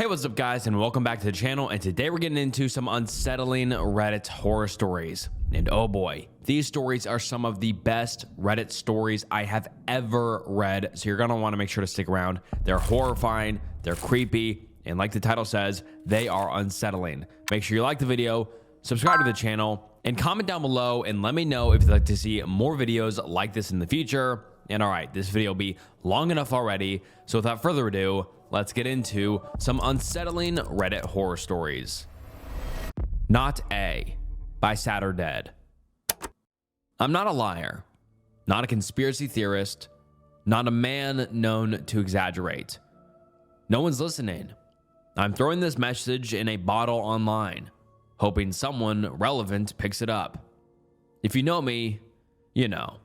What's up guys, and welcome back to the channel. And today we're getting into some unsettling Reddit horror stories. And oh boy, these stories are some of the best Reddit stories I have ever read. So you're gonna want to make sure to stick around. They're horrifying, they're creepy, and like the title says, they are unsettling. Make sure you like the video, subscribe to the channel, and comment down below and let me know if you'd like to see more videos like this in the future. And all right, this video will be long enough already. So without further ado, let's get into some unsettling Reddit horror stories. Not A by Dead. I'm not a liar, not a conspiracy theorist, not a man known to exaggerate. No one's listening. I'm throwing this message in a bottle online, hoping someone relevant picks it up. If you know me, you know.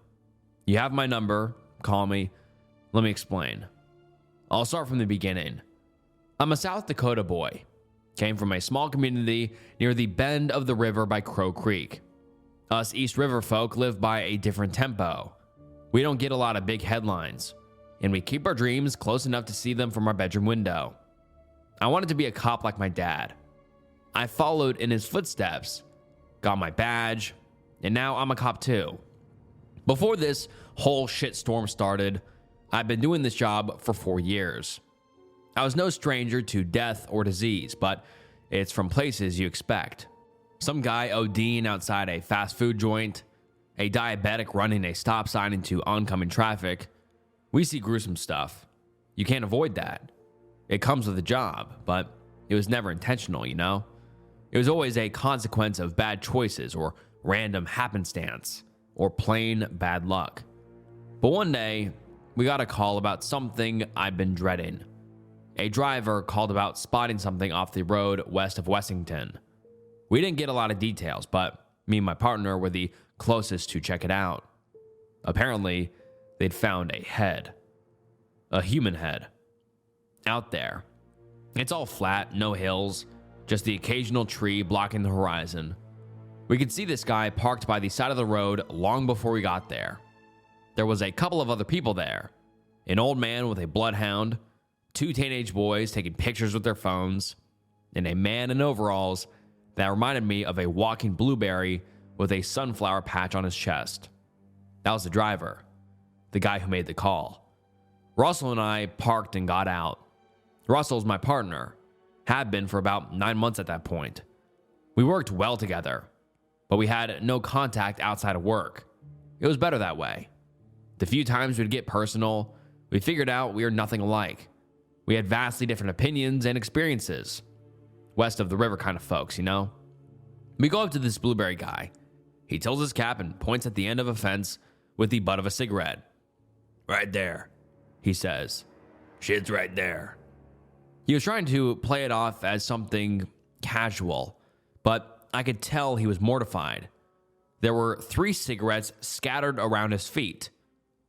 You have my number, call me. Let me explain. I'll start from the beginning. I'm a South Dakota boy. Came from a small community near the bend of the river by Crow Creek. Us East River folk live by a different tempo. We don't get a lot of big headlines, and we keep our dreams close enough to see them from our bedroom window. I wanted to be a cop like my dad. I followed in his footsteps, got my badge, and now I'm a cop too. Before this whole shitstorm started, I've been doing this job for 4 years. I was no stranger to death or disease, but it's from places you expect. Some guy ODing outside a fast food joint, a diabetic running a stop sign into oncoming traffic. We see gruesome stuff. You can't avoid that. It comes with the job, but it was never intentional, you know? It was always a consequence of bad choices or random happenstance or plain bad luck. But one day, we got a call about something I've been dreading. A driver called about spotting something off the road west of Wessington. We didn't get a lot of details, but me and my partner were the closest to check it out. Apparently, they'd found a head. A human head. Out there. It's all flat, no hills, just the occasional tree blocking the horizon. We could see this guy parked by the side of the road long before we got there. There was a couple of other people there. An old man with a bloodhound, 2 teenage boys taking pictures with their phones, and a man in overalls that reminded me of a walking blueberry with a sunflower patch on his chest. That was the driver, the guy who made the call. Russell and I parked and got out. Russell's my partner, had been for about 9 months at that point. We worked well together, but we had no contact outside of work. It was better that way. The few times we'd get personal, we figured out we were nothing alike. We had vastly different opinions and experiences. West of the river kind of folks, you know? We go up to this blueberry guy. He tilts his cap and points at the end of a fence with the butt of a cigarette. Right there, he says. Shit's right there. He was trying to play it off as something casual, but I could tell he was mortified. There were 3 cigarettes scattered around his feet,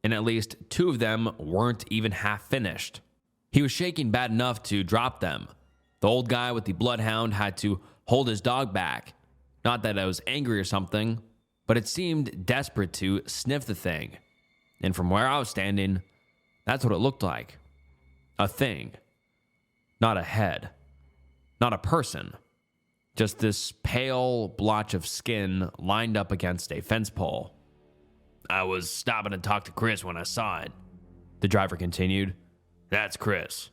and at least 2 of them weren't even half finished. He was shaking bad enough to drop them. The old guy with the bloodhound had to hold his dog back. Not that I was angry or something, but it seemed desperate to sniff the thing. And from where I was standing, that's what it looked like. A thing. Not a head. Not a person. Just this pale blotch of skin lined up against a fence pole. I was stopping to talk to Chris when I saw it, the driver continued. That's Chris.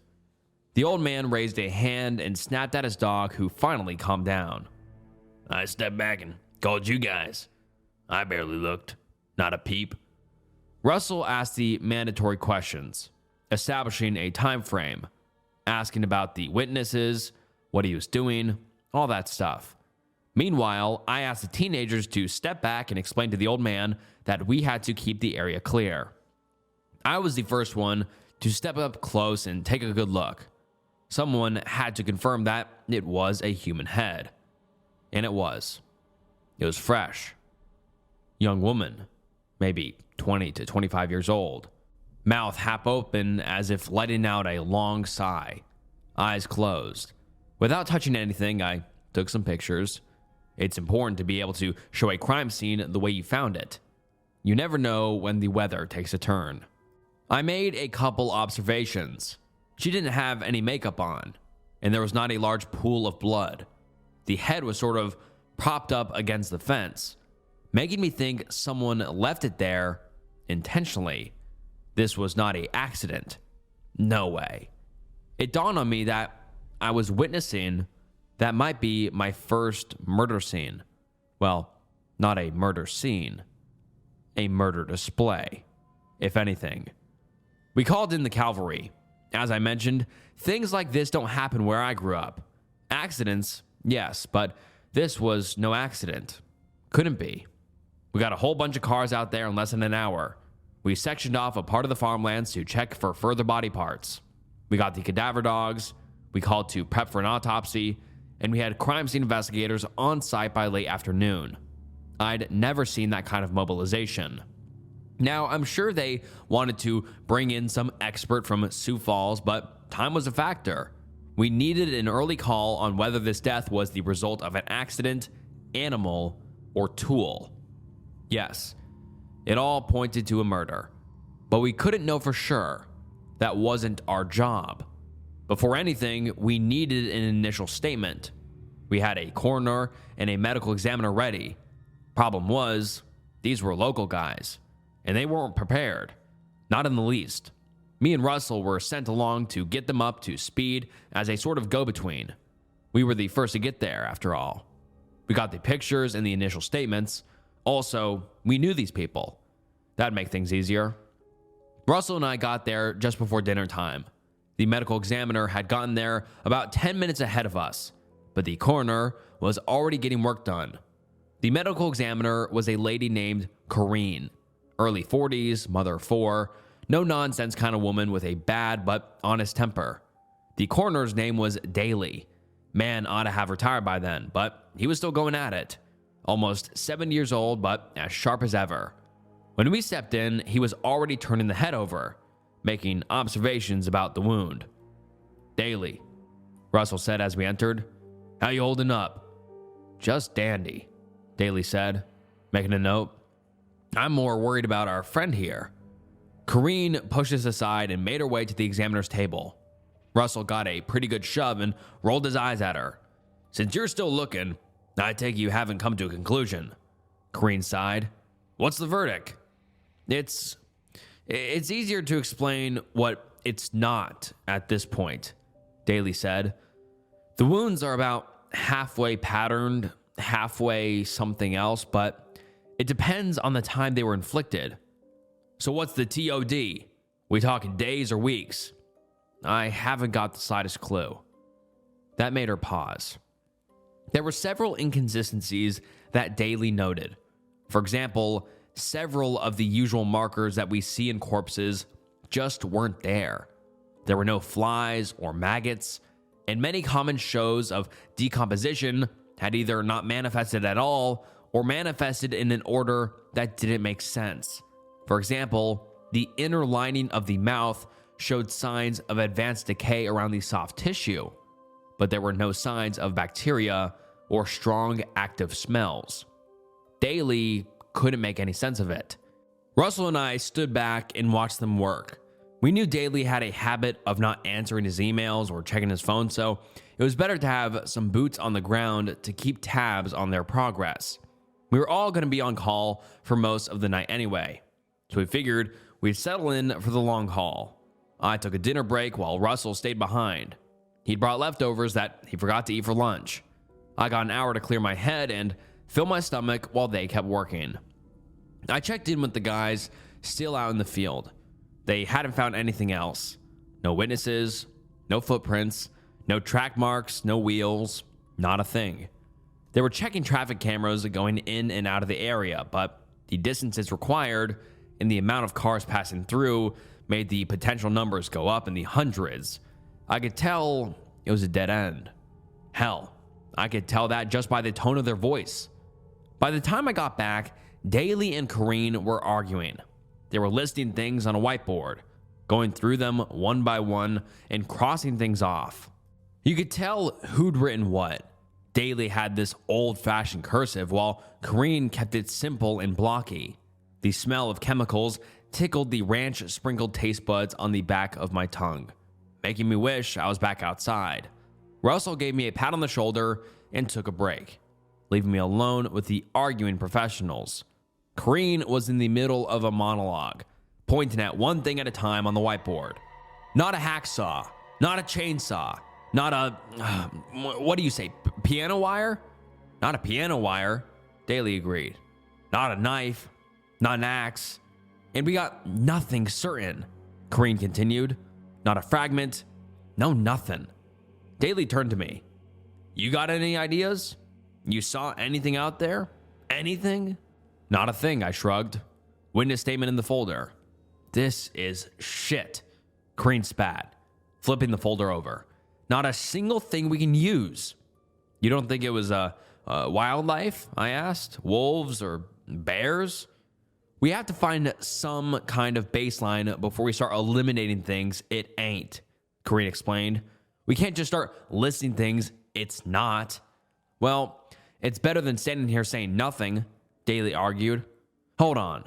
The old man raised a hand and snapped at his dog, who finally calmed down. I stepped back and called you guys. I barely looked. Not a peep. Russell asked the mandatory questions, establishing a time frame, asking about the witnesses, what he was doing, all that stuff. Meanwhile, I asked the teenagers to step back and explain to the old man that we had to keep the area clear. I was the first one to step up close and take a good look. Someone had to confirm that it was a human head. And it was. It was fresh. Young woman, maybe 20 to 25 years old. Mouth half open as if letting out a long sigh. Eyes closed. Without touching anything, I took some pictures. It's important to be able to show a crime scene the way you found it. You never know when the weather takes a turn. I made a couple observations. She didn't have any makeup on. and there was not a large pool of blood. The head was sort of propped up against the fence, making me think someone left it there intentionally. This was not an accident. No way. It dawned on me that I was witnessing that might be my first murder scene. Well, not a murder scene, a murder display, if anything. We called in the cavalry. As I mentioned, things like this don't happen where I grew up. Accidents, yes, but this was no accident. Couldn't be. We got a whole bunch of cars out there in less than an hour. We sectioned off a part of the farmlands to check for further body parts. We got the cadaver dogs, we called to prep for an autopsy, and we had crime scene investigators on site by late afternoon. I'd never seen that kind of mobilization. Now, I'm sure they wanted to bring in some expert from Sioux Falls, but time was a factor. We needed an early call on whether this death was the result of an accident, animal, or tool. Yes, it all pointed to a murder, but we couldn't know for sure. That wasn't our job. Before anything, we needed an initial statement. We had a coroner and a medical examiner ready. Problem was, these were local guys, and they weren't prepared. Not in the least. Me and Russell were sent along to get them up to speed as a sort of go-between. We were the first to get there, after all. We got the pictures and the initial statements. Also, we knew these people. That'd make things easier. Russell and I got there just before dinner time. The medical examiner had gotten there about 10 minutes ahead of us, but the coroner was already getting work done. The medical examiner was a lady named Corrine, early 40s, mother of 4, no-nonsense kind of woman with a bad but honest temper. The coroner's name was Daly. Man ought to have retired by then, but he was still going at it. Almost 7 years old, but as sharp as ever. When we stepped in, he was already turning the head over, making observations about the wound. "Daly," Russell said as we entered. "How you holding up?" "Just dandy," Daly said, making a note. "I'm more worried about our friend here." Corrine pushed us aside and made her way to the examiner's table. Russell got a pretty good shove and rolled his eyes at her. "Since you're still looking, I take you haven't come to a conclusion." Corrine sighed. "What's the verdict?" It's easier to explain what it's not at this point," Daly said. "The wounds are about halfway patterned, halfway something else, but it depends on the time they were inflicted." "So what's the TOD? We talking days or weeks?" "I haven't got the slightest clue." That made her pause. There were several inconsistencies that Daly noted. For example, several of the usual markers that we see in corpses just weren't there. There were no flies or maggots, and many common shows of decomposition had either not manifested at all or manifested in an order that didn't make sense. For example, the inner lining of the mouth showed signs of advanced decay around the soft tissue, but there were no signs of bacteria or strong active smells. Daly couldn't make any sense of it. Russell and I stood back and watched them work. We knew Daly had a habit of not answering his emails or checking his phone, so it was better to have some boots on the ground to keep tabs on their progress. We were all going to be on call for most of the night anyway, so we figured we'd settle in for the long haul. I took a dinner break while Russell stayed behind. He'd brought leftovers that he forgot to eat for lunch. I got an hour to clear my head and fill my stomach while they kept working. I checked in with the guys still out in the field. They hadn't found anything else. No witnesses, no footprints, no track marks, no wheels, not a thing. They were checking traffic cameras going in and out of the area, but the distances required and the amount of cars passing through made the potential numbers go up in the hundreds. I could tell it was a dead end. Hell, I could tell that just by the tone of their voice. By the time I got back, Daly and Corrine were arguing. They were listing things on a whiteboard, going through them one by one and crossing things off. You could tell who'd written what. Daly had this old-fashioned cursive, while Corrine kept it simple and blocky. The smell of chemicals tickled the ranch-sprinkled taste buds on the back of my tongue, making me wish I was back outside. Russell gave me a pat on the shoulder and took a break, leaving me alone with the arguing professionals. Kareen was in the middle of a monologue, pointing at one thing at a time on the whiteboard. Not a hacksaw, not a chainsaw, not a, what do you say, piano wire? Not a piano wire, Daly agreed. Not a knife, not an axe. And we got nothing certain, Kareen continued. Not a fragment, no nothing. Daly turned to me. You got any ideas? You saw anything out there? Anything? Not a thing, I shrugged. Witness statement in the folder. This is shit, Kareen spat, flipping the folder over. Not a single thing we can use. You don't think it was wildlife? I asked. Wolves or bears? We have to find some kind of baseline before we start eliminating things it ain't, Kareen explained. We can't just start listing things it's not. Well, it's better than standing here saying nothing, Daly argued. Hold on.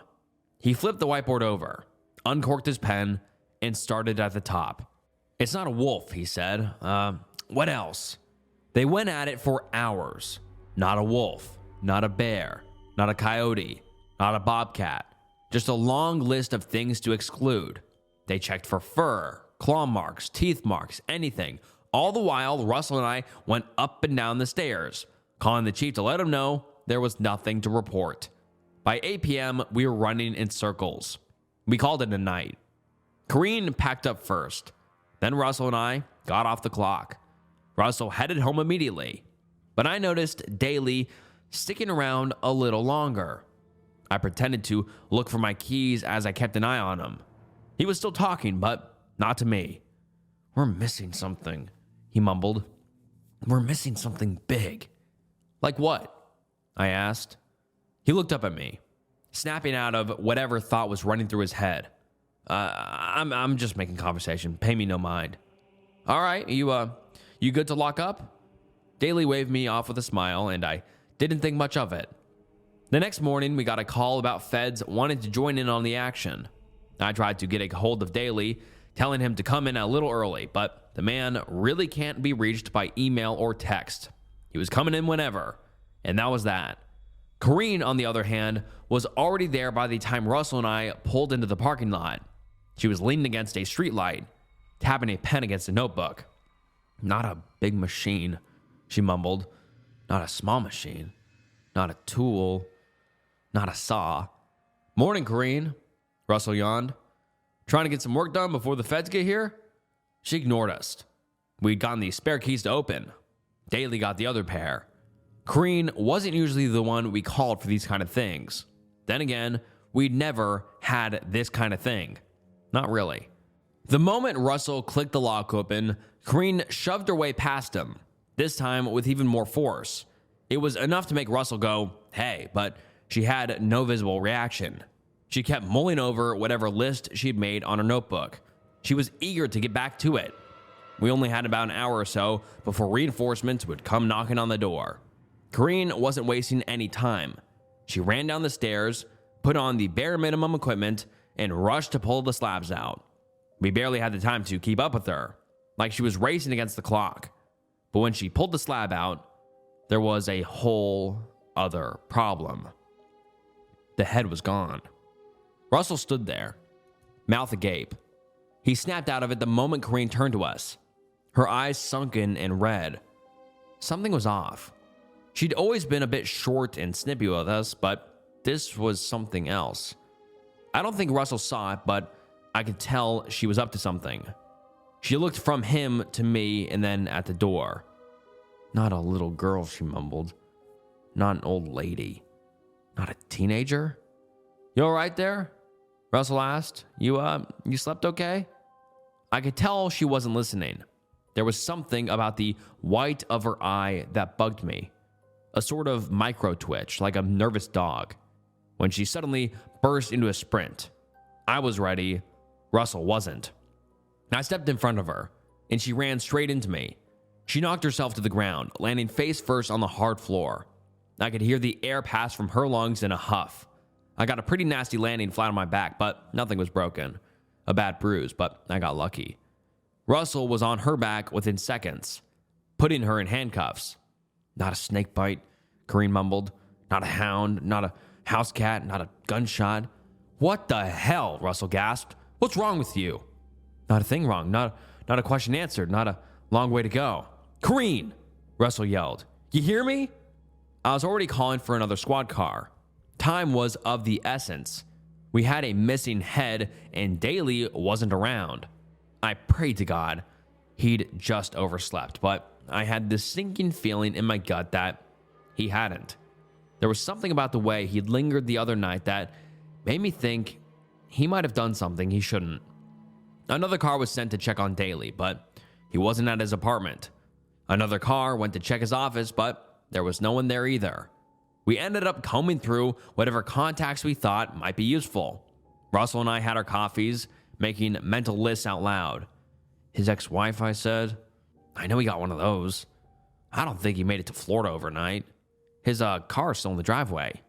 He flipped the whiteboard over, uncorked his pen, and started at the top. It's not a wolf, he said. What else? They went at it for hours. Not a wolf, not a bear, not a coyote, not a bobcat. Just a long list of things to exclude. They checked for fur, claw marks, teeth marks, anything. All the while, Russell and I went up and down the stairs, calling the chief to let him know there was nothing to report. By 8 p.m., we were running in circles. We called it a night. Kareen packed up first. Then Russell and I got off the clock. Russell headed home immediately, but I noticed Daly sticking around a little longer. I pretended to look for my keys as I kept an eye on him. He was still talking, but not to me. We're missing something, he mumbled. We're missing something big. Like what? I asked. He looked up at me, snapping out of whatever thought was running through his head. I'm just making conversation. Pay me no mind. All right, you good to lock up? Daly waved me off with a smile, and I didn't think much of it. The next morning, we got a call about feds wanting to join in on the action. I tried to get a hold of Daly, telling him to come in a little early, but the man really can't be reached by email or text. He was coming in whenever, and that was that. Kareen, on the other hand, was already there by the time Russell and I pulled into the parking lot. She was leaning against a street light, tapping a pen against a notebook. Not a big machine, she mumbled. Not a small machine. Not a tool. Not a saw. Morning, Kareen, Russell yawned. Trying to get some work done before the feds get here? She ignored us. We'd gotten the spare keys to open. Daly got the other pair. Kareen wasn't usually the one we called for these kind of things. Then again, we'd never had this kind of thing. Not really. The moment Russell clicked the lock open, Kareen shoved her way past him, this time with even more force. It was enough to make Russell go, hey, but she had no visible reaction. She kept mulling over whatever list she'd made on her notebook. She was eager to get back to it. We only had about an hour or so before reinforcements would come knocking on the door. Kareen wasn't wasting any time. She ran down the stairs, put on the bare minimum equipment, and rushed to pull the slabs out. We barely had the time to keep up with her, like she was racing against the clock. But when she pulled the slab out, there was a whole other problem. The head was gone. Russell stood there, mouth agape. He snapped out of it the moment Kareen turned to us, her eyes sunken and red. Something was off. She'd always been a bit short and snippy with us, but this was something else. I don't think Russell saw it, but I could tell she was up to something. She looked from him to me and then at the door. Not a little girl, she mumbled. Not an old lady. Not a teenager? You all right there? Russell asked. You slept okay? I could tell she wasn't listening. There was something about the white of her eye that bugged me. A sort of micro twitch, like a nervous dog. When she suddenly burst into a sprint. I was ready. Russell wasn't. I stepped in front of her, and she ran straight into me. She knocked herself to the ground, landing face first on the hard floor. I could hear the air pass from her lungs in a huff. I got a pretty nasty landing flat on my back, but nothing was broken. A bad bruise, but I got lucky. Russell was on her back within seconds. putting her in handcuffs. Not a snake bite, Kareem mumbled. Not a hound, not a house cat, not a gunshot. What the hell, Russell gasped. What's wrong with you? Not a thing wrong, not a question answered, not a long way to go. Kareem, Russell yelled. You hear me? I was already calling for another squad car. Time was of the essence. We had a missing head and Daly wasn't around. I prayed to God he'd just overslept, but I had this sinking feeling in my gut that he hadn't. There was something about the way he'd lingered the other night that made me think he might have done something he shouldn't. Another car was sent to check on Daly, but he wasn't at his apartment. Another car went to check his office, but there was no one there either. We ended up combing through whatever contacts we thought might be useful. Russell and I had our coffees, making mental lists out loud. His ex-wife, I said. I know he got one of those. I don't think he made it to Florida overnight. His car's still in the driveway.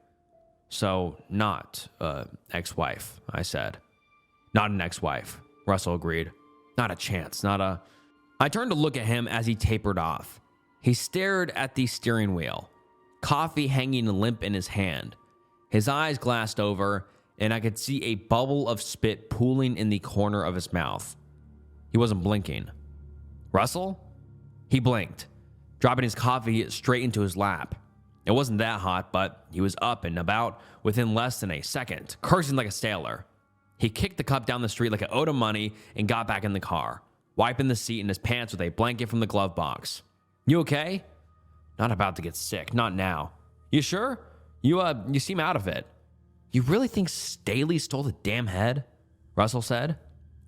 So, not ex-wife, I said. Not an ex-wife, Russell agreed. Not a chance, I turned to look at him as he tapered off. He stared at the steering wheel, coffee hanging limp in his hand. His eyes glassed over, and I could see a bubble of spit pooling in the corner of his mouth. He wasn't blinking. Russell? He blinked, dropping his coffee straight into his lap. It wasn't that hot, but he was up and about within less than a second, cursing like a sailor. He kicked the cup down the street like it owed him money and got back in the car, wiping the seat in his pants with a blanket from the glove box. You okay? Not about to get sick, not now. You sure? You seem out of it. You really think Staley stole the damn head? Russell said,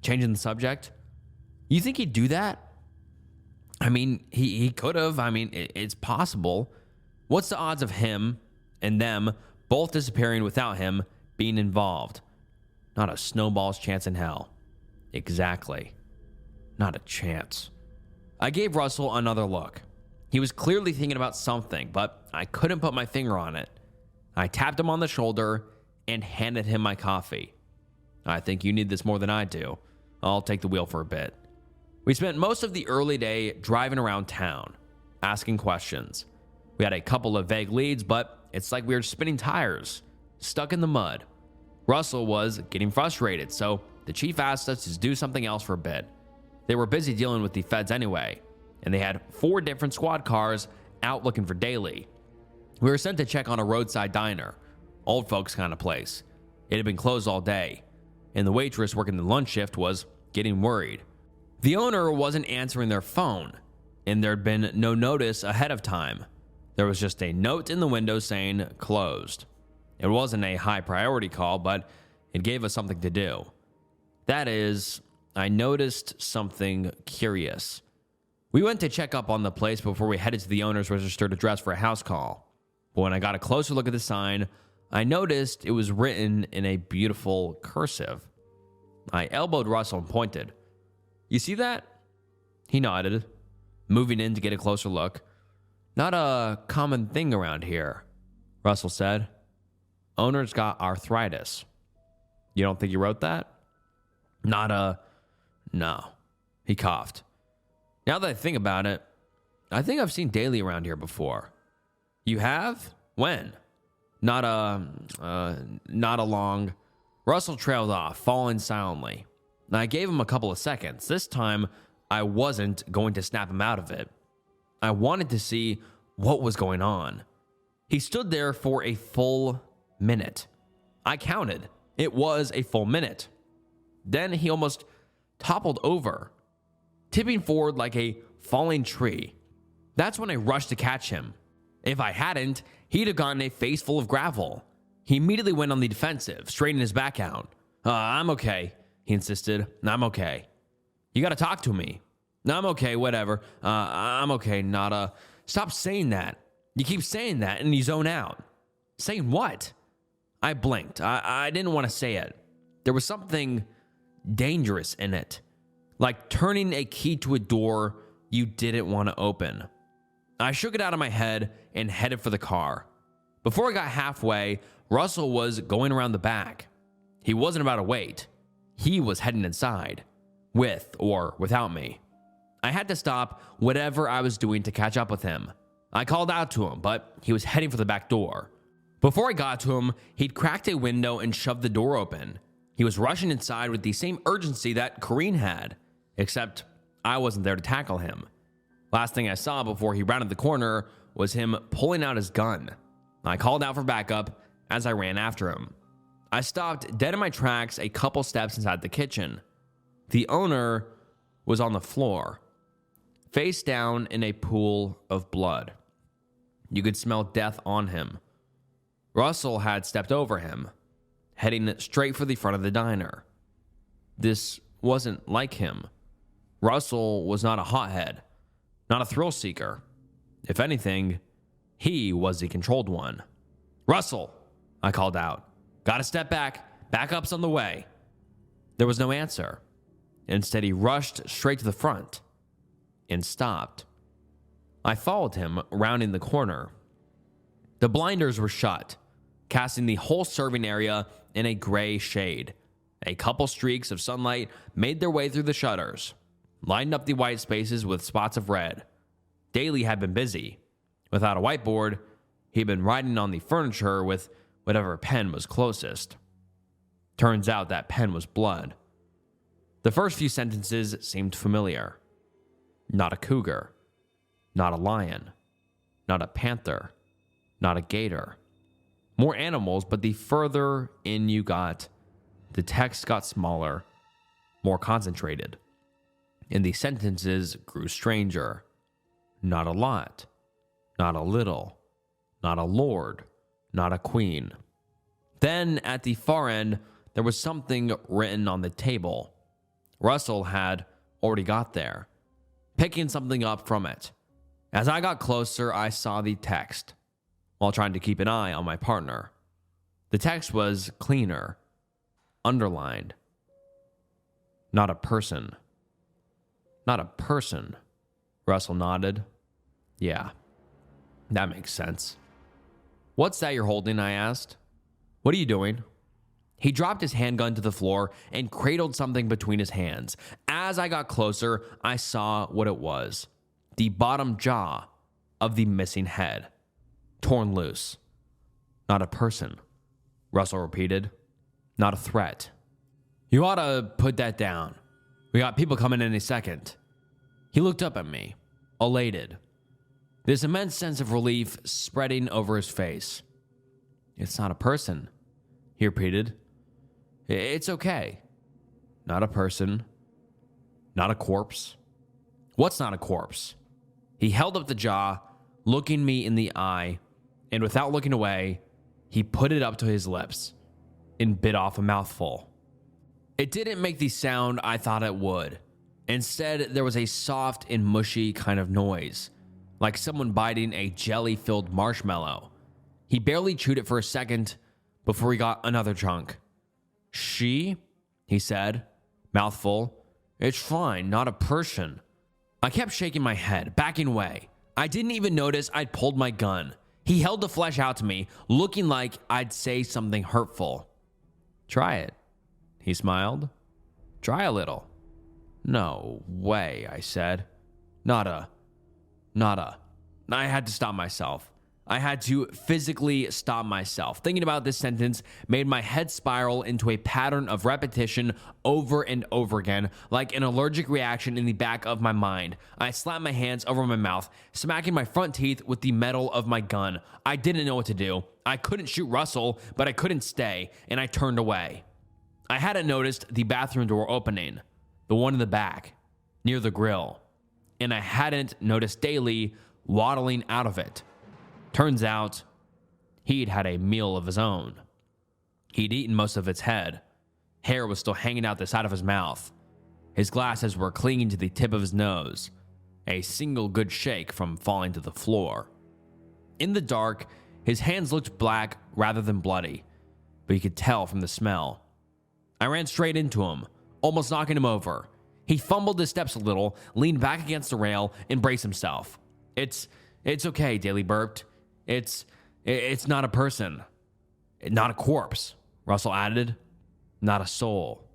changing the subject. You think he'd do that? I mean, he could have. I mean, it's possible. What's the odds of him and them both disappearing without him being involved? Not a snowball's chance in hell. Exactly. Not a chance. I gave Russell another look. He was clearly thinking about something, but I couldn't put my finger on it. I tapped him on the shoulder and handed him my coffee. I think you need this more than I do. I'll take the wheel for a bit. We spent most of the early day driving around town, asking questions. We had a couple of vague leads, but it's like we were spinning tires, stuck in the mud. Russell was getting frustrated, so the chief asked us to do something else for a bit. They were busy dealing with the feds anyway, and they had 4 different squad cars out looking for Daly. We were sent to check on a roadside diner, old folks kind of place. It had been closed all day, and the waitress working the lunch shift was getting worried. The owner wasn't answering their phone, and there'd been no notice ahead of time. There was just a note in the window saying closed. It wasn't a high priority call, but it gave us something to do. That is, I noticed something curious. We went to check up on the place before we headed to the owner's registered address for a house call. But when I got a closer look at the sign, I noticed it was written in a beautiful cursive. I elbowed Russell and pointed. You see that? He nodded, moving in to get a closer look. Not a common thing around here, Russell said. Owner's got arthritis. You don't think he wrote that? No. He coughed. Now that I think about it, I think I've seen Daly around here before. You have? When? Not long. Russell trailed off, falling silently. I gave him a couple of seconds. This time, I wasn't going to snap him out of it. I wanted to see what was going on. He stood there for a full minute. I counted. It was a full minute. Then he almost toppled over, tipping forward like a falling tree. That's when I rushed to catch him. If I hadn't, he'd have gotten a face full of gravel. He immediately went on the defensive, straightening his back out. I'm okay, he insisted. I'm okay. You gotta talk to me. I'm okay, whatever. I'm okay, nada. Stop saying that. You keep saying that and you zone out. Saying what? I blinked. I didn't want to say it. There was something dangerous in it. Like turning a key to a door you didn't want to open. I shook it out of my head and headed for the car. Before I got halfway, Russell was going around the back. He wasn't about to wait. He was heading inside, with or without me. I had to stop whatever I was doing to catch up with him. I called out to him, but he was heading for the back door. Before I got to him, he'd cracked a window and shoved the door open. He was rushing inside with the same urgency that Kareen had, except I wasn't there to tackle him. Last thing I saw before he rounded the corner was him pulling out his gun. I called out for backup as I ran after him. I stopped dead in my tracks a couple steps inside the kitchen. The owner was on the floor, face down in a pool of blood. You could smell death on him. Russell had stepped over him, heading straight for the front of the diner. This wasn't like him. Russell was not a hothead, not a thrill seeker. If anything, he was the controlled one. "Russell," I called out. "Gotta step back. Backup's on the way." There was no answer. Instead, he rushed straight to the front and stopped. I followed him, rounding the corner. The blinders were shut, casting the whole serving area in a gray shade. A couple streaks of sunlight made their way through the shutters, lined up the white spaces with spots of red. Daly had been busy. Without a whiteboard, he'd been writing on the furniture with whatever pen was closest. Turns out that pen was blood. The first few sentences seemed familiar. Not a cougar. Not a lion. Not a panther. Not a gator. More animals, but the further in you got, the text got smaller, more concentrated, and the sentences grew stranger. Not a lot. Not a little. Not a lord. Not a queen. Then, at the far end, there was something written on the table. Russell had already got there, picking something up from it. As I got closer, I saw the text, while trying to keep an eye on my partner. The text was cleaner, underlined. Not a person. Not a person. Russell nodded. Yeah, that makes sense. "What's that you're holding?" I asked. "What are you doing?" He dropped his handgun to the floor and cradled something between his hands. As I got closer, I saw what it was. The bottom jaw of the missing head, torn loose. "Not a person," Russell repeated. "Not a threat. You ought to put that down. We got people coming any second." He looked up at me, elated, this immense sense of relief spreading over his face. "It's not a person," he repeated. "It's okay. Not a person. Not a corpse." "What's not a corpse?" He held up the jaw, looking me in the eye, and without looking away, he put it up to his lips and bit off a mouthful. It didn't make the sound I thought it would. Instead, there was a soft and mushy kind of noise, like someone biting a jelly-filled marshmallow. He barely chewed it for a second before he got another chunk. "She?" he said, mouthful. "It's fine, not a person." I kept shaking my head, backing away. I didn't even notice I'd pulled my gun. He held the flesh out to me, looking like I'd say something hurtful. "Try it," he smiled. "Try a little." "No way," I said. Not a. I had to stop myself. I had to physically stop myself. Thinking about this sentence made my head spiral into a pattern of repetition over and over again, like an allergic reaction in the back of my mind. I slapped my hands over my mouth, smacking my front teeth with the metal of my gun. I didn't know what to do. I couldn't shoot Russell, but I couldn't stay, and I turned away. I hadn't noticed the bathroom door opening, the one in the back, near the grill, and I hadn't noticed Daly waddling out of it. Turns out, he'd had a meal of his own. He'd eaten most of its head. Hair was still hanging out the side of his mouth. His glasses were clinging to the tip of his nose, a single good shake from falling to the floor. In the dark, his hands looked black rather than bloody, but you could tell from the smell. I ran straight into him, almost knocking him over. He fumbled his steps a little, leaned back against the rail, and braced himself. It's okay," Daly burped. It's not a person. Not a corpse," Russell added. "Not a soul."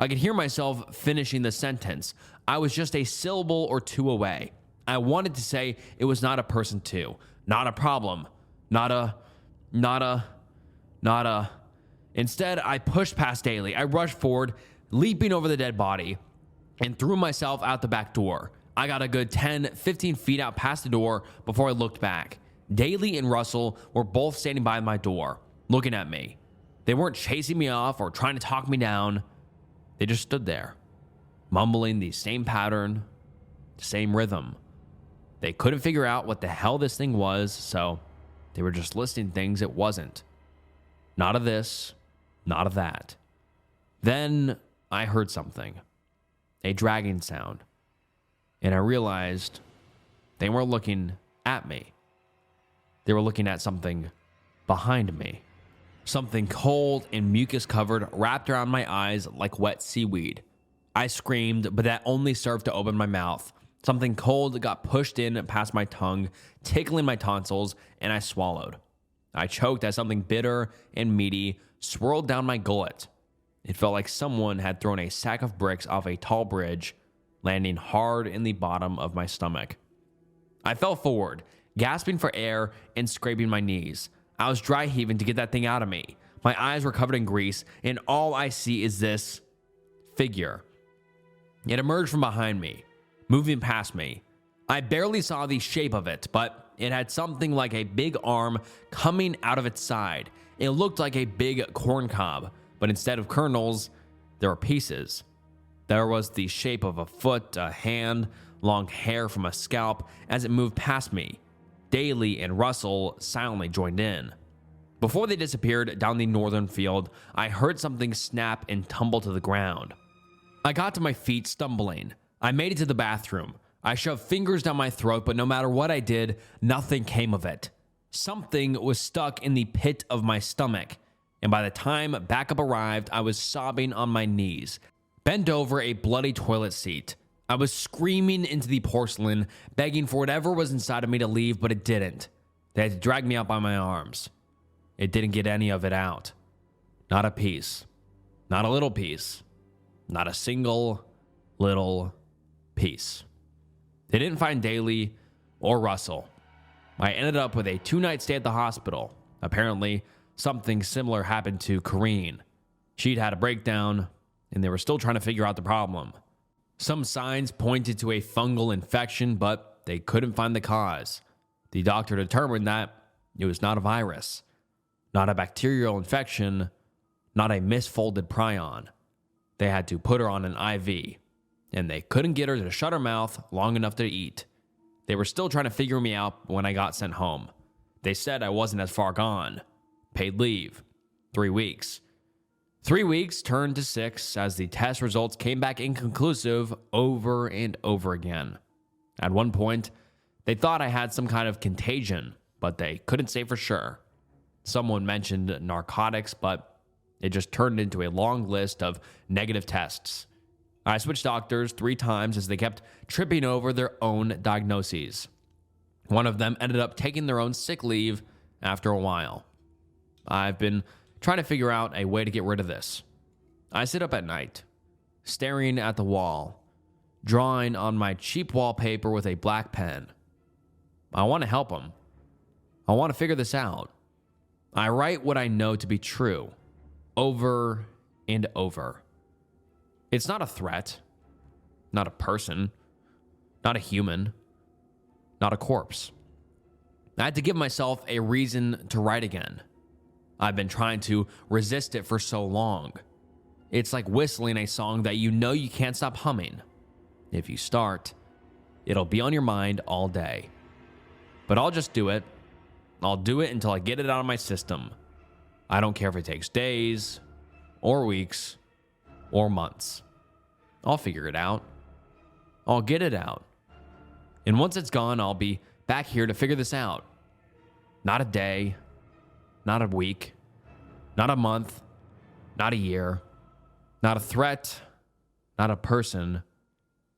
I could hear myself finishing the sentence. I was just a syllable or two away. I wanted to say it was not a person too. Not a problem. Not a. Instead, I pushed past Daly. I rushed forward, leaping over the dead body, and threw myself out the back door. I got a good 10, 15 feet out past the door before I looked back. Daly and Russell were both standing by my door, looking at me. They weren't chasing me off or trying to talk me down. They just stood there, mumbling the same pattern, the same rhythm. They couldn't figure out what the hell this thing was, so they were just listing things it wasn't. Not of this, not of that. Then I heard something, a dragging sound, and I realized they weren't looking at me. They were looking at something behind me. Something cold and mucus covered wrapped around my eyes like wet seaweed. I screamed, but that only served to open my mouth. Something cold got pushed in past my tongue, tickling my tonsils, and I swallowed. I choked as something bitter and meaty swirled down my gullet. It felt like someone had thrown a sack of bricks off a tall bridge, landing hard in the bottom of my stomach. I fell forward, gasping for air and scraping my knees. I was dry heaving to get that thing out of me. My eyes were covered in grease, and all I see is this figure. It emerged from behind me, moving past me. I barely saw the shape of it, but it had something like a big arm coming out of its side. It looked like a big corn cob, but instead of kernels, there were pieces. There was the shape of a foot, a hand, long hair from a scalp as it moved past me. Daly and Russell silently joined in. Before they disappeared down the northern field, I heard something snap and tumble to the ground. I got to my feet stumbling. I made it to the bathroom. I shoved fingers down my throat, but no matter what I did, nothing came of it. Something was stuck in the pit of my stomach, and by the time backup arrived, I was sobbing on my knees, bent over a bloody toilet seat. I was screaming into the porcelain, begging for whatever was inside of me to leave, but it didn't. They had to drag me out by my arms. It didn't get any of it out. Not a piece. Not a little piece. Not a single little piece. They didn't find Daly or Russell. I ended up with a 2-night stay at the hospital. Apparently, something similar happened to Corrine. She'd had a breakdown, and they were still trying to figure out the problem. Some signs pointed to a fungal infection, but they couldn't find the cause. The doctor determined that it was not a virus, not a bacterial infection, not a misfolded prion. They had to put her on an IV, and they couldn't get her to shut her mouth long enough to eat. They were still trying to figure me out when I got sent home. They said I wasn't as far gone. Paid leave. 3 weeks. 3 weeks turned to 6 as the test results came back inconclusive over and over again. At one point, they thought I had some kind of contagion, but they couldn't say for sure. Someone mentioned narcotics, but it just turned into a long list of negative tests. I switched doctors 3 times as they kept tripping over their own diagnoses. One of them ended up taking their own sick leave after a while. I've been trying to figure out a way to get rid of this. I sit up at night, staring at the wall, drawing on my cheap wallpaper with a black pen. I want to help them. I want to figure this out. I write what I know to be true, over and over. It's not a threat, not a person, not a human, not a corpse. I had to give myself a reason to write again. I've been trying to resist it for so long. It's like whistling a song that you know you can't stop humming. If you start, it'll be on your mind all day. But I'll just do it. I'll do it until I get it out of my system. I don't care if it takes days, or weeks, or months. I'll figure it out. I'll get it out. And once it's gone, I'll be back here to figure this out. Not a day, not a week, not a month, not a year, not a threat, not a person,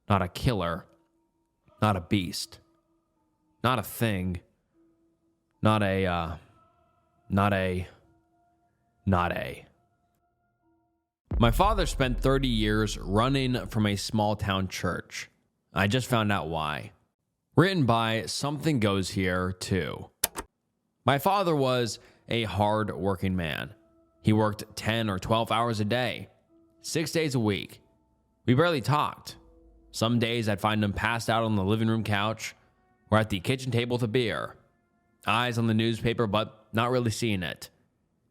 not a killer, not a beast, not a thing, not a. My father spent 30 years running from a small town church. I just found out why. Written by Something Goes Here, too. My father was a hard-working man. He worked 10 or 12 hours a day, 6 days a week. We barely talked. Some days I'd find him passed out on the living room couch or at the kitchen table with a beer. Eyes on the newspaper, but not really seeing it.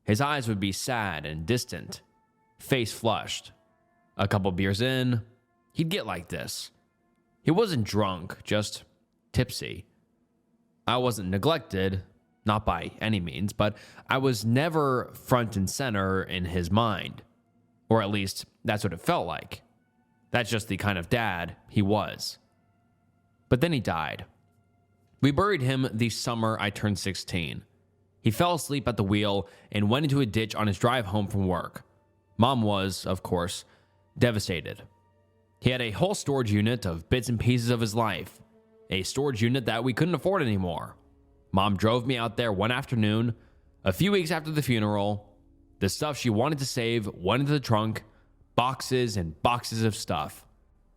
His eyes would be sad and distant, face flushed. A couple beers in, he'd get like this. He wasn't drunk, just tipsy. I wasn't neglected, not by any means, but I was never front and center in his mind. Or at least, that's what it felt like. That's just the kind of dad he was. But then he died. We buried him the summer I turned 16. He fell asleep at the wheel and went into a ditch on his drive home from work. Mom was, of course, devastated. He had a whole storage unit of bits and pieces of his life, a storage unit that we couldn't afford anymore. Mom drove me out there one afternoon, a few weeks after the funeral. The stuff she wanted to save went into the trunk, boxes and boxes of stuff.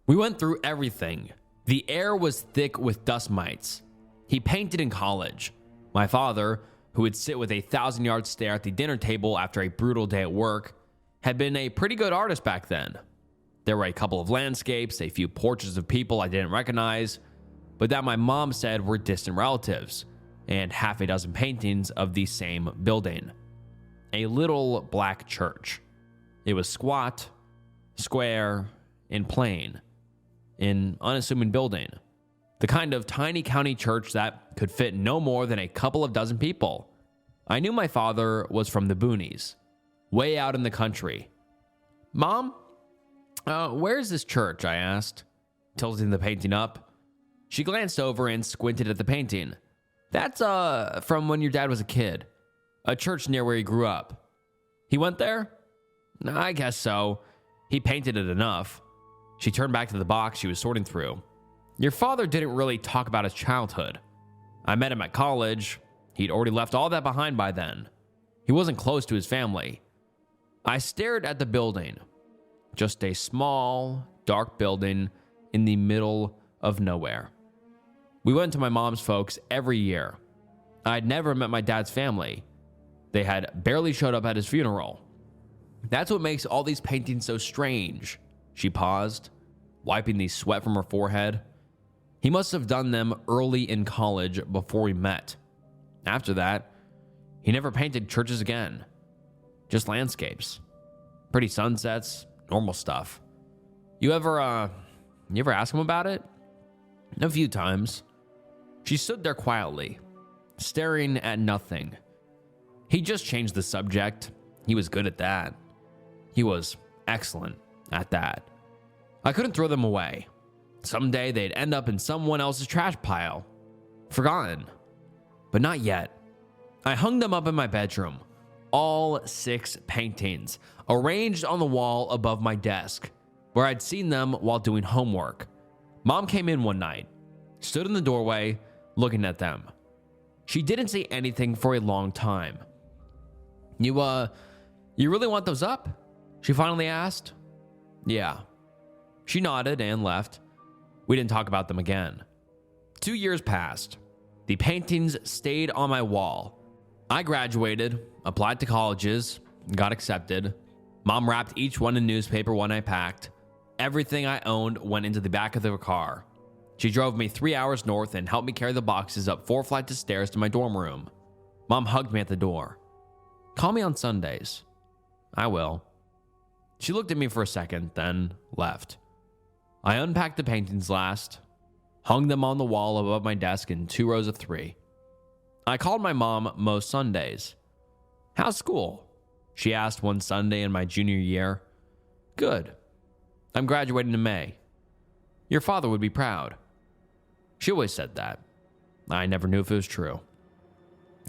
We went through everything. The air was thick with dust mites. He painted in college. My father, who would sit with a 1,000-yard stare at the dinner table after a brutal day at work, had been a pretty good artist back then. There were a couple of landscapes, a few portraits of people I didn't recognize, but that my mom said were distant relatives, and half a dozen paintings of the same building. A little black church. It was squat, square, and plain. An unassuming building. The kind of tiny county church that could fit no more than a couple of dozen people. I knew my father was from the boonies, way out in the country. Mom, where's this church? I asked, tilting the painting up. She glanced over and squinted at the painting. That's from when your dad was a kid. A church near where he grew up. He went there? I guess so. He painted it enough. She turned back to the box she was sorting through. Your father didn't really talk about his childhood. I met him at college. He'd already left all that behind by then. He wasn't close to his family. I stared at the building. Just a small, dark building in the middle of nowhere. We went to my mom's folks every year. I'd never met my dad's family. They had barely showed up at his funeral. That's what makes all these paintings so strange. She paused, wiping the sweat from her forehead. He must have done them early in college before we met. After that, he never painted churches again. Just landscapes. Pretty sunsets, normal stuff. You ever ask him about it? A few times. She stood there quietly, staring at nothing. He just changed the subject. He was good at that. He was excellent at that. I couldn't throw them away. Someday they'd end up in someone else's trash pile. Forgotten. But not yet. I hung them up in my bedroom. All 6 paintings, arranged on the wall above my desk, where I'd seen them while doing homework. Mom came in one night, stood in the doorway, looking at them. She didn't say anything for a long time. You really want those up? She finally asked. Yeah. She nodded and left. We didn't talk about them again. 2 years passed. The paintings stayed on my wall. I graduated, applied to colleges, got accepted. Mom wrapped each one in newspaper when I packed. Everything I owned went into the back of the car. She drove me 3 hours north and helped me carry the boxes up 4 flights of stairs to my dorm room. Mom hugged me at the door. Call me on Sundays. I will. She looked at me for a second, then left. I unpacked the paintings last, hung them on the wall above my desk in 2 rows of 3. I called my mom most Sundays. How's school? She asked one Sunday in my junior year. Good. I'm graduating in May. Your father would be proud. She always said that. I never knew if it was true.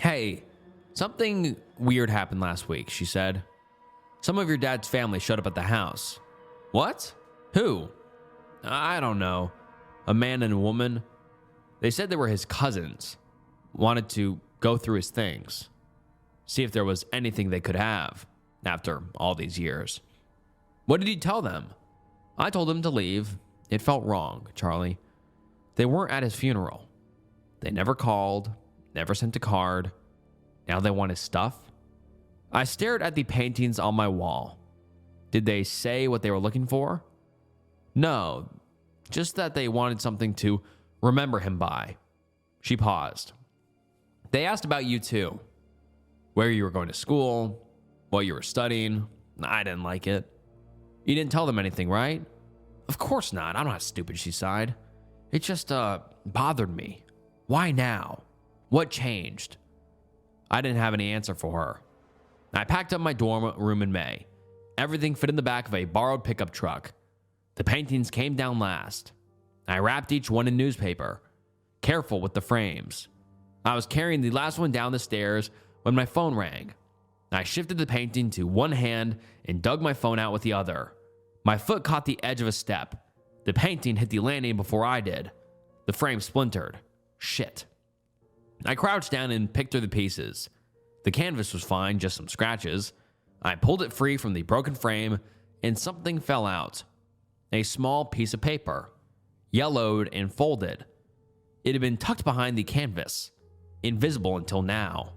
Hey, something weird happened last week, she said. Some of your dad's family showed up at the house. What? Who? I don't know. A man and a woman. They said they were his cousins. Wanted to go through his things. See if there was anything they could have after all these years. What did you tell them? I told them to leave. It felt wrong, Charlie. They weren't at his funeral. They never called, never sent a card. Now they want his stuff? I stared at the paintings on my wall. Did they say what they were looking for? No, just that they wanted something to remember him by. She paused. They asked about you too. Where you were going to school, what you were studying. I didn't like it. You didn't tell them anything, right? Of course not. I'm not stupid, she sighed. It just, bothered me. Why now? What changed? I didn't have any answer for her. I packed up my dorm room in May. Everything fit in the back of a borrowed pickup truck. The paintings came down last. I wrapped each one in newspaper, careful with the frames. I was carrying the last one down the stairs when my phone rang. I shifted the painting to one hand and dug my phone out with the other. My foot caught the edge of a step. The painting hit the landing before I did. The frame splintered. Shit. I crouched down and picked through the pieces. The canvas was fine, just some scratches. I pulled it free from the broken frame and something fell out. A small piece of paper, yellowed and folded. It had been tucked behind the canvas, invisible until now.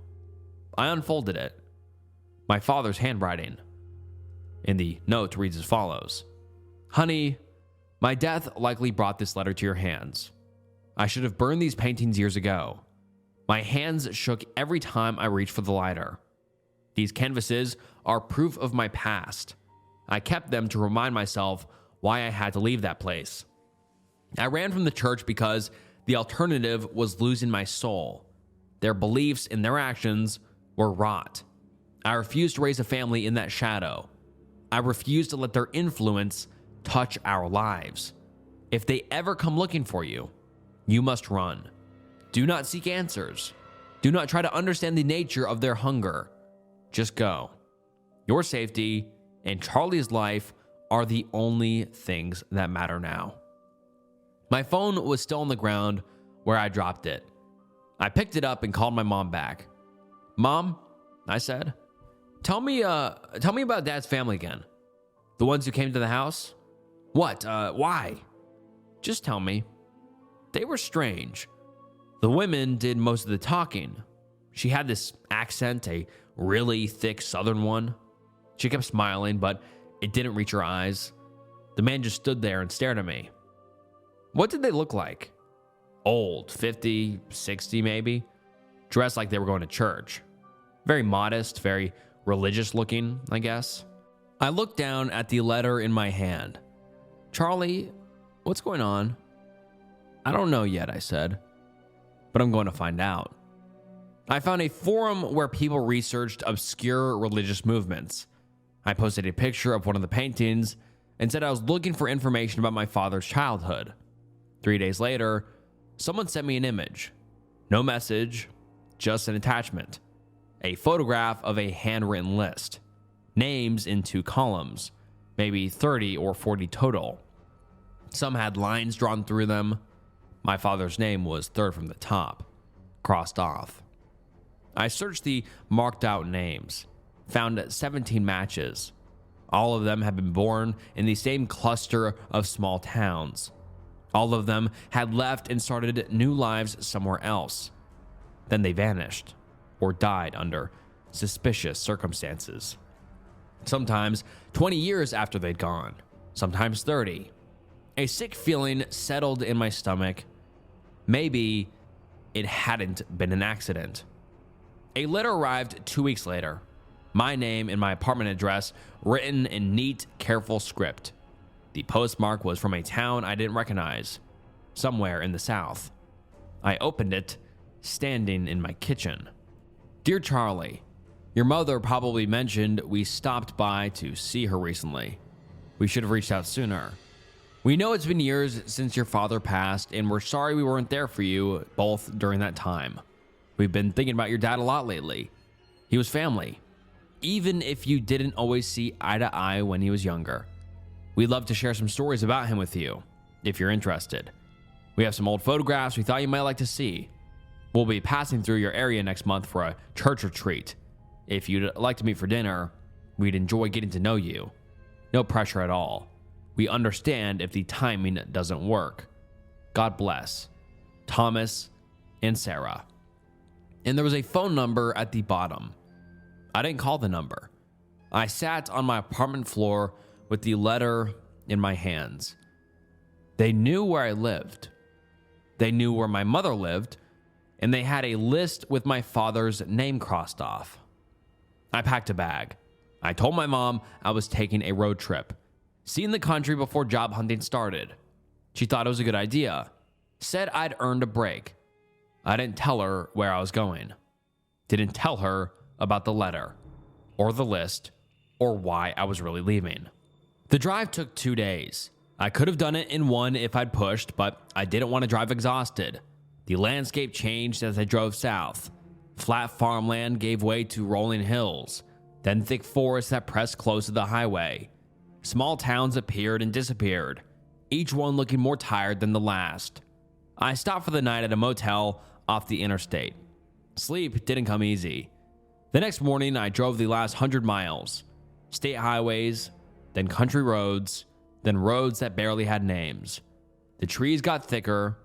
I unfolded it. My father's handwriting. And the note reads as follows. Honey, my death likely brought this letter to your hands. I should have burned these paintings years ago. My hands shook every time I reached for the lighter. These canvases are proof of my past. I kept them to remind myself why I had to leave that place. I ran from the church because the alternative was losing my soul. Their beliefs and their actions were rot. I refused to raise a family in that shadow. I refused to let their influence touch our lives. If they ever come looking for you, you must run. Do not seek answers. Do not try to understand the nature of their hunger. Just go. Your safety and Charlie's life are the only things that matter now. My phone was still on the ground where I dropped it. I picked it up and called my mom back. Mom, I said, tell me about Dad's family again. The ones who came to the house? What? Why? Just tell me. They were strange. The women did most of the talking. She had this accent, a really thick southern one. She kept smiling, but it didn't reach her eyes. The man just stood there and stared at me. What did they look like? Old, 50, 60 maybe. Dressed like they were going to church. Very modest, very religious looking, I guess. I looked down at the letter in my hand. Charlie, what's going on? I don't know yet, I said, but I'm going to find out. I found a forum where people researched obscure religious movements. I posted a picture of one of the paintings and said I was looking for information about my father's childhood. 3 days later, someone sent me an image. No message, just an attachment. A photograph of a handwritten list. Names in 2 columns, maybe 30 or 40 total. Some had lines drawn through them. My father's name was third from the top, crossed off. I searched the marked out names, found 17 matches. All of them had been born in the same cluster of small towns. All of them had left and started new lives somewhere else. Then they vanished or died under suspicious circumstances. Sometimes 20 years after they'd gone, sometimes 30. A sick feeling settled in my stomach. Maybe it hadn't been an accident. A letter arrived 2 weeks later. My name and my apartment address written in neat, careful script. The postmark was from a town I didn't recognize, somewhere in the South. I opened it, standing in my kitchen. Dear Charlie, your mother probably mentioned we stopped by to see her recently. We should have reached out sooner. We know it's been years since your father passed, and we're sorry we weren't there for you both during that time. We've been thinking about your dad a lot lately. He was family, even if you didn't always see eye to eye when he was younger. We'd love to share some stories about him with you, if you're interested. We have some old photographs we thought you might like to see. We'll be passing through your area next month for a church retreat. If you'd like to meet for dinner, we'd enjoy getting to know you. No pressure at all. We understand if the timing doesn't work. God bless. Thomas and Sarah. And there was a phone number at the bottom. I didn't call the number. I sat on my apartment floor with the letter in my hands. They knew where I lived. They knew where my mother lived, and they had a list with my father's name crossed off. I packed a bag. I told my mom I was taking a road trip, seeing the country before job hunting started. She thought it was a good idea. Said I'd earned a break. I didn't tell her where I was going. Didn't tell her about the letter, or the list, or why I was really leaving. The drive took 2 days. I could have done it in one if I'd pushed, but I didn't want to drive exhausted. The landscape changed as I drove south. Flat farmland gave way to rolling hills, then thick forests that pressed close to the highway. Small towns appeared and disappeared, each one looking more tired than the last. I stopped for the night at a motel off the interstate. Sleep didn't come easy. The next morning, I drove the last 100 miles. State highways, then country roads, then roads that barely had names. The trees got thicker,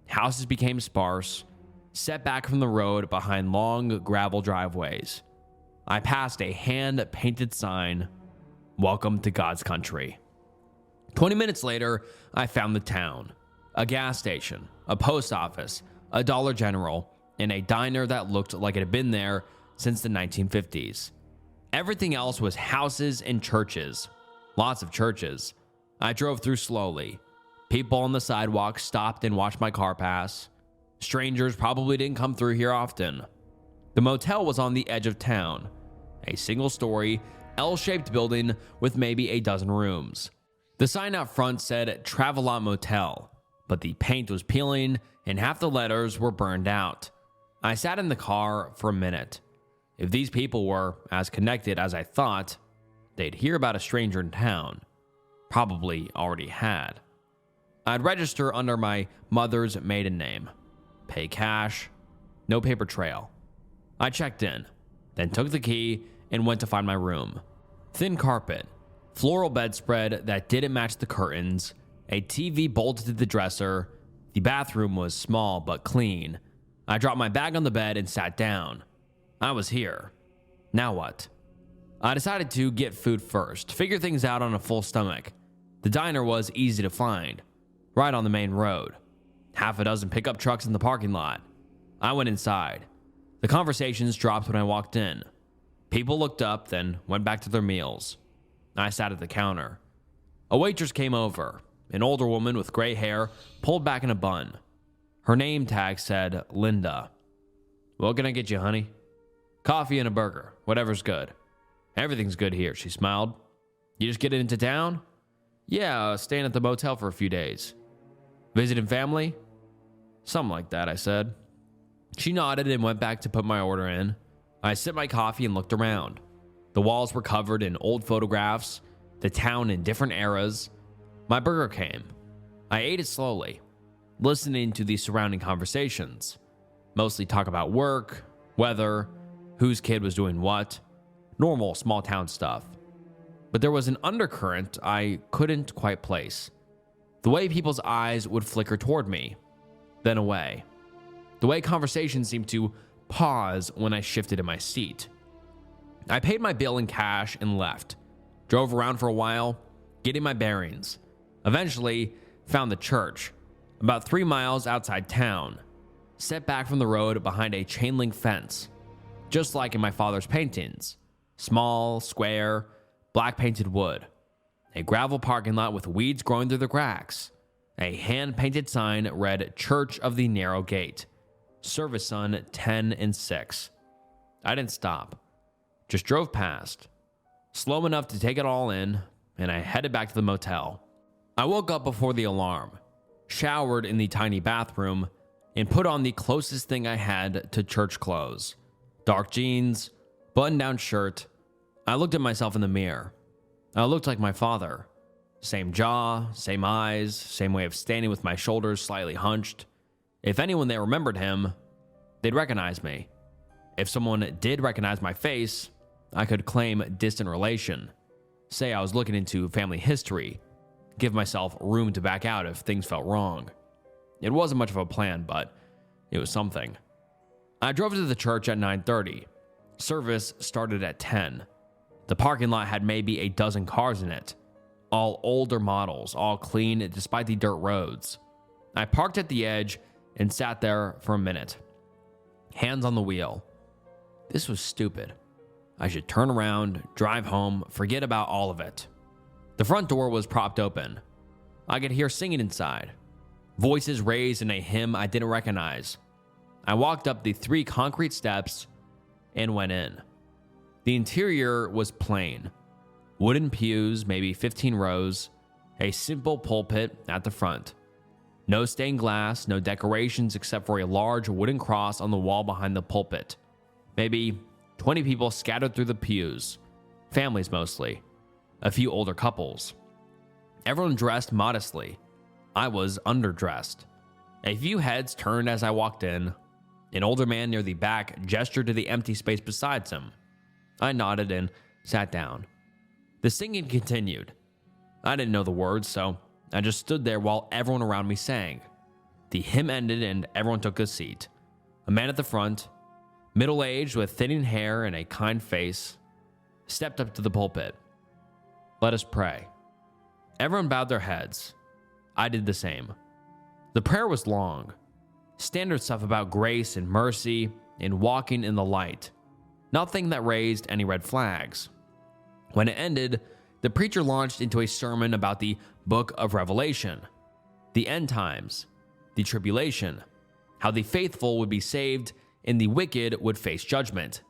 houses became sparse, set back from the road behind long gravel driveways. I passed a hand-painted sign, "Welcome to God's country." 20 minutes later, I found the town. A gas station, a post office, a Dollar General, and a diner that looked like it had been there since the 1950s. Everything else was houses and churches. Lots of churches. I drove through slowly. People on the sidewalk stopped and watched my car pass. Strangers probably didn't come through here often. The motel was on the edge of town. A single-story, L-shaped building with maybe a dozen rooms. The sign out front said Travelot Motel, but the paint was peeling and half the letters were burned out. I sat in the car for a minute. If these people were as connected as I thought, they'd hear about a stranger in town. Probably already had. I'd register under my mother's maiden name. Pay cash. No paper trail. I checked in, then took the key and went to find my room. Thin carpet, floral bedspread that didn't match the curtains, a TV bolted to the dresser. The bathroom was small but clean. I dropped my bag on the bed and sat down. I was here. Now what? I decided to get food first, figure things out on a full stomach. The diner was easy to find, right on the main road. Half a dozen pickup trucks in the parking lot. I went inside. The conversations dropped when I walked in. People looked up, then went back to their meals. I sat at the counter. A waitress came over. An older woman with gray hair, pulled back in a bun. Her name tag said Linda. "What can I get you, honey?" "Coffee and a burger. Whatever's good." "Everything's good here," she smiled. "You just getting into town?" "Yeah, staying at the motel for a few days." "Visiting family?" "Something like that," I said. She nodded and went back to put my order in. I sipped my coffee and looked around. The walls were covered in old photographs, the town in different eras. My burger came. I ate it slowly, listening to the surrounding conversations. Mostly talk about work, weather, whose kid was doing what, normal small town stuff. But there was an undercurrent I couldn't quite place. The way people's eyes would flicker toward me, then away. The way conversation seemed to pause when I shifted in my seat. I paid my bill in cash and left. Drove around for a while, getting my bearings. Eventually, found the church, about 3 miles outside town, set back from the road behind a chain link fence, just like in my father's paintings. Small, square, black painted wood. A gravel parking lot with weeds growing through the cracks. A hand-painted sign read Church of the Narrow Gate. Service on 10 and 6. I didn't stop. Just drove past. Slow enough to take it all in, and I headed back to the motel. I woke up before the alarm, showered in the tiny bathroom, and put on the closest thing I had to church clothes. Dark jeans, button-down shirt. I looked at myself in the mirror. I looked like my father. Same jaw, same eyes, same way of standing with my shoulders slightly hunched. If anyone there remembered him, they'd recognize me. If someone did recognize my face, I could claim distant relation. say I was looking into family history, give myself room to back out if things felt wrong. It wasn't much of a plan, but it was something. I drove to the church at 9:30. Service started at 10. The parking lot had maybe a dozen cars in it, all older models, all clean despite the dirt roads. I parked at the edge and sat there for a minute, hands on the wheel. This was stupid. I should turn around, drive home, forget about all of it. The front door was propped open. I could hear singing inside, voices raised in a hymn I didn't recognize. I walked up the 3 concrete steps and went in. The interior was plain. Wooden pews, maybe 15 rows, a simple pulpit at the front. No stained glass, no decorations except for a large wooden cross on the wall behind the pulpit. Maybe 20 people scattered through the pews, families mostly, a few older couples. Everyone dressed modestly. I was underdressed. A few heads turned as I walked in. An older man near the back gestured to the empty space beside him. I nodded and sat down. The singing continued. I didn't know the words, so I just stood there while everyone around me sang. The hymn ended and everyone took a seat. A man at the front, middle-aged with thinning hair and a kind face, stepped up to the pulpit. Let us pray. Everyone bowed their heads. I did the same. The prayer was long. Standard stuff about grace and mercy and walking in the light. Nothing that raised any red flags. When it ended, the preacher launched into a sermon about the book of Revelation, the end times, the tribulation, how the faithful would be saved and the wicked would face judgment.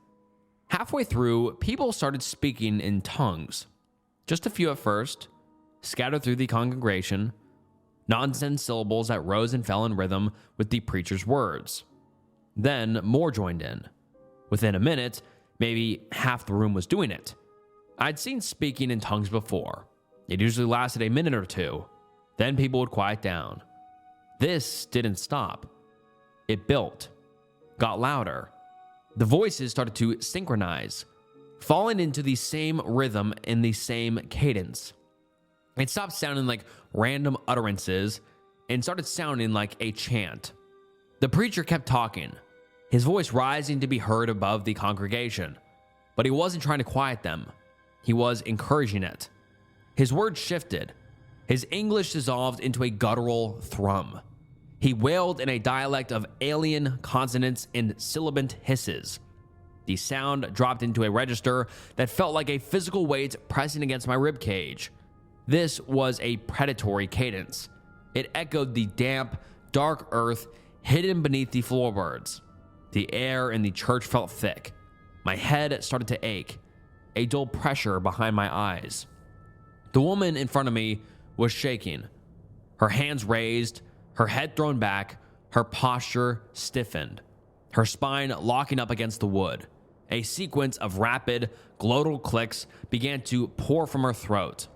Halfway through, people started speaking in tongues. Just a few at first, scattered through the congregation, nonsense syllables that rose and fell in rhythm with the preacher's words. Then more joined in. Within a minute, maybe half the room was doing it. I'd seen speaking in tongues before. It usually lasted a minute or two. Then people would quiet down. This didn't stop. It built, got louder. The voices started to synchronize, falling into the same rhythm and the same cadence. It stopped sounding like random utterances and started sounding like a chant. The preacher kept talking, his voice rising to be heard above the congregation. But he wasn't trying to quiet them. He was encouraging it. His words shifted. His English dissolved into a guttural thrum. He wailed in a dialect of alien consonants and sibilant hisses. The sound dropped into a register that felt like a physical weight pressing against my ribcage. This was a predatory cadence. It echoed the damp, dark earth hidden beneath the floorboards. The air in the church felt thick. My head started to ache, a dull pressure behind my eyes. The woman in front of me was shaking, her hands raised, her head thrown back, her posture stiffened, her spine locking up against the wood. A sequence of rapid, glottal clicks began to pour from her throat.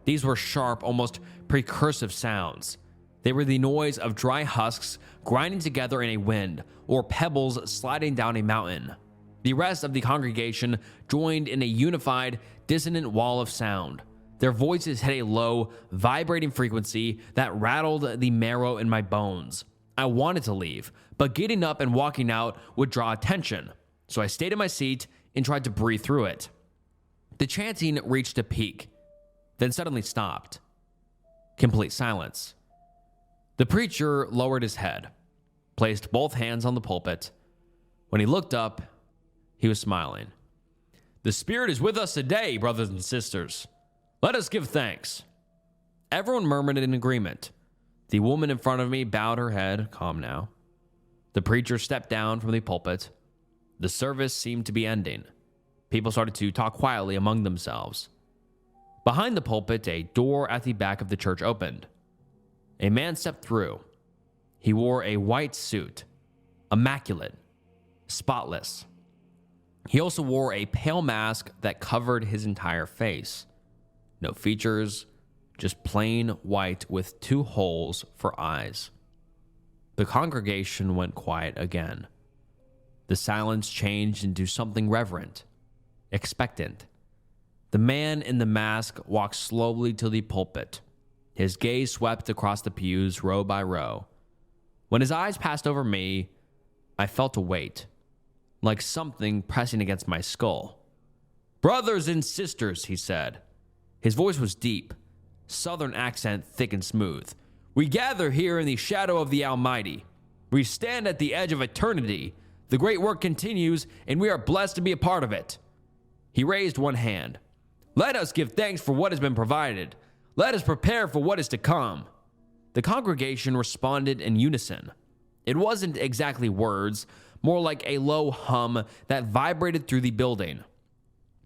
These were sharp, almost precursive sounds. They were the noise of dry husks grinding together in a wind, or pebbles sliding down a mountain. The rest of the congregation joined in a unified, dissonant wall of sound. Their voices hit a low, vibrating frequency that rattled the marrow in my bones. I wanted to leave, but getting up and walking out would draw attention, so I stayed in my seat and tried to breathe through it. The chanting reached a peak, then suddenly stopped. Complete silence. The preacher lowered his head, placed both hands on the pulpit. When he looked up, he was smiling. "The Spirit is with us today, brothers and sisters. Let us give thanks." Everyone murmured in agreement. The woman in front of me bowed her head, calm now. The preacher stepped down from the pulpit. The service seemed to be ending. People started to talk quietly among themselves. Behind the pulpit, a door at the back of the church opened. A man stepped through. He wore a white suit, immaculate, spotless. He also wore a pale mask that covered his entire face. No features, just plain white with 2 holes for eyes. The congregation went quiet again. The silence changed into something reverent, expectant. The man in the mask walked slowly to the pulpit. His gaze swept across the pews row by row. When his eyes passed over me, I felt a weight, like something pressing against my skull. "Brothers and sisters," he said. His voice was deep, southern accent thick and smooth. "We gather here in the shadow of the Almighty. We stand at the edge of eternity. The great work continues, and we are blessed to be a part of it." He raised one hand. "Let us give thanks for what has been provided. Let us prepare for what is to come." The congregation responded in unison. It wasn't exactly words, more like a low hum that vibrated through the building.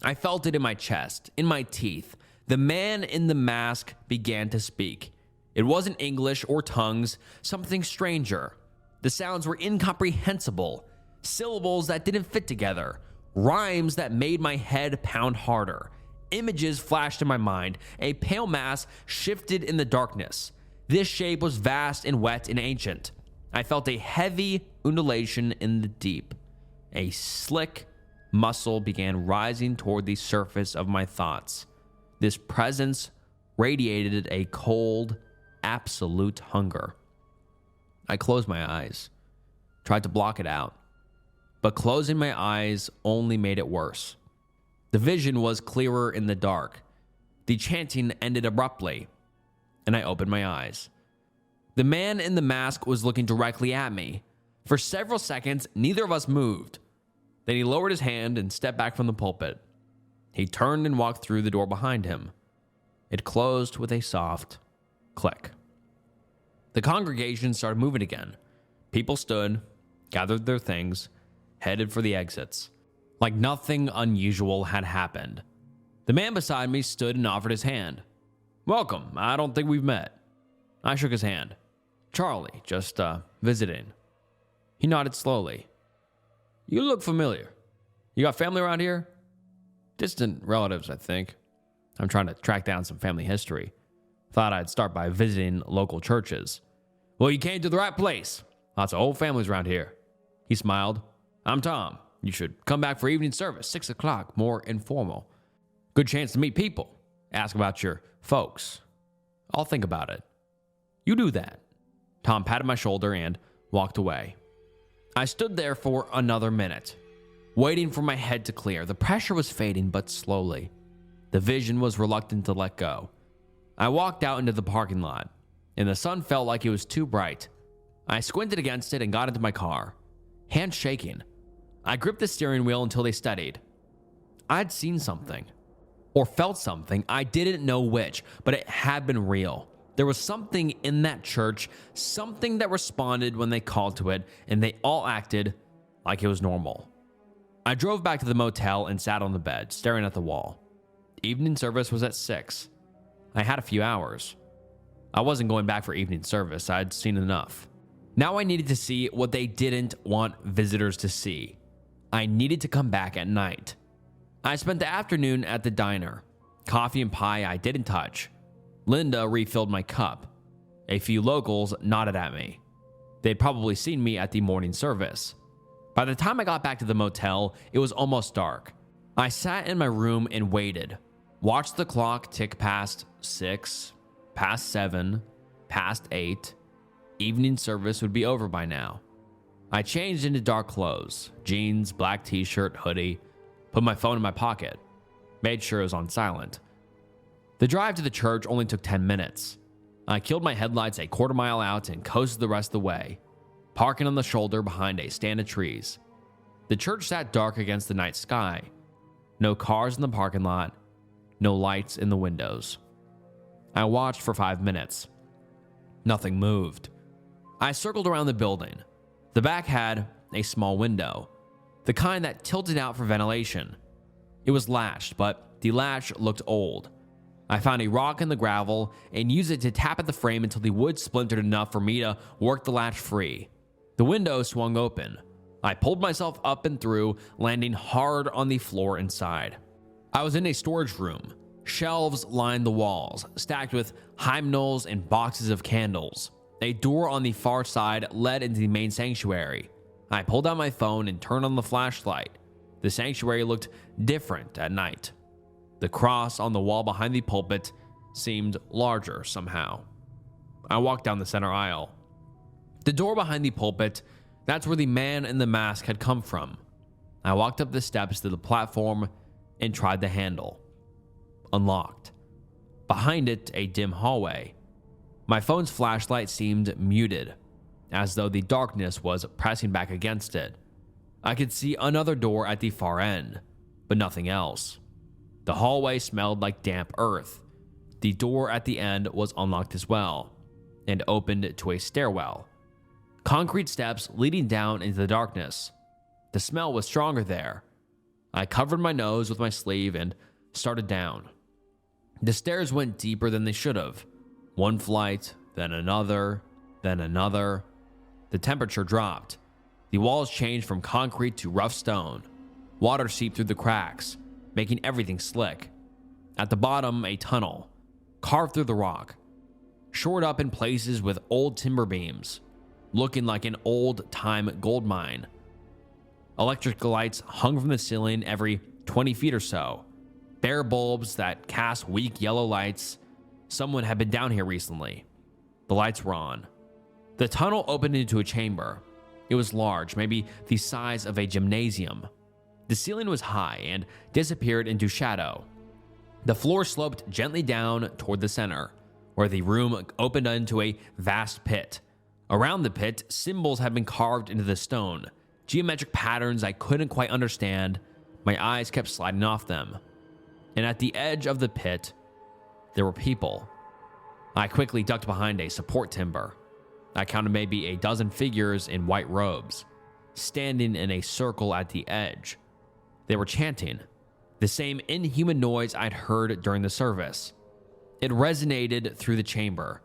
I felt it in my chest, in my teeth. The man in the mask began to speak. It wasn't English or tongues, something stranger. The sounds were incomprehensible, syllables that didn't fit together, rhymes that made my head pound harder. Images flashed in my mind. A pale mass shifted in the darkness. This shape was vast and wet and ancient. I felt a heavy undulation in the deep. A slick muscle began rising toward the surface of my thoughts. This presence radiated a cold, absolute hunger. I closed my eyes, tried to block it out, but closing my eyes only made it worse. The vision was clearer in the dark. The chanting ended abruptly, and I opened my eyes. The man in the mask was looking directly at me. For several seconds, neither of us moved. Then he lowered his hand and stepped back from the pulpit. He turned and walked through the door behind him. It closed with a soft click. The congregation started moving again. People stood, gathered their things, headed for the exits. Like nothing unusual had happened. The man beside me stood and offered his hand. "Welcome, I don't think we've met." I shook his hand. "Charlie, just visiting." He nodded slowly. "You look familiar. You got family around here?" "Distant relatives, I think. I'm trying to track down some family history. Thought I'd start by visiting local churches." "Well, you came to the right place. Lots of old families around here." He smiled. "I'm Tom. You should come back for evening service, 6 o'clock, more informal. Good chance to meet people. Ask about your folks." "I'll think about it." "You do that." Tom patted my shoulder and walked away. I stood there for another minute, waiting for my head to clear. The pressure was fading, but slowly. The vision was reluctant to let go. I walked out into the parking lot, and the sun felt like it was too bright. I squinted against it and got into my car, hands shaking. I gripped the steering wheel until they steadied. I'd seen something, or felt something. I didn't know which, but it had been real. There was something in that church, something that responded when they called to it, and they all acted like it was normal. I drove back to the motel and sat on the bed, staring at the wall. Evening service was at 6. I had a few hours. I wasn't going back for evening service. I'd seen enough. Now I needed to see what they didn't want visitors to see. I needed to come back at night. I spent the afternoon at the diner. Coffee and pie I didn't touch. Linda refilled my cup. A few locals nodded at me. They'd probably seen me at the morning service. By the time I got back to the motel, it was almost dark. I sat in my room and waited. Watched the clock tick past 6, past 7, past 8. Evening service would be over by now. I changed into dark clothes, jeans, black t-shirt, hoodie, put my phone in my pocket, made sure it was on silent. The drive to the church only took 10 minutes. I killed my headlights a quarter mile out and coasted the rest of the way, parking on the shoulder behind a stand of trees. The church sat dark against the night sky. No cars in the parking lot, no lights in the windows. I watched for 5 minutes. Nothing moved. I circled around the building. The back had a small window, the kind that tilted out for ventilation. It was latched, but the latch looked old. I found a rock in the gravel and used it to tap at the frame until the wood splintered enough for me to work the latch free. The window swung open. I pulled myself up and through, landing hard on the floor inside. I was in a storage room. Shelves lined the walls, stacked with hymnals and boxes of candles. A door on the far side led into the main sanctuary. I pulled out my phone and turned on the flashlight. The sanctuary looked different at night. The cross on the wall behind the pulpit seemed larger somehow. I walked down the center aisle. The door behind the pulpit, that's where the man in the mask had come from. I walked up the steps to the platform and tried the handle. Unlocked. Behind it, a dim hallway. My phone's flashlight seemed muted, as though the darkness was pressing back against it. I could see another door at the far end, but nothing else. The hallway smelled like damp earth. The door at the end was unlocked as well, and opened to a stairwell. Concrete steps leading down into the darkness. The smell was stronger there. I covered my nose with my sleeve and started down. The stairs went deeper than they should have. One flight, then another, then another. The temperature dropped. The walls changed from concrete to rough stone. Water seeped through the cracks, making everything slick. At the bottom, a tunnel, carved through the rock, shored up in places with old timber beams, looking like an old-time gold mine. Electric lights hung from the ceiling every 20 feet or so, bare bulbs that cast weak yellow lights. Someone had been down here recently. The lights were on. The tunnel opened into a chamber. It was large, maybe the size of a gymnasium. The ceiling was high and disappeared into shadow. The floor sloped gently down toward the center, where the room opened into a vast pit. Around the pit, symbols had been carved into the stone, geometric patterns I couldn't quite understand. My eyes kept sliding off them. And at the edge of the pit, there were people. I quickly ducked behind a support timber. I counted maybe a dozen figures in white robes, standing in a circle at the edge. They were chanting, the same inhuman noise I'd heard during the service. It resonated through the chamber,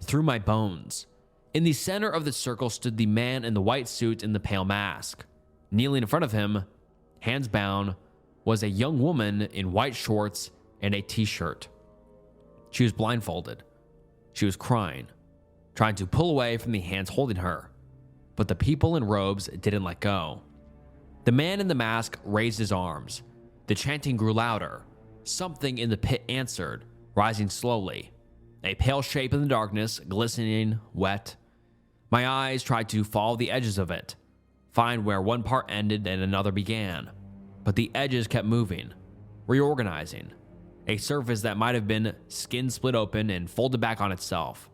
through my bones. In the center of the circle stood the man in the white suit and the pale mask. Kneeling in front of him, hands bound, was a young woman in white shorts and a t-shirt. She was blindfolded. She was crying, trying to pull away from the hands holding her, but the people in robes didn't let go. The man in the mask raised his arms. The chanting grew louder. Something in the pit answered, rising slowly. A pale shape in the darkness, glistening, wet. My eyes tried to follow the edges of it, find where one part ended and another began, but the edges kept moving, reorganizing. A surface that might have been skin split open and folded back on itself.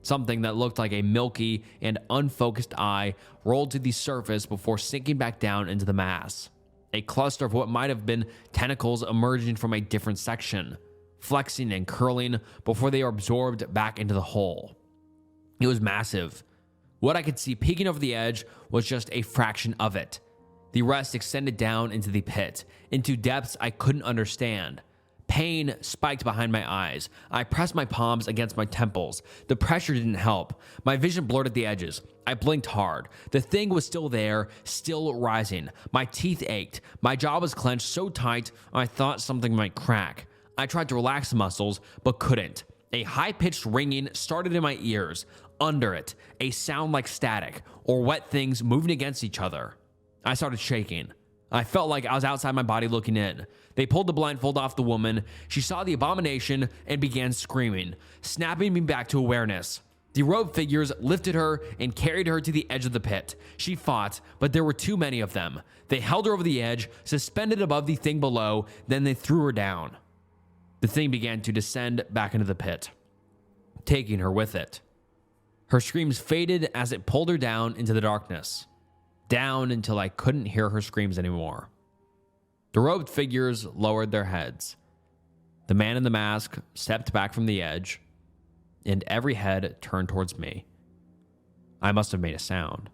Something that looked like a milky and unfocused eye rolled to the surface before sinking back down into the mass. A cluster of what might have been tentacles emerging from a different section, flexing and curling before they were absorbed back into the hole. It was massive. What I could see peeking over the edge was just a fraction of it. The rest extended down into the pit, into depths I couldn't understand. Pain spiked behind my eyes. I pressed my palms against my temples. The pressure didn't help. My vision blurred at the edges. I blinked hard. The thing was still there, still rising. My teeth ached. My jaw was clenched so tight I thought something might crack. I tried to relax the muscles, but couldn't. A high-pitched ringing started in my ears. Under it, a sound like static, or wet things moving against each other. I started shaking. I felt like I was outside my body looking in. They pulled the blindfold off the woman. She saw the abomination and began screaming, snapping me back to awareness. The robed figures lifted her and carried her to the edge of the pit. She fought, but there were too many of them. They held her over the edge, suspended above the thing below, then they threw her down. The thing began to descend back into the pit, taking her with it. Her screams faded as it pulled her down into the darkness. Down until I couldn't hear her screams anymore. The robed figures lowered their heads. The man in the mask stepped back from the edge, and every head turned towards me. I must have made a sound.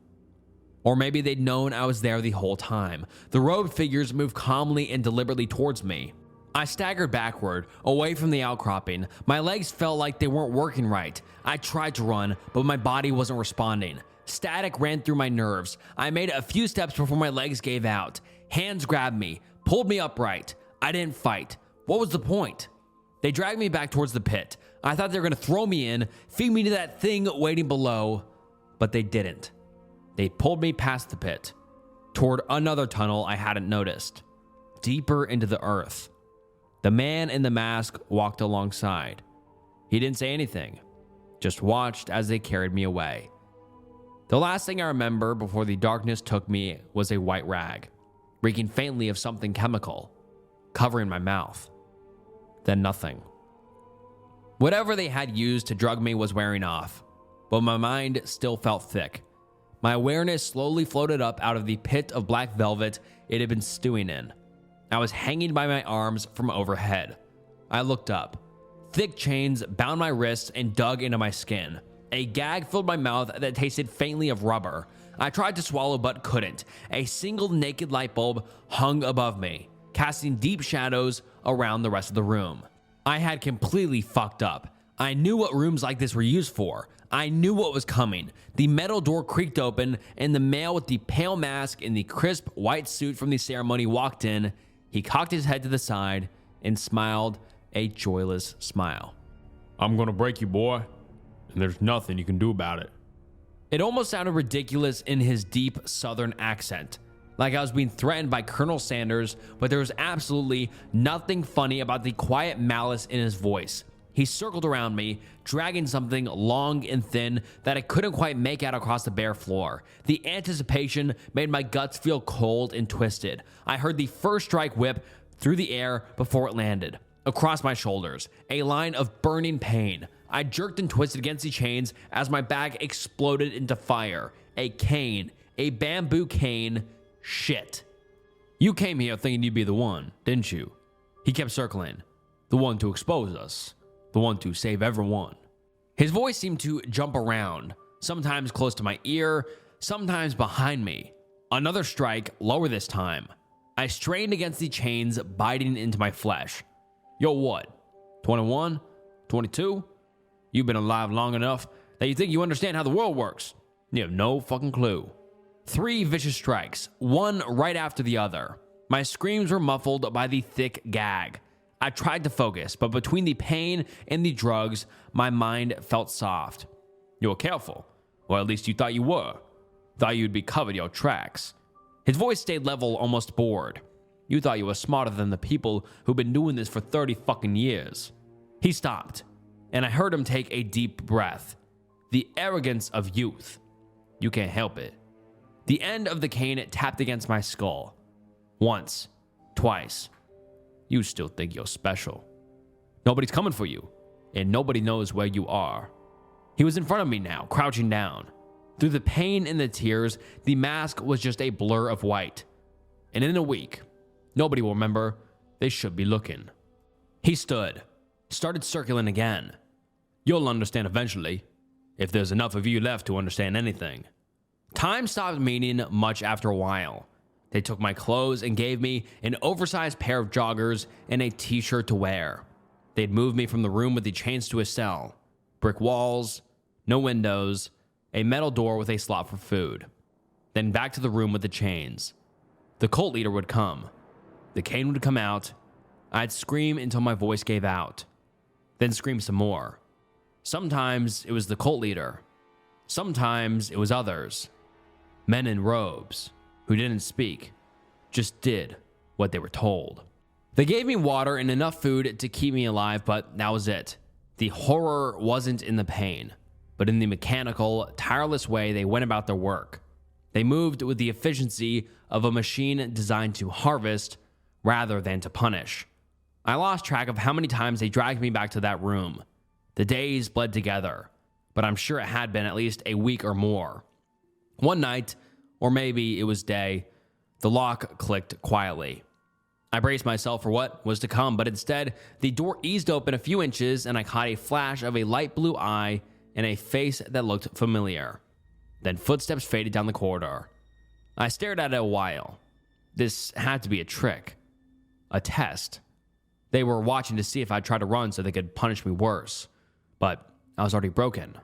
Or maybe they'd known I was there the whole time. The robed figures moved calmly and deliberately towards me. I staggered backward, away from the outcropping. My legs felt like they weren't working right. I tried to run, but my body wasn't responding. Static ran through my nerves. I made a few steps before my legs gave out. Hands grabbed me, pulled me upright. I didn't fight. What was the point? They dragged me back towards the pit. I thought they were going to throw me in, feed me to that thing waiting below, but they didn't. They pulled me past the pit, toward another tunnel I hadn't noticed, deeper into the earth. The man in the mask walked alongside. He didn't say anything, just watched as they carried me away. The last thing I remember before the darkness took me was a white rag, reeking faintly of something chemical, covering my mouth. Then nothing. Whatever they had used to drug me was wearing off, but my mind still felt thick. My awareness slowly floated up out of the pit of black velvet it had been stewing in. I was hanging by my arms from overhead. I looked up. Thick chains bound my wrists and dug into my skin. A gag filled my mouth that tasted faintly of rubber. I tried to swallow but couldn't. A single naked light bulb hung above me, casting deep shadows around the rest of the room. I had completely fucked up. I knew what rooms like this were used for. I knew what was coming. The metal door creaked open, and the male with the pale mask and the crisp white suit from the ceremony walked in. He cocked his head to the side and smiled a joyless smile. "I'm gonna break you, boy, and there's nothing you can do about it." It almost sounded ridiculous in his deep southern accent, like I was being threatened by Colonel Sanders, but there was absolutely nothing funny about the quiet malice in his voice. He circled around me, dragging something long and thin that I couldn't quite make out across the bare floor. The anticipation made my guts feel cold and twisted. I heard the first strike whip through the air before it landed, across my shoulders, a line of burning pain. I jerked and twisted against the chains as my bag exploded into fire. A cane, a bamboo cane. Shit. "You came here thinking you'd be the one, didn't you?" He kept circling. "The one to expose us. The one to save everyone." His voice seemed to jump around, sometimes close to my ear, sometimes behind me. Another strike, lower this time. I strained against the chains biting into my flesh. "Yo, what? 21? 22? You've been alive long enough that you think you understand how the world works. You have no fucking clue." 3 vicious strikes, one right after the other. My screams were muffled by the thick gag. I tried to focus, but between the pain and the drugs, my mind felt soft. "You were careful. Or at least you thought you were. Thought you'd be covered your tracks." His voice stayed level, almost bored. "You thought you were smarter than the people who've been doing this for 30 fucking years." He stopped, and I heard him take a deep breath. The arrogance of youth. You can't help it. The end of the cane tapped against my skull. Once, twice. You still think you're special. Nobody's coming for you, and nobody knows where you are. He was in front of me now, crouching down. Through the pain and the tears, the mask was just a blur of white. And in a week, nobody will remember. They should be looking. He stood, started circling again. "You'll understand eventually, if there's enough of you left to understand anything." Time stopped meaning much after a while. They took my clothes and gave me an oversized pair of joggers and a t-shirt to wear. They'd moved me from the room with the chains to a cell. Brick walls, no windows, a metal door with a slot for food. Then back to the room with the chains. The cult leader would come. The cane would come out. I'd scream until my voice gave out. Then scream some more. Sometimes it was the cult leader. Sometimes it was others. Men in robes who didn't speak, just did what they were told. They gave me water and enough food to keep me alive, but that was it. The horror wasn't in the pain, but in the mechanical, tireless way they went about their work. They moved with the efficiency of a machine designed to harvest rather than to punish. I lost track of how many times they dragged me back to that room. The days bled together, but I'm sure it had been at least a week or more. One night, or maybe it was day, the lock clicked quietly. I braced myself for what was to come, but instead, the door eased open a few inches and I caught a flash of a light blue eye and a face that looked familiar. Then footsteps faded down the corridor. I stared at it a while. This had to be a trick. A test. They were watching to see if I'd try to run so they could punish me worse. But I was already broken.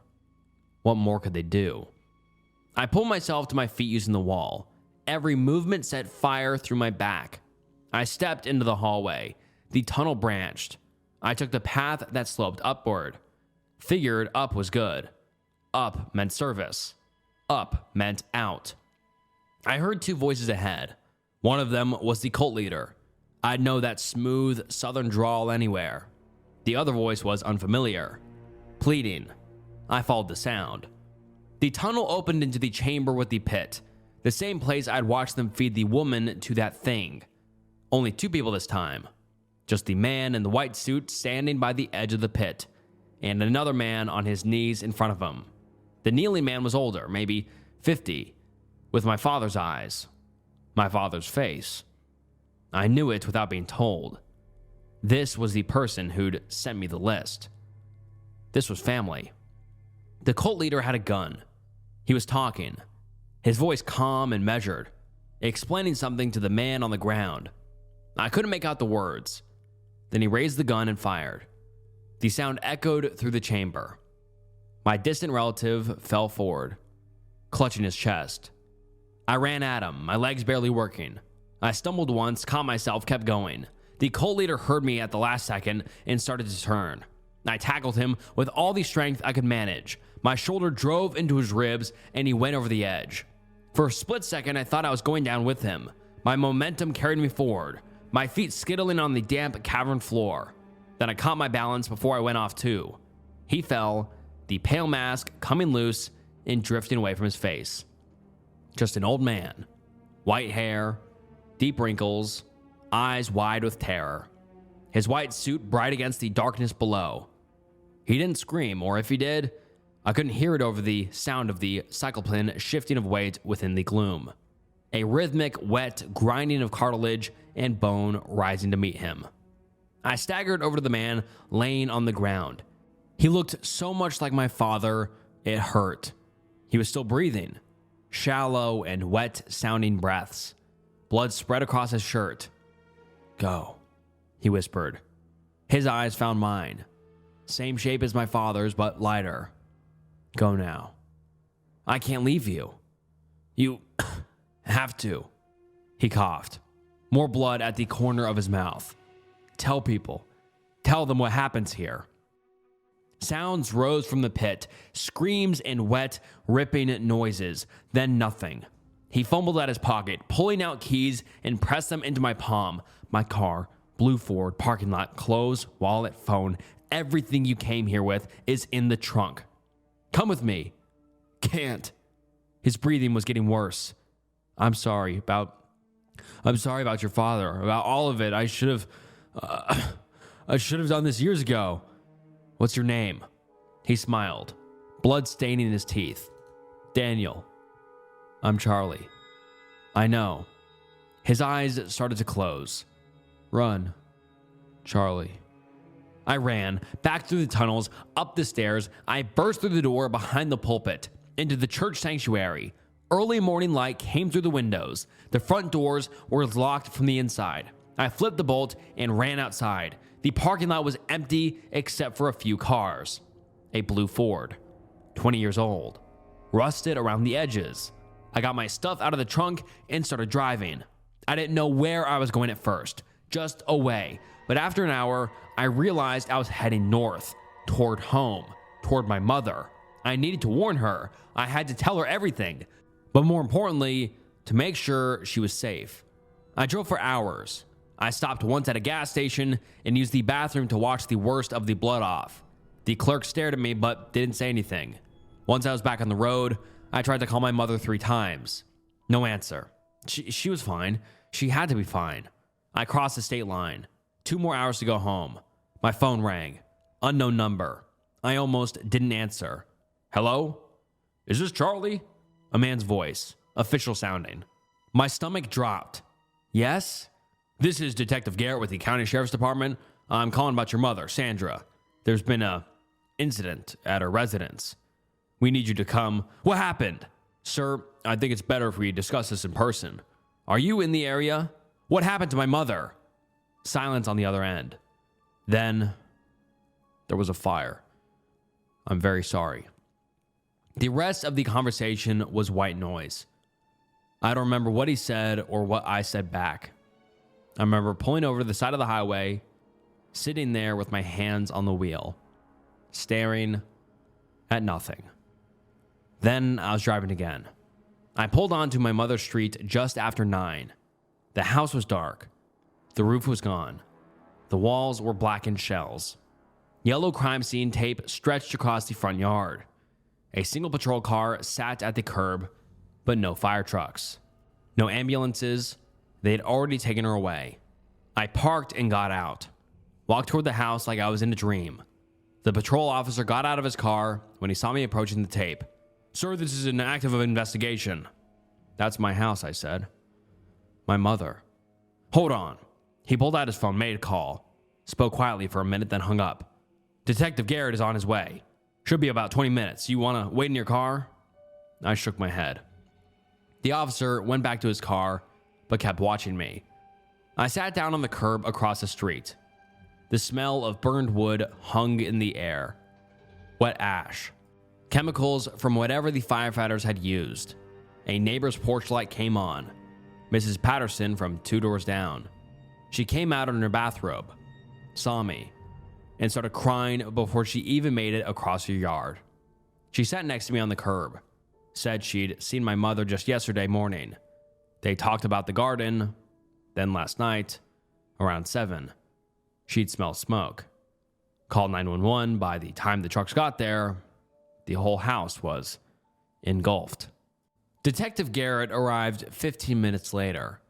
What more could they do? I pulled myself to my feet using the wall. Every movement set fire through my back. I stepped into the hallway. The tunnel branched. I took the path that sloped upward. Figured up was good. Up meant service. Up meant out. I heard 2 voices ahead. One of them was the cult leader. I'd know that smooth southern drawl anywhere. The other voice was unfamiliar, pleading. I followed the sound. The tunnel opened into the chamber with the pit, the same place I'd watched them feed the woman to that thing. Only 2 people this time. Just the man in the white suit standing by the edge of the pit, and another man on his knees in front of him. The kneeling man was older, maybe 50, with my father's eyes, my father's face. I knew it without being told. This was the person who'd sent me the list. This was family. The cult leader had a gun. He was talking, his voice calm and measured, explaining something to the man on the ground. I couldn't make out the words. Then he raised the gun and fired. The sound echoed through the chamber. My distant relative fell forward, clutching his chest. I ran at him, my legs barely working. I stumbled once, caught myself, kept going. The cult leader heard me at the last second and started to turn. I tackled him with all the strength I could manage. My shoulder drove into his ribs and he went over the edge. For a split second, I thought I was going down with him. My momentum carried me forward, my feet skittling on the damp cavern floor. Then I caught my balance before I went off too. He fell, the pale mask coming loose and drifting away from his face. Just an old man. White hair, deep wrinkles, eyes wide with terror. His white suit bright against the darkness below. He didn't scream, or if he did, I couldn't hear it over the sound of the cyclopean shifting of weight within the gloom. A rhythmic, wet grinding of cartilage and bone rising to meet him. I staggered over to the man laying on the ground. He looked so much like my father, it hurt. He was still breathing, shallow and wet-sounding breaths. Blood spread across his shirt. Go, he whispered. His eyes found mine. Same shape as my father's, but lighter. Go now. I can't leave you. You have to. He coughed. More blood at the corner of his mouth. Tell people. Tell them what happens here. Sounds rose from the pit, screams and wet, ripping noises, then nothing. He fumbled at his pocket, pulling out keys and pressed them into my palm. My car, blue Ford, parking lot, clothes, wallet, phone, everything you came here with is in the trunk. Come with me. Can't. His breathing was getting worse. I'm sorry about your father, about all of it. I should have done this years ago. What's your name? He smiled, blood staining his teeth. Daniel. I'm Charlie. I know. His eyes started to close. Run, Charlie. I ran, back through the tunnels, up the stairs. I burst through the door behind the pulpit, into the church sanctuary. Early morning light came through the windows. The front doors were locked from the inside. I flipped the bolt and ran outside. The parking lot was empty except for a few cars. A blue Ford, 20 years old, rusted around the edges. I got my stuff out of the trunk and started driving. I didn't know where I was going at first, just away. But after an hour, I realized I was heading north, toward home, toward my mother. I needed to warn her. I had to tell her everything. But more importantly, to make sure she was safe. I drove for hours. I stopped once at a gas station and used the bathroom to wash the worst of the blood off. The clerk stared at me but didn't say anything. Once I was back on the road, I tried to call my mother 3 times. No answer. She was fine. She had to be fine. I crossed the state line. 2 more hours to go home. My phone rang. Unknown number. I almost didn't answer. Hello? Is this Charlie? A man's voice, official sounding. My stomach dropped. Yes? This is Detective Garrett with the County Sheriff's Department. I'm calling about your mother, Sandra. There's been a incident at her residence. We need you to come. What happened? Sir, I think it's better if we discuss this in person. Are you in the area? What happened to my mother? Silence on the other end. Then there was a fire. I'm very sorry. The rest of the conversation was white noise. I don't remember what he said or what I said back. I remember pulling over to the side of the highway, sitting there with my hands on the wheel, staring at nothing. Then I was driving again. I pulled onto my mother's street just after 9. The house was dark. The roof was gone. The walls were blackened shells. Yellow crime scene tape stretched across the front yard. A single patrol car sat at the curb, but no fire trucks. No ambulances. They had already taken her away. I parked and got out. Walked toward the house like I was in a dream. The patrol officer got out of his car when he saw me approaching the tape. "Sir, this is an active investigation." "That's my house," I said. "My mother." "Hold on." He pulled out his phone, made a call, spoke quietly for a minute, then hung up. "Detective Garrett is on his way. Should be about 20 minutes. You want to wait in your car?" I shook my head. The officer went back to his car, but kept watching me. I sat down on the curb across the street. The smell of burned wood hung in the air. Wet ash. Chemicals from whatever the firefighters had used. A neighbor's porch light came on. Mrs. Patterson from 2 doors down. She came out in her bathrobe, saw me, and started crying before she even made it across her yard. She sat next to me on the curb, said she'd seen my mother just yesterday morning. They talked about the garden. Then last night, around 7, she'd smelled smoke. Called 911. By the time the trucks got there, the whole house was engulfed. Detective Garrett arrived 15 minutes later,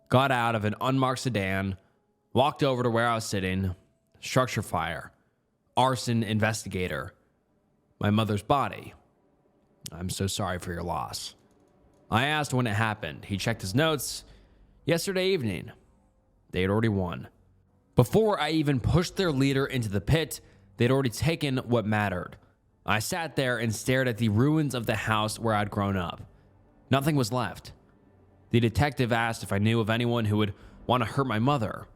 got out of an unmarked sedan, walked over to where I was sitting. Structure fire, arson investigator, my mother's body. "I'm so sorry for your loss." I asked when it happened. He checked his notes. Yesterday evening. They had already won. Before I even pushed their leader into the pit, they'd already taken what mattered. I sat there and stared at the ruins of the house where I'd grown up. Nothing was left. The detective asked if I knew of anyone who would want to hurt my mother.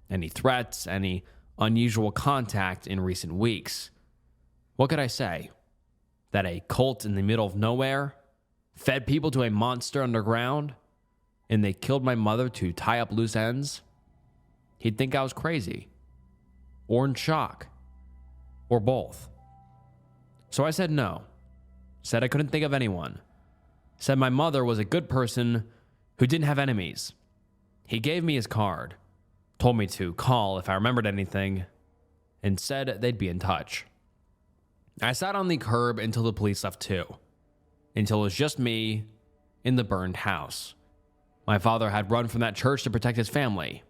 Any threats, any unusual contact in recent weeks. What could I say? That a cult in the middle of nowhere fed people to a monster underground, and they killed my mother to tie up loose ends? He'd think I was crazy, or in shock, or both. So I said no. Said I couldn't think of anyone. Said my mother was a good person who didn't have enemies. He gave me his card, told me to call if I remembered anything, and said they'd be in touch. I sat on the curb until the police left too, until it was just me in the burned house. My father had run from that church to protect his family.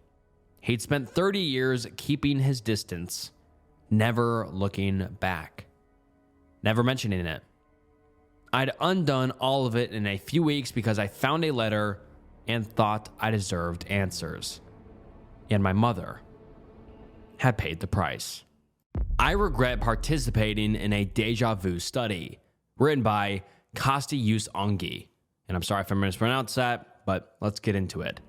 He'd spent 30 years keeping his distance, never looking back, never mentioning it. I'd undone all of it in a few weeks because I found a letter and thought I deserved answers. And my mother had paid the price. I regret participating in a déjà vu study written by Kostius Ongi. And I'm sorry if I mispronounced that, but let's get into it.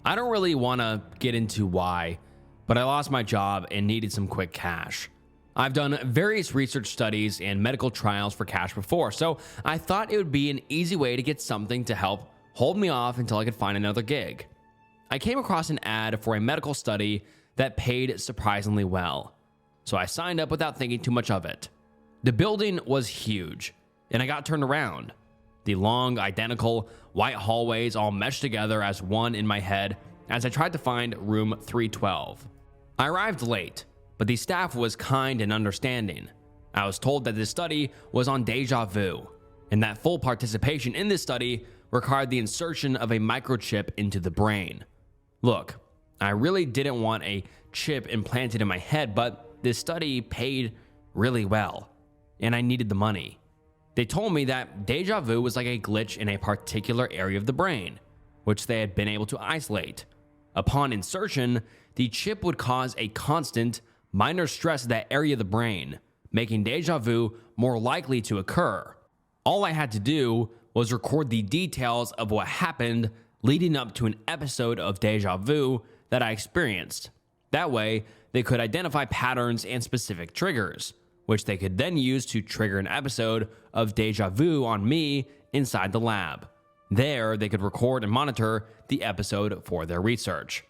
I don't really want to get into why, but I lost my job and needed some quick cash. I've done various research studies and medical trials for cash before, so I thought it would be an easy way to get something to help hold me off until I could find another gig. I came across an ad for a medical study that paid surprisingly well, so I signed up without thinking too much of it. The building was huge, and I got turned around. The long, identical, white hallways all meshed together as one in my head as I tried to find room 312. I arrived late, but the staff was kind and understanding. I was told that this study was on déjà vu, and that full participation in this study required the insertion of a microchip into the brain. Look, I really didn't want a chip implanted in my head, but this study paid really well, and I needed the money. They told me that déjà vu was like a glitch in a particular area of the brain, which they had been able to isolate. Upon insertion, the chip would cause a constant, minor stress to that area of the brain, making déjà vu more likely to occur. All I had to do was record the details of what happened leading up to an episode of déjà vu that I experienced. That way, they could identify patterns and specific triggers, which they could then use to trigger an episode of déjà vu on me inside the lab. There, they could record and monitor the episode for their research.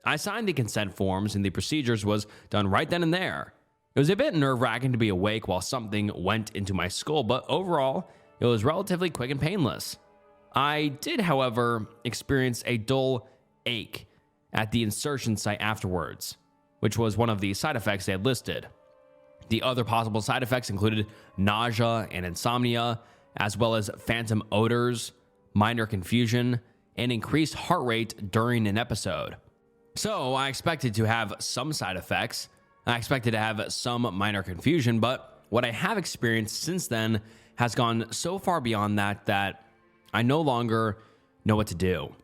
I signed the consent forms and the procedures was done right then and there. It was a bit nerve-wracking to be awake while something went into my skull, but overall, it was relatively quick and painless. I did, however, experience a dull ache at the insertion site afterwards, which was one of the side effects they had listed. The other possible side effects included nausea and insomnia, as well as phantom odors, minor confusion, and increased heart rate during an episode. So I expected to have some side effects. I expected to have some minor confusion, but what I have experienced since then has gone so far beyond that I no longer know what to do.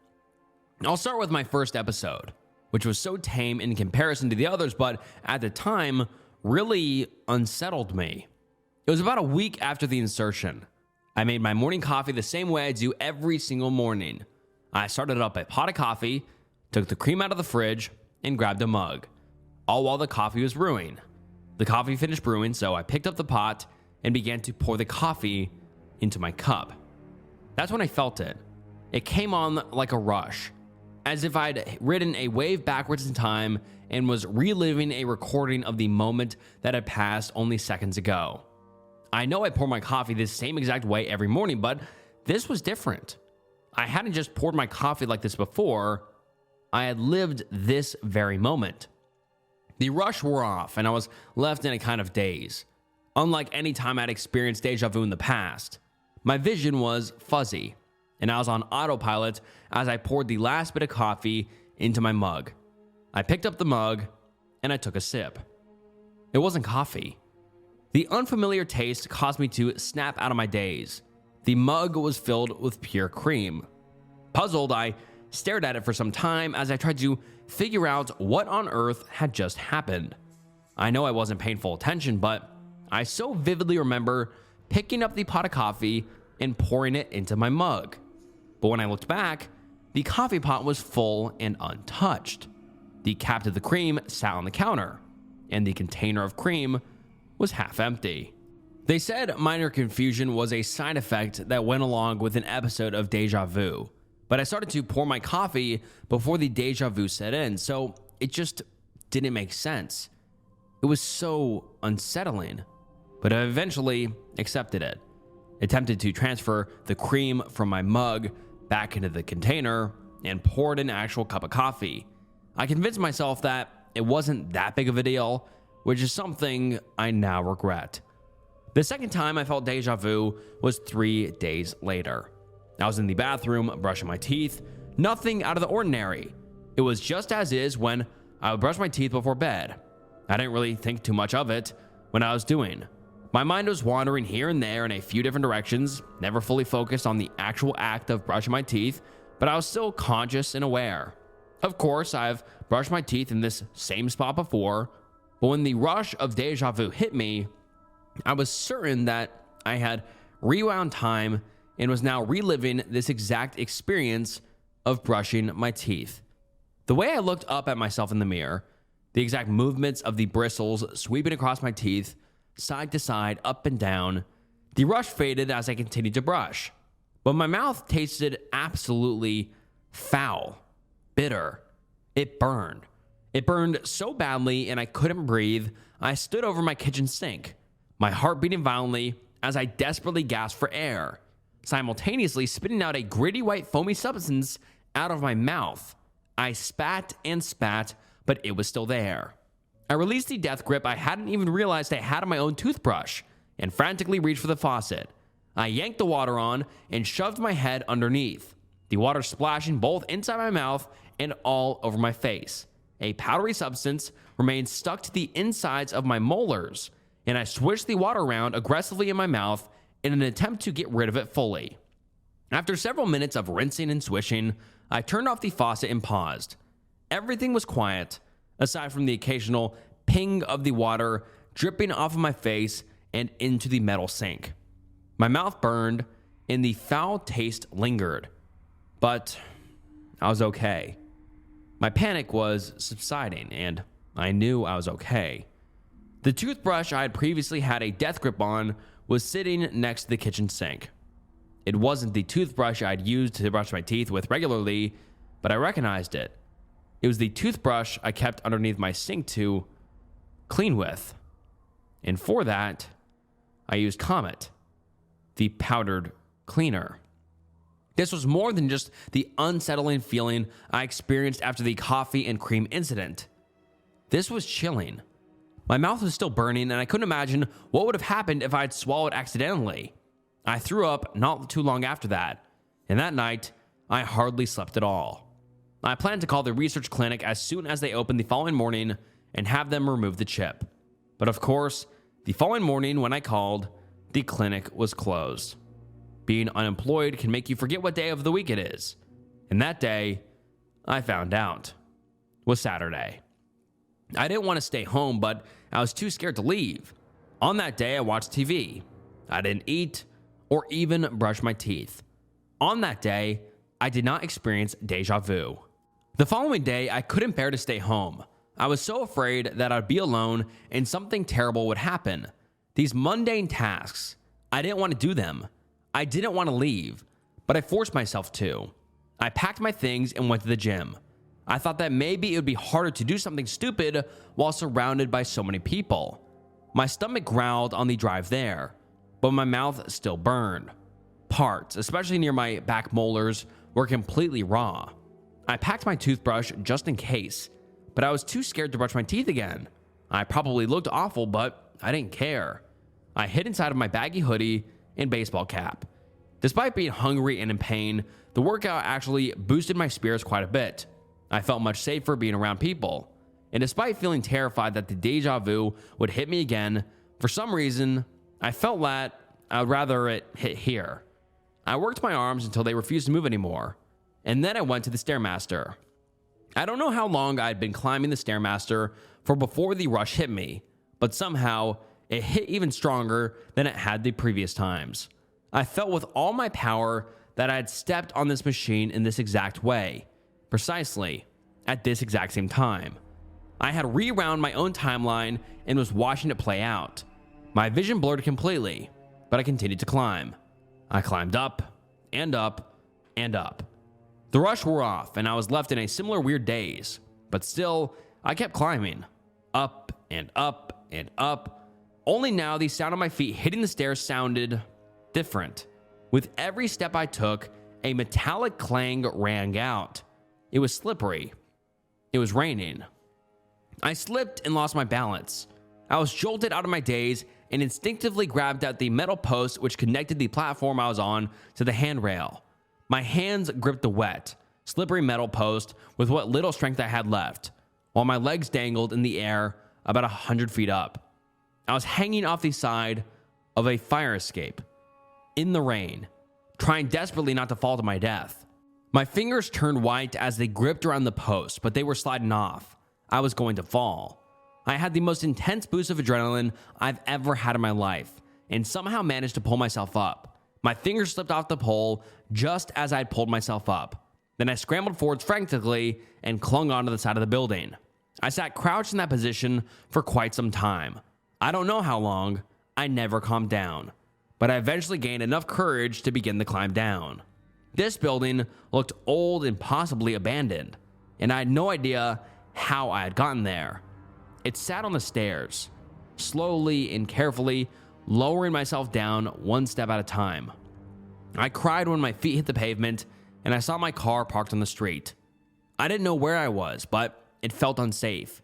I'll start with my first episode, which was so tame in comparison to the others, but at the time really unsettled me. It was about a week after the insertion. I made my morning coffee the same way I do every single morning. I started up a pot of coffee, took the cream out of the fridge, and grabbed a mug, all while the coffee was brewing. The coffee finished brewing, so I picked up the pot and began to pour the coffee into my cup. That's when I felt it. It came on like a rush, as if I'd ridden a wave backwards in time and was reliving a recording of the moment that had passed only seconds ago. I know I pour my coffee the same exact way every morning, but this was different. I hadn't just poured my coffee like this before, I had lived this very moment. The rush wore off, and I was left in a kind of daze. Unlike any time I'd experienced deja vu in the past, my vision was fuzzy, and I was on autopilot as I poured the last bit of coffee into my mug. I picked up the mug, and I took a sip. It wasn't coffee. The unfamiliar taste caused me to snap out of my daze. The mug was filled with pure cream. Puzzled, I stared at it for some time as I tried to figure out what on earth had just happened. I know I wasn't paying full attention, but I so vividly remember picking up the pot of coffee and pouring it into my mug. But when I looked back, the coffee pot was full and untouched. The cap to the cream sat on the counter, and the container of cream was half empty. They said minor confusion was a side effect that went along with an episode of Deja Vu, but I started to pour my coffee before the deja vu set in, so it just didn't make sense. It was so unsettling, but I eventually accepted it. Attempted to transfer the cream from my mug back into the container and poured an actual cup of coffee. I convinced myself that it wasn't that big of a deal, which is something I now regret. The second time I felt deja vu was 3 days later. I was in the bathroom brushing my teeth, nothing out of the ordinary. It was just as is when I would brush my teeth before bed. I didn't really think too much of it when I was doing. My mind was wandering here and there in a few different directions, never fully focused on the actual act of brushing my teeth, but I was still conscious and aware. Of course, I've brushed my teeth in this same spot before, but when the rush of deja vu hit me, I was certain that I had rewound time and was now reliving this exact experience of brushing my teeth. The way I looked up at myself in the mirror, the exact movements of the bristles sweeping across my teeth, side to side, up and down, the rush faded as I continued to brush. But my mouth tasted absolutely foul, bitter. It burned. It burned so badly and I couldn't breathe. I stood over my kitchen sink, my heart beating violently as I desperately gasped for air, simultaneously spitting out a gritty white foamy substance out of my mouth. I spat and spat, but it was still there. I released the death grip I hadn't even realized I had on my own toothbrush and frantically reached for the faucet. I yanked the water on and shoved my head underneath, the water splashing both inside my mouth and all over my face. A powdery substance remained stuck to the insides of my molars, and I swished the water around aggressively in my mouth in an attempt to get rid of it fully. After several minutes of rinsing and swishing, I turned off the faucet and paused. Everything was quiet, aside from the occasional ping of the water dripping off of my face and into the metal sink. My mouth burned, and the foul taste lingered. But I was okay. My panic was subsiding, and I knew I was okay. The toothbrush I had previously had a death grip on was sitting next to the kitchen sink. It wasn't the toothbrush I'd used to brush my teeth with regularly, but I recognized it. It was the toothbrush I kept underneath my sink to clean with. And for that, I used Comet, the powdered cleaner. This was more than just the unsettling feeling I experienced after the coffee and cream incident. This was chilling. My mouth was still burning, and I couldn't imagine what would have happened if I had swallowed accidentally. I threw up not too long after that, and that night, I hardly slept at all. I planned to call the research clinic as soon as they opened the following morning and have them remove the chip. But of course, the following morning when I called, the clinic was closed. Being unemployed can make you forget what day of the week it is. And that day, I found out, was Saturday. I didn't want to stay home, but I was too scared to leave. On that day, I watched TV. I didn't eat or even brush my teeth. On that day, I did not experience déjà vu. The following day, I couldn't bear to stay home. I was so afraid that I'd be alone and something terrible would happen. These mundane tasks, I didn't want to do them. I didn't want to leave, but I forced myself to. I packed my things and went to the gym. I thought that maybe it would be harder to do something stupid while surrounded by so many people. My stomach growled on the drive there, but my mouth still burned. Parts, especially near my back molars, were completely raw. I packed my toothbrush just in case, but I was too scared to brush my teeth again. I probably looked awful, but I didn't care. I hid inside of my baggy hoodie and baseball cap. Despite being hungry and in pain, the workout actually boosted my spirits quite a bit. I felt much safer being around people. And despite feeling terrified that the déjà vu would hit me again, for some reason, I felt that I would rather it hit here. I worked my arms until they refused to move anymore. And then I went to the Stairmaster. I don't know how long I had been climbing the Stairmaster for before the rush hit me, but somehow it hit even stronger than it had the previous times. I felt with all my power that I had stepped on this machine in this exact way, precisely at this exact same time. I had rewound my own timeline and was watching it play out. My vision blurred completely, but I continued to climb. I climbed up and up and up. The rush wore off and I was left in a similar weird daze, but still, I kept climbing. Up and up and up. Only now the sound of my feet hitting the stairs sounded different. With every step I took, a metallic clang rang out. It was slippery. It was raining. I slipped and lost my balance. I was jolted out of my daze and instinctively grabbed at the metal post which connected the platform I was on to the handrail. My hands gripped the wet, slippery metal post with what little strength I had left, while my legs dangled in the air about 100 feet up. I was hanging off the side of a fire escape, in the rain, trying desperately not to fall to my death. My fingers turned white as they gripped around the post, but they were sliding off. I was going to fall. I had the most intense boost of adrenaline I've ever had in my life, and somehow managed to pull myself up. My fingers slipped off the pole just as I had pulled myself up. Then I scrambled forwards frantically and clung onto the side of the building. I sat crouched in that position for quite some time. I don't know how long. I never calmed down. But I eventually gained enough courage to begin the climb down. This building looked old and possibly abandoned, and I had no idea how I had gotten there. It sat on the stairs, slowly and carefully lowering myself down one step at a time. I cried when my feet hit the pavement and I saw my car parked on the street. I didn't know where I was, but it felt unsafe.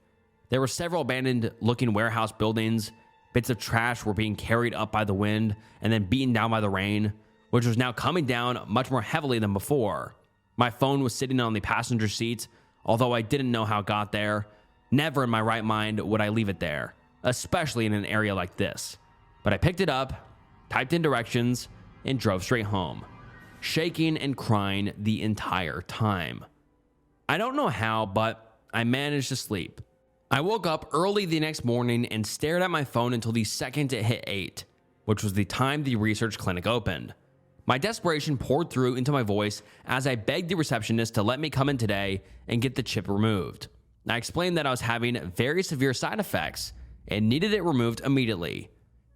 There were several abandoned-looking warehouse buildings. Bits of trash were being carried up by the wind and then beaten down by the rain, which was now coming down much more heavily than before. My phone was sitting on the passenger seat, although I didn't know how it got there. Never in my right mind would I leave it there, especially in an area like this. But I picked it up, typed in directions, and drove straight home, shaking and crying the entire time. I don't know how, but I managed to sleep. I woke up early the next morning and stared at my phone until the second it hit 8, which was the time the research clinic opened. My desperation poured through into my voice as I begged the receptionist to let me come in today and get the chip removed. I explained that I was having very severe side effects and needed it removed immediately.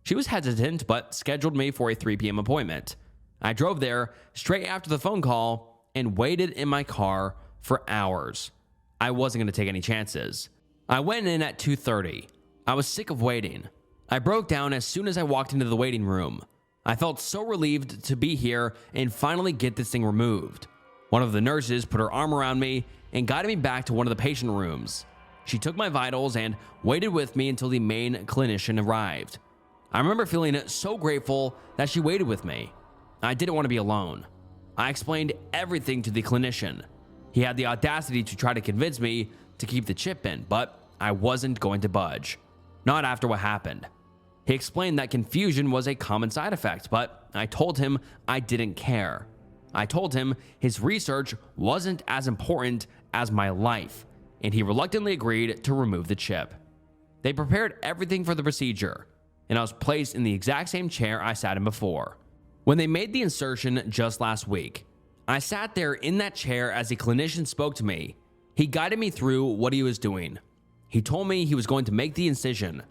She was hesitant, but scheduled me for a 3 p.m. appointment. I drove there straight after the phone call and waited in my car for hours. I wasn't going to take any chances. I went in at 2:30. I was sick of waiting. I broke down as soon as I walked into the waiting room. I felt so relieved to be here and finally get this thing removed. One of the nurses put her arm around me and guided me back to one of the patient rooms. She took my vitals and waited with me until the main clinician arrived. I remember feeling so grateful that she waited with me. I didn't want to be alone. I explained everything to the clinician. He had the audacity to try to convince me to keep the chip in, but I wasn't going to budge. Not after what happened. He explained that confusion was a common side effect, but I told him I didn't care. I told him his research wasn't as important as my life, and he reluctantly agreed to remove the chip. They prepared everything for the procedure, and I was placed in the exact same chair I sat in before. When they made the insertion just last week, I sat there in that chair as the clinician spoke to me. He guided me through what he was doing. He told me he was going to make the incision,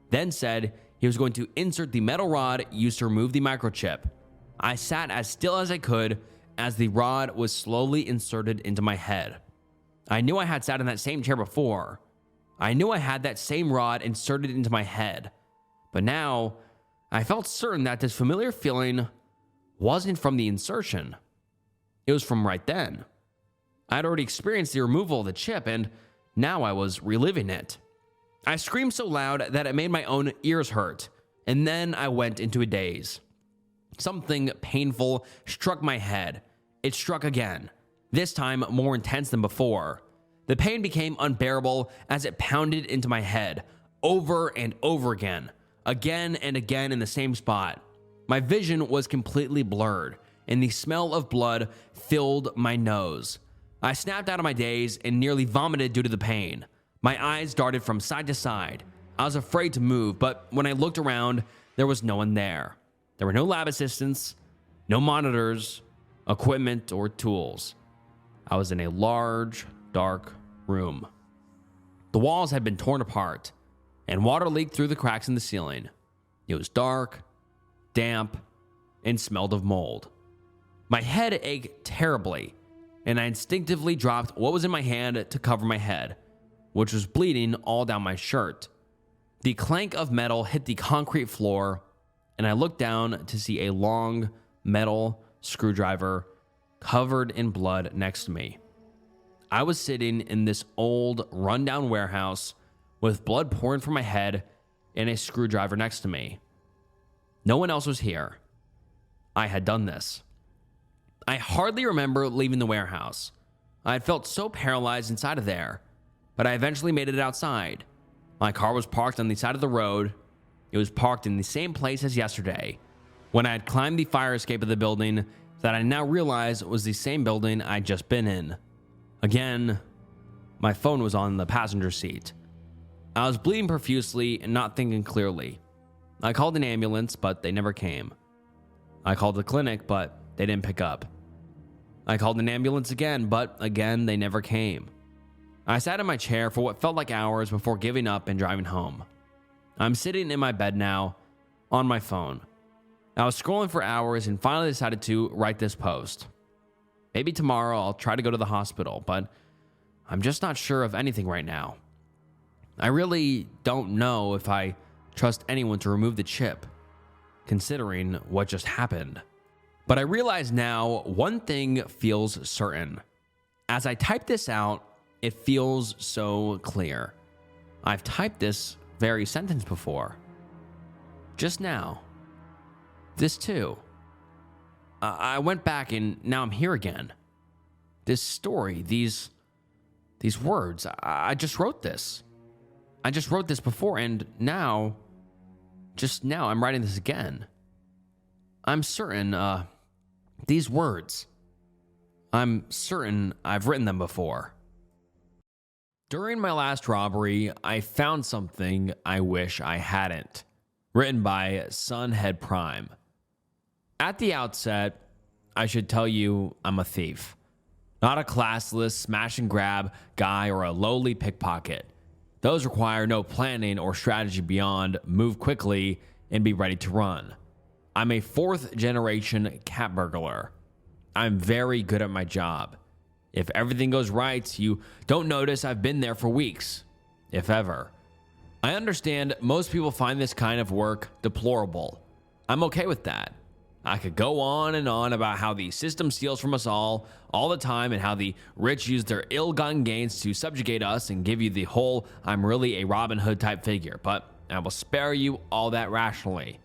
then said he was going to insert the metal rod used to remove the microchip. I sat as still as I could as the rod was slowly inserted into my head. I knew I had sat in that same chair before. I knew I had that same rod inserted into my head. But now, I felt certain that this familiar feeling wasn't from the insertion. It was from right then. I had already experienced the removal of the chip, and now I was reliving it. I screamed so loud that it made my own ears hurt, and then I went into a daze. Something painful struck my head. It struck again, this time more intense than before. The pain became unbearable as it pounded into my head, over and over again and again in the same spot. My vision was completely blurred, and the smell of blood filled my nose. I snapped out of my daze and nearly vomited due to the pain. My eyes darted from side to side. I was afraid to move, but when I looked around, there was no one there. There were no lab assistants, no monitors, equipment, or tools. I was in a large, dark room. The walls had been torn apart, and water leaked through the cracks in the ceiling. It was dark, damp, and smelled of mold. My head ached terribly, and I instinctively dropped what was in my hand to cover my head, which was bleeding all down my shirt. The clank of metal hit the concrete floor, and I looked down to see a long metal screwdriver covered in blood next to me. I was sitting in this old, rundown warehouse with blood pouring from my head and a screwdriver next to me. No one else was here. I had done this. I hardly remember leaving the warehouse. I had felt so paralyzed inside of there, but I eventually made it outside. My car was parked on the side of the road. It was parked in the same place as yesterday, when I had climbed the fire escape of the building that I now realize was the same building I'd just been in. Again, my phone was on the passenger seat. I was bleeding profusely and not thinking clearly. I called an ambulance, but they never came. I called the clinic, but they didn't pick up. I called an ambulance again, but again, they never came. I sat in my chair for what felt like hours before giving up and driving home. I'm sitting in my bed now, on my phone. I was scrolling for hours and finally decided to write this post. Maybe tomorrow I'll try to go to the hospital, but I'm just not sure of anything right now. I really don't know if I trust anyone to remove the chip, considering what just happened. But I realize now one thing feels certain. As I type this out, it feels so clear. I've typed this very sentence before. Just now. This too. I went back and now I'm here again. This story, these words, I just wrote this. I just wrote this before, and now, just now, I'm writing this again. I'm certain, these words, I'm certain I've written them before. During my last robbery, I found something I wish I hadn't. Written by Sunhead Prime. At the outset, I should tell you I'm a thief. Not a classless smash and grab guy or a lowly pickpocket. Those require no planning or strategy beyond move quickly and be ready to run. I'm a 4th generation cat burglar. I'm very good at my job. If everything goes right, you don't notice I've been there for weeks, if ever. I understand most people find this kind of work deplorable. I'm okay with that. I could go on and on about how the system steals from us all the time, and how the rich use their ill-gotten gains to subjugate us and give you the whole I'm really a Robin Hood type figure, but I will spare you all that rationally.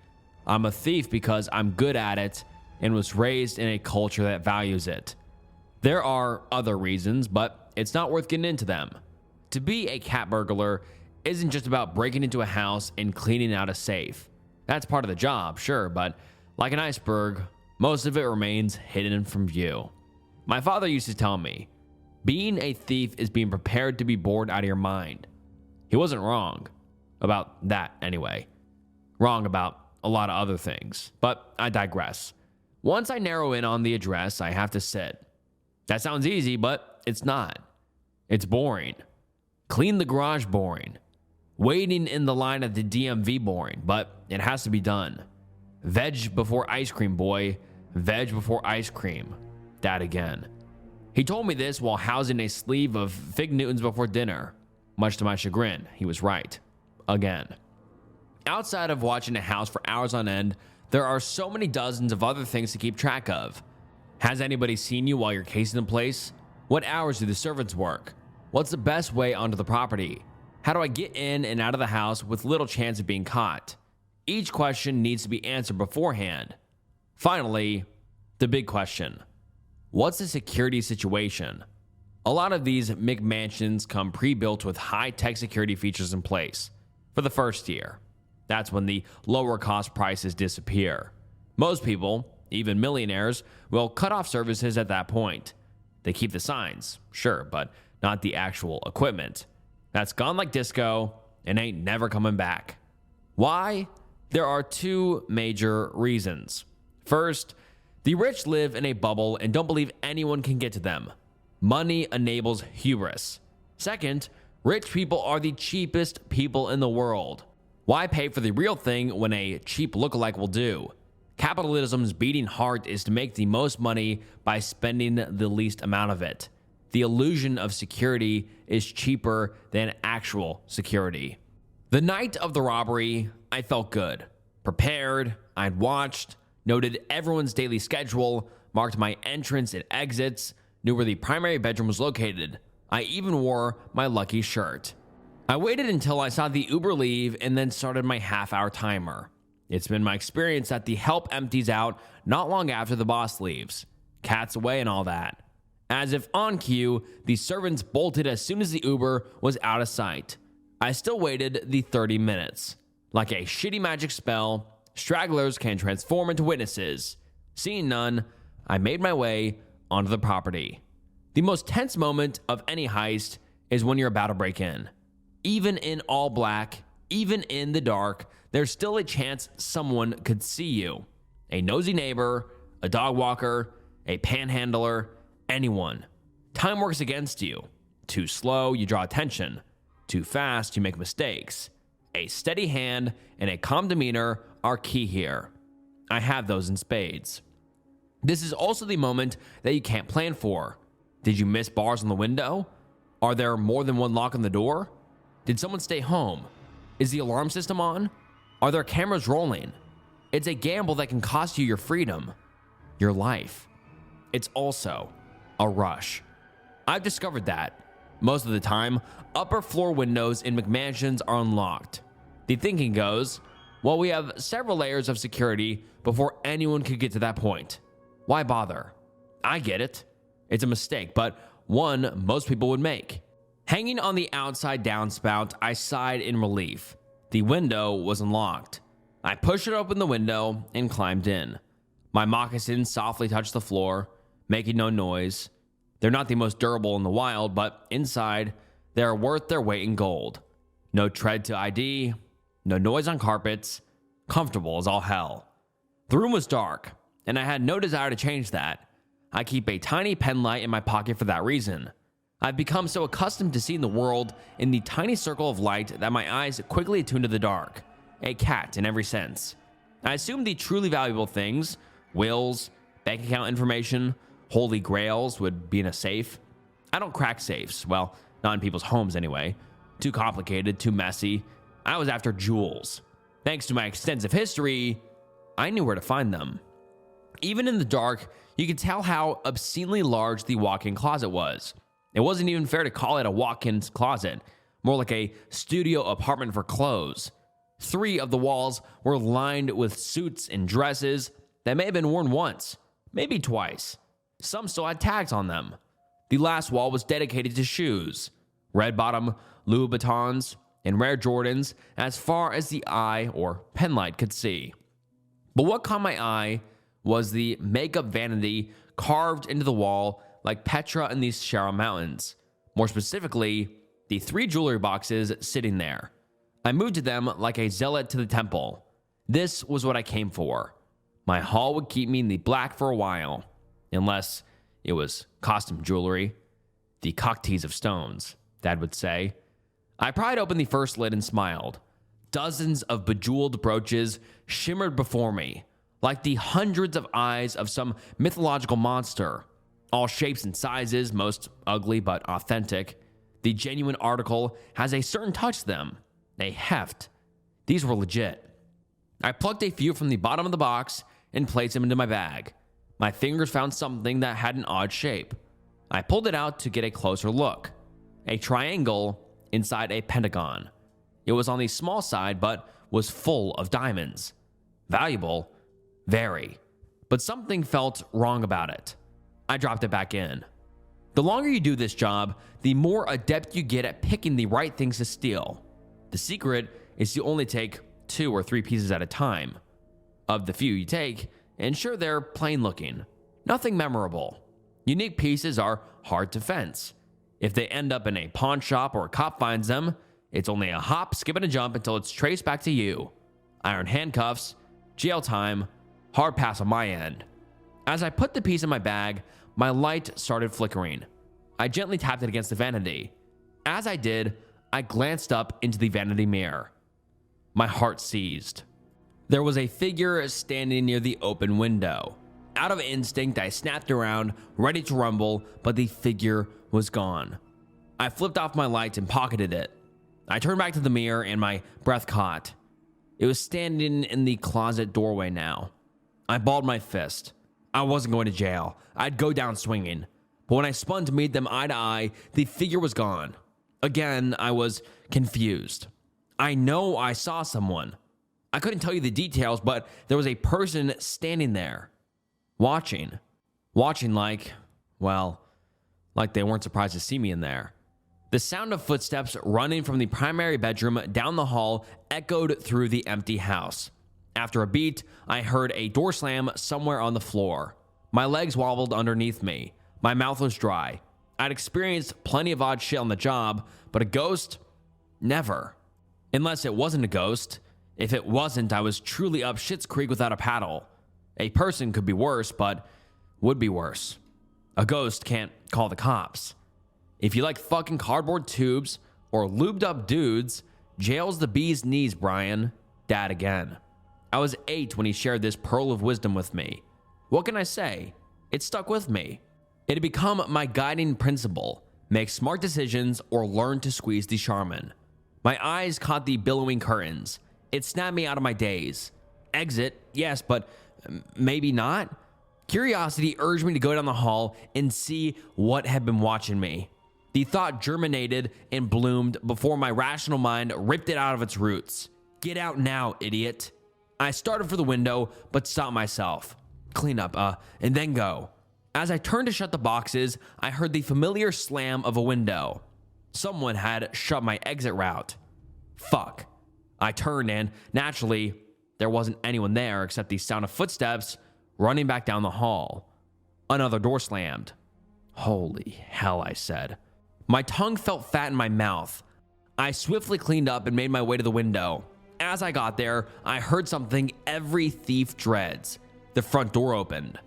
I'm a thief because I'm good at it and was raised in a culture that values it. There are other reasons, but it's not worth getting into them. To be a cat burglar isn't just about breaking into a house and cleaning out a safe. That's part of the job, sure, but like an iceberg, most of it remains hidden from view. My father used to tell me, being a thief is being prepared to be bored out of your mind. He wasn't wrong about that anyway. Wrong about a lot of other things, but I digress. Once I narrow in on the address, I have to sit. That sounds easy, but it's not. It's boring. Clean the garage, boring. Waiting in the line at the DMV, boring, but it has to be done. Veg before ice cream, boy. Veg before ice cream. Dad again. He told me this while housing a sleeve of Fig Newtons before dinner. Much to my chagrin, he was right. Again. Outside of watching a house for hours on end, there are so many dozens of other things to keep track of. Has anybody seen you while you're casing the place? What hours do the servants work? What's the best way onto the property? How do I get in and out of the house with little chance of being caught? Each question needs to be answered beforehand. Finally, the big question. What's the security situation? A lot of these McMansions come pre-built with high-tech security features in place for the first year. That's when the lower cost prices disappear. Most people, even millionaires, will cut off services at that point. They keep the signs, sure, but not the actual equipment. That's gone like disco and ain't never coming back. Why? There are two major reasons. First, the rich live in a bubble and don't believe anyone can get to them. Money enables hubris. Second, rich people are the cheapest people in the world. Why pay for the real thing when a cheap lookalike will do? Capitalism's beating heart is to make the most money by spending the least amount of it. The illusion of security is cheaper than actual security. The night of the robbery, I felt good. Prepared, I'd watched, noted everyone's daily schedule, marked my entrance and exits, knew where the primary bedroom was located. I even wore my lucky shirt. I waited until I saw the Uber leave and then started my half-hour timer. It's been my experience that the help empties out not long after the boss leaves. Cat's away and all that. As if on cue, the servants bolted as soon as the Uber was out of sight. I still waited the 30 minutes. Like a shitty magic spell, stragglers can transform into witnesses. Seeing none, I made my way onto the property. The most tense moment of any heist is when you're about to break in. Even in all black, even in the dark, there's still a chance someone could see you. A nosy neighbor, a dog walker, a panhandler, anyone. Time works against you. Too slow, you draw attention. Too fast, you make mistakes. A steady hand and a calm demeanor are key here. I have those in spades. This is also the moment that you can't plan for. Did you miss bars on the window? Are there more than one lock on the door? Did someone stay home? Is the alarm system on? Are there cameras rolling? It's a gamble that can cost you your freedom, your life. It's also a rush. I've discovered that. Most of the time, upper floor windows in McMansions are unlocked. The thinking goes, well, we have several layers of security before anyone could get to that point. Why bother? I get it. It's a mistake, but one most people would make. Hanging on the outside downspout, I sighed in relief. The window was unlocked. I pushed it open the window and climbed in. My moccasins softly touched the floor, making no noise. They're not the most durable in the wild, but inside, they are worth their weight in gold. No tread to ID, no noise on carpets, comfortable as all hell. The room was dark, and I had no desire to change that. I keep a tiny pen light in my pocket for that reason. I've become so accustomed to seeing the world in the tiny circle of light that my eyes quickly attune to the dark. A cat in every sense. I assume the truly valuable things, wills, bank account information, holy grails, would be in a safe. I don't crack safes. Well, not in people's homes anyway. Too complicated, too messy. I was after jewels. Thanks to my extensive history, I knew where to find them. Even in the dark, you could tell how obscenely large the walk-in closet was. It wasn't even fair to call it a walk-in closet, more like a studio apartment for clothes. 3 of the walls were lined with suits and dresses that may have been worn once, maybe twice. Some still had tags on them. The last wall was dedicated to shoes, red bottom Louboutins and rare Jordans as far as the eye or penlight could see. But what caught my eye was the makeup vanity carved into the wall like Petra in these Sierra Mountains. More specifically, the 3 jewelry boxes sitting there. I moved to them like a zealot to the temple. This was what I came for. My haul would keep me in the black for a while, unless it was costume jewelry. The cocktease of stones, Dad would say. I pried open the first lid and smiled. Dozens of bejeweled brooches shimmered before me, like the hundreds of eyes of some mythological monster. All shapes and sizes, most ugly but authentic. The genuine article has a certain touch to them, a heft. These were legit. I plucked a few from the bottom of the box and placed them into my bag. My fingers found something that had an odd shape. I pulled it out to get a closer look. A triangle inside a pentagon. It was on the small side, but was full of diamonds. Valuable, very. But something felt wrong about it. I dropped it back in. The longer you do this job, the more adept you get at picking the right things to steal. The secret is to only take 2 or 3 pieces at a time. Of the few you take, and sure, they're plain looking. Nothing memorable. Unique pieces are hard to fence. If they end up in a pawn shop or a cop finds them, it's only a hop, skip, and a jump until it's traced back to you. Iron handcuffs, jail time, hard pass on my end. As I put the piece in my bag, my light started flickering. I gently tapped it against the vanity. As I did, I glanced up into the vanity mirror. My heart seized. There was a figure standing near the open window. Out of instinct, I snapped around, ready to rumble, but the figure was gone. I flipped off my light and pocketed it. I turned back to the mirror and my breath caught. It was standing in the closet doorway now. I balled my fist. I wasn't going to jail. I'd go down swinging. But when I spun to meet them eye to eye, the figure was gone. Again, I was confused. I know I saw someone. I couldn't tell you the details, but there was a person standing there. Watching. Watching like they weren't surprised to see me in there. The sound of footsteps running from the primary bedroom down the hall echoed through the empty house. After a beat, I heard a door slam somewhere on the floor. My legs wobbled underneath me. My mouth was dry. I'd experienced plenty of odd shit on the job, but a ghost? Never. Unless it wasn't a ghost. If it wasn't, I was truly up shit's creek without a paddle. A person could be worse, but would be worse. A ghost can't call the cops. If you like fucking cardboard tubes or lubed up dudes, jail's the bee's knees, Brian. Dad again. I was 8 when he shared this pearl of wisdom with me. What can I say? It stuck with me. It had become my guiding principle. Make smart decisions or learn to squeeze the Charmin. My eyes caught the billowing curtains. It snapped me out of my daze. Exit, yes, but maybe not. Curiosity urged me to go down the hall and see what had been watching me. The thought germinated and bloomed before my rational mind ripped it out of its roots. Get out now, idiot. I started for the window, but stopped myself. Clean up, and then go. As I turned to shut the boxes, I heard the familiar slam of a window. Someone had shut my exit route. Fuck. I turned and, naturally, there wasn't anyone there except the sound of footsteps running back down the hall. Another door slammed. Holy hell, I said. My tongue felt fat in my mouth. I swiftly cleaned up and made my way to the window. As I got there, I heard something every thief dreads. The front door opened.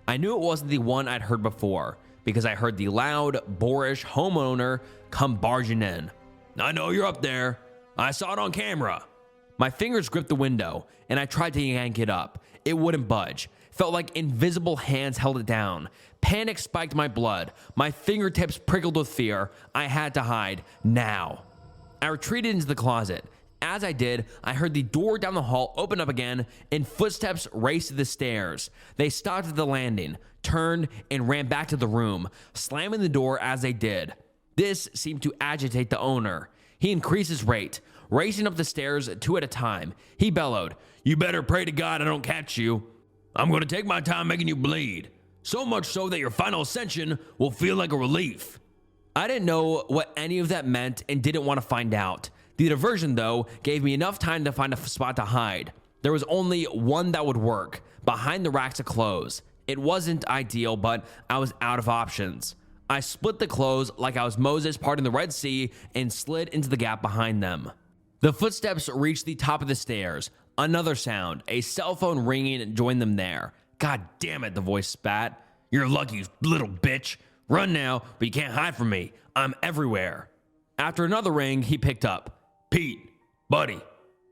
I knew it wasn't the one I'd heard before because I heard the loud, boorish homeowner come barging in. I know you're up there. I saw it on camera. My fingers gripped the window and I tried to yank it up. It wouldn't budge. Felt like invisible hands held it down. Panic spiked my blood. My fingertips prickled with fear. I had to hide now. I retreated into the closet. As I did, I heard the door down the hall open up again and footsteps race to the stairs. They stopped at the landing, turned, and ran back to the room, slamming the door as they did. This seemed to agitate the owner. He increased his rate, racing up the stairs 2 at a time. He bellowed, "You better pray to God I don't catch you. I'm going to take my time making you bleed. So much so that your final ascension will feel like a relief." I didn't know what any of that meant and didn't want to find out. The diversion, though, gave me enough time to find a spot to hide. There was only one that would work, behind the racks of clothes. It wasn't ideal, but I was out of options. I split the clothes like I was Moses parting the Red Sea and slid into the gap behind them. The footsteps reached the top of the stairs. Another sound, a cell phone ringing, joined them there. "God damn it," the voice spat. "You're lucky, you little bitch. Run now, but you can't hide from me. I'm everywhere." After another ring, he picked up. "Pete, buddy,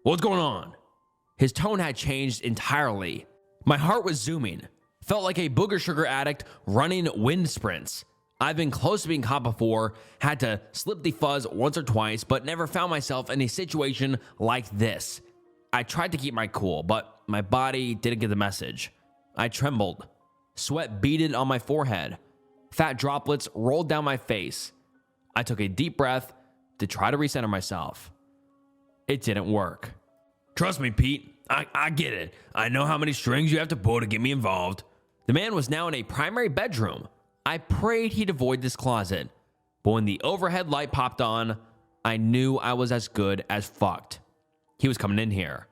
what's going on?" His tone had changed entirely. My heart was zooming. Felt like a booger sugar addict running wind sprints. I've been close to being caught before, had to slip the fuzz once or twice, but never found myself in a situation like this. I tried to keep my cool, but my body didn't get the message. I trembled. Sweat beaded on my forehead. Fat droplets rolled down my face. I took a deep breath to try to recenter myself. It didn't work. "Trust me, Pete. I get it. I know how many strings you have to pull to get me involved." The man was now in a primary bedroom. I prayed he'd avoid this closet. But when the overhead light popped on, I knew I was as good as fucked. He was coming in here.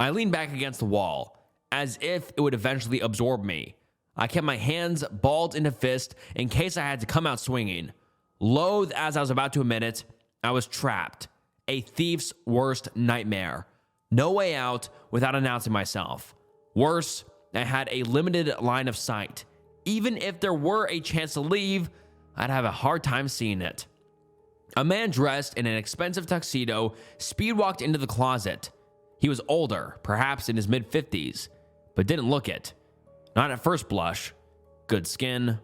I leaned back against the wall, as if it would eventually absorb me. I kept my hands balled into fist in case I had to come out swinging. Loath as I was about to admit it, I was trapped. A thief's worst nightmare. No way out without announcing myself. Worse, I had a limited line of sight. Even if there were a chance to leave, I'd have a hard time seeing it. A man dressed in an expensive tuxedo speed-walked into the closet. He was older, perhaps in his mid-50s, but didn't look it. Not at first blush. Good skin,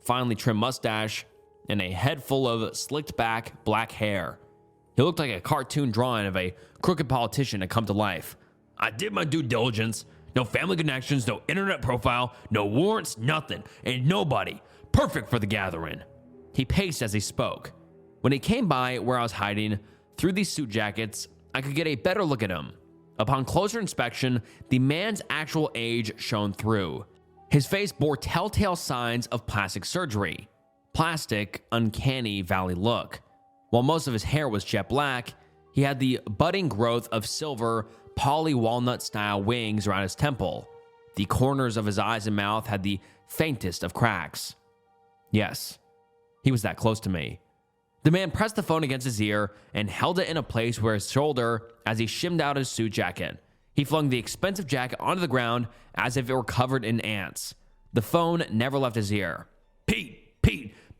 finely trimmed mustache, and a head full of slicked back black hair. He looked like a cartoon drawing of a crooked politician had come to life. "I did my due diligence. No family connections, no internet profile, no warrants, nothing, and nobody. Perfect for the gathering." He paced as he spoke. When he came by where I was hiding, through these suit jackets, I could get a better look at him. Upon closer inspection, the man's actual age shone through. His face bore telltale signs of plastic surgery. Plastic, uncanny valley look. While most of his hair was jet black, he had the budding growth of silver, poly walnut style wings around his temple. The corners of his eyes and mouth had the faintest of cracks. Yes, he was that close to me. The man pressed the phone against his ear and held it in a place where his shoulder as he shimmed out his suit jacket. He flung the expensive jacket onto the ground as if it were covered in ants. The phone never left his ear.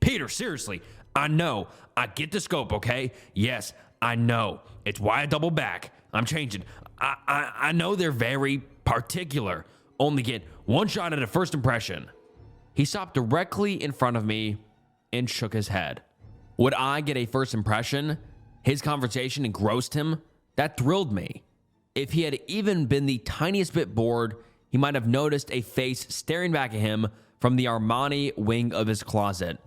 Peter, seriously, I know. I get the scope, okay? Yes, I know. It's why I double back. I'm changing. I know they're very particular. Only get one shot at a first impression." He stopped directly in front of me and shook his head. Would I get a first impression? His conversation engrossed him. That thrilled me. If he had even been the tiniest bit bored, he might have noticed a face staring back at him from the Armani wing of his closet.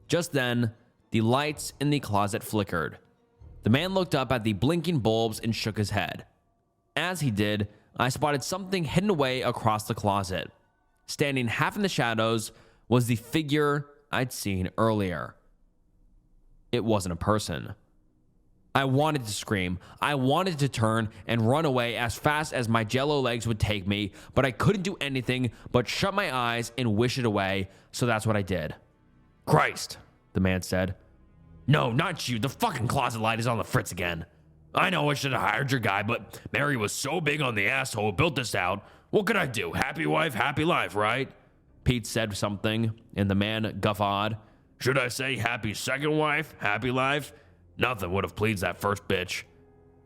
Just then, the lights in the closet flickered. The man looked up at the blinking bulbs and shook his head. As he did, I spotted something hidden away across the closet. Standing half in the shadows was the figure I'd seen earlier. It wasn't a person. I wanted to scream. I wanted to turn and run away as fast as my jello legs would take me, but I couldn't do anything but shut my eyes and wish it away, so that's what I did. "Christ," the man said. "No, not you. The fucking closet light is on the fritz again. I know I should have hired your guy, but Mary was so big on the asshole who built this out. What could I do? Happy wife, happy life, right?" Pete said something, and the man guffawed. "Should I say happy second wife, happy life? Nothing would have pleased that first bitch."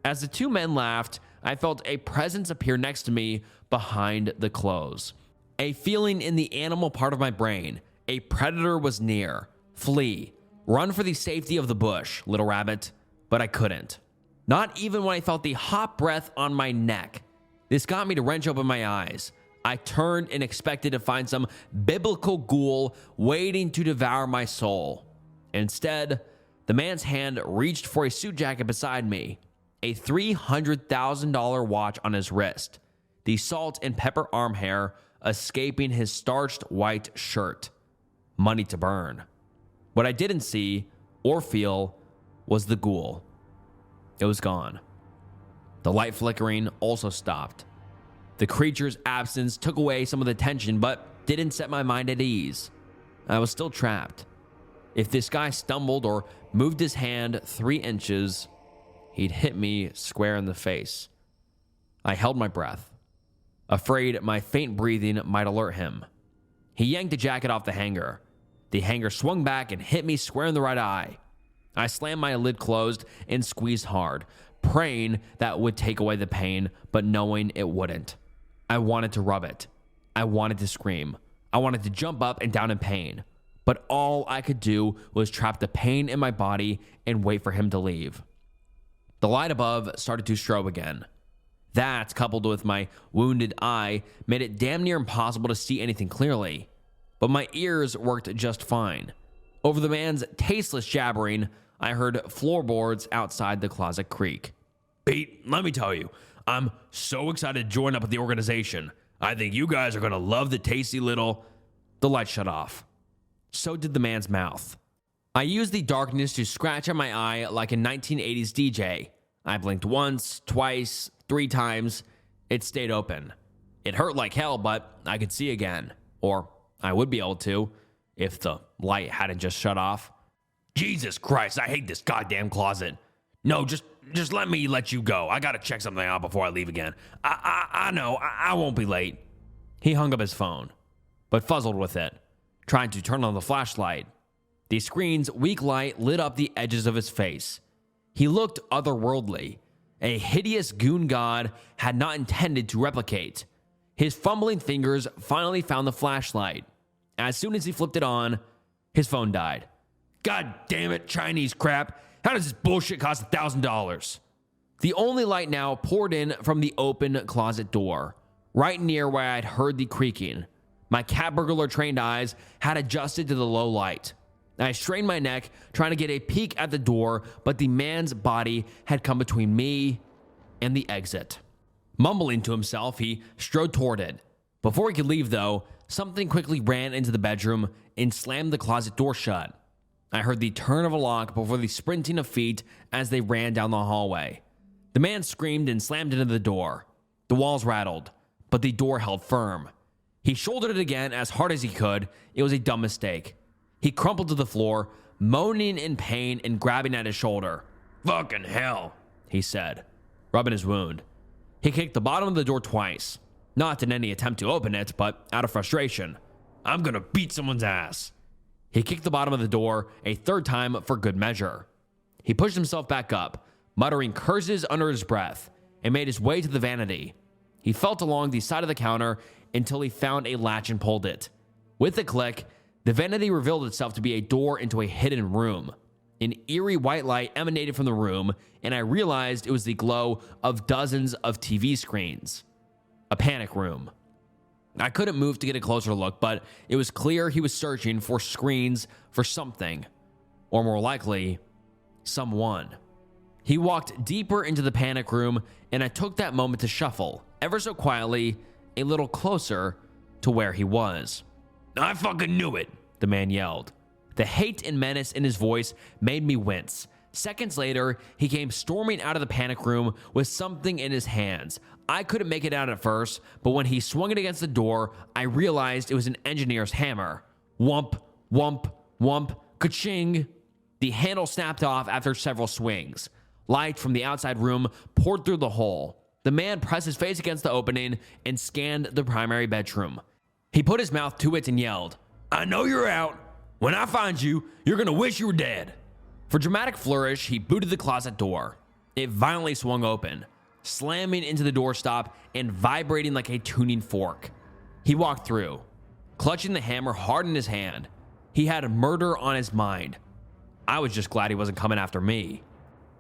As the two men laughed, I felt a presence appear next to me behind the clothes. A feeling in the animal part of my brain. A predator was near. Flee. Run for the safety of the bush, little rabbit. But I couldn't. Not even when I felt the hot breath on my neck. This got me to wrench open my eyes. I turned and expected to find some biblical ghoul waiting to devour my soul. Instead, the man's hand reached for a suit jacket beside me, a $300,000 watch on his wrist, the salt and pepper arm hair escaping his starched white shirt. Money to burn. What I didn't see or feel was the ghoul. It was gone. The light flickering also stopped. The creature's absence took away some of the tension, but didn't set my mind at ease. I was still trapped. If this guy stumbled or moved his hand 3 inches, he'd hit me square in the face. I held my breath, afraid my faint breathing might alert him. He yanked the jacket off the hanger. The hanger swung back and hit me square in the right eye. I slammed my lid closed and squeezed hard, praying that would take away the pain, but knowing it wouldn't. I wanted to rub it. I wanted to scream. I wanted to jump up and down in pain. But all I could do was trap the pain in my body and wait for him to leave. The light above started to strobe again. That, coupled with my wounded eye, made it damn near impossible to see anything clearly. But my ears worked just fine. Over the man's tasteless jabbering, I heard floorboards outside the closet creak. Pete, let me tell you, I'm so excited to join up with the organization. I think you guys are going to love the tasty little... The light shut off. So did the man's mouth. I used the darkness to scratch at my eye like a 1980s DJ. I blinked once, twice, 3 times. It stayed open. It hurt like hell, but I could see again. Or I would be able to, if the light hadn't just shut off. Jesus Christ, I hate this goddamn closet. No, just let me let you go. I gotta check something out before I leave again. I know, I won't be late. He hung up his phone, but fuzzled with it, trying to turn on the flashlight. The screen's weak light lit up the edges of his face. He looked otherworldly. A hideous goon god had not intended to replicate. His fumbling fingers finally found the flashlight. As soon as he flipped it on, his phone died. God damn it, Chinese crap. How does this bullshit cost $1,000? The only light now poured in from the open closet door, right near where I'd heard the creaking. My cat burglar trained eyes had adjusted to the low light. I strained my neck, trying to get a peek at the door, but the man's body had come between me and the exit. Mumbling to himself, he strode toward it. Before he could leave, though, something quickly ran into the bedroom and slammed the closet door shut. I heard the turn of a lock before the sprinting of feet as they ran down the hallway. The man screamed and slammed into the door. The walls rattled, but the door held firm. He shouldered it again as hard as he could. It was a dumb mistake. He crumpled to the floor, moaning in pain and grabbing at his shoulder. Fucking hell, he said, rubbing his wound. He kicked the bottom of the door twice, not in any attempt to open it, but out of frustration. I'm gonna beat someone's ass. He kicked the bottom of the door a 3rd time for good measure. He pushed himself back up, muttering curses under his breath, and made his way to the vanity. He felt along the side of the counter until he found a latch and pulled it. With a click, the vanity revealed itself to be a door into a hidden room. An eerie white light emanated from the room, and I realized it was the glow of dozens of TV screens. A panic room. I couldn't move to get a closer look, but it was clear he was searching for screens for something, or more likely, someone. He walked deeper into the panic room, and I took that moment to shuffle, ever so quietly, a little closer to where he was. I fucking knew it, the man yelled. The hate and menace in his voice made me wince. Seconds later, he came storming out of the panic room with something in his hands. I couldn't make it out at first, but when he swung it against the door, I realized it was an engineer's hammer. Whump, whump, whump, ka-ching. The handle snapped off after several swings. Light from the outside room poured through the hole. The man pressed his face against the opening and scanned the primary bedroom. He put his mouth to it and yelled, I know you're out. When I find you, you're gonna wish you were dead. For dramatic flourish, he booted the closet door. It violently swung open, slamming into the doorstop and vibrating like a tuning fork. He walked through, clutching the hammer hard in his hand. He had murder on his mind. I was just glad he wasn't coming after me.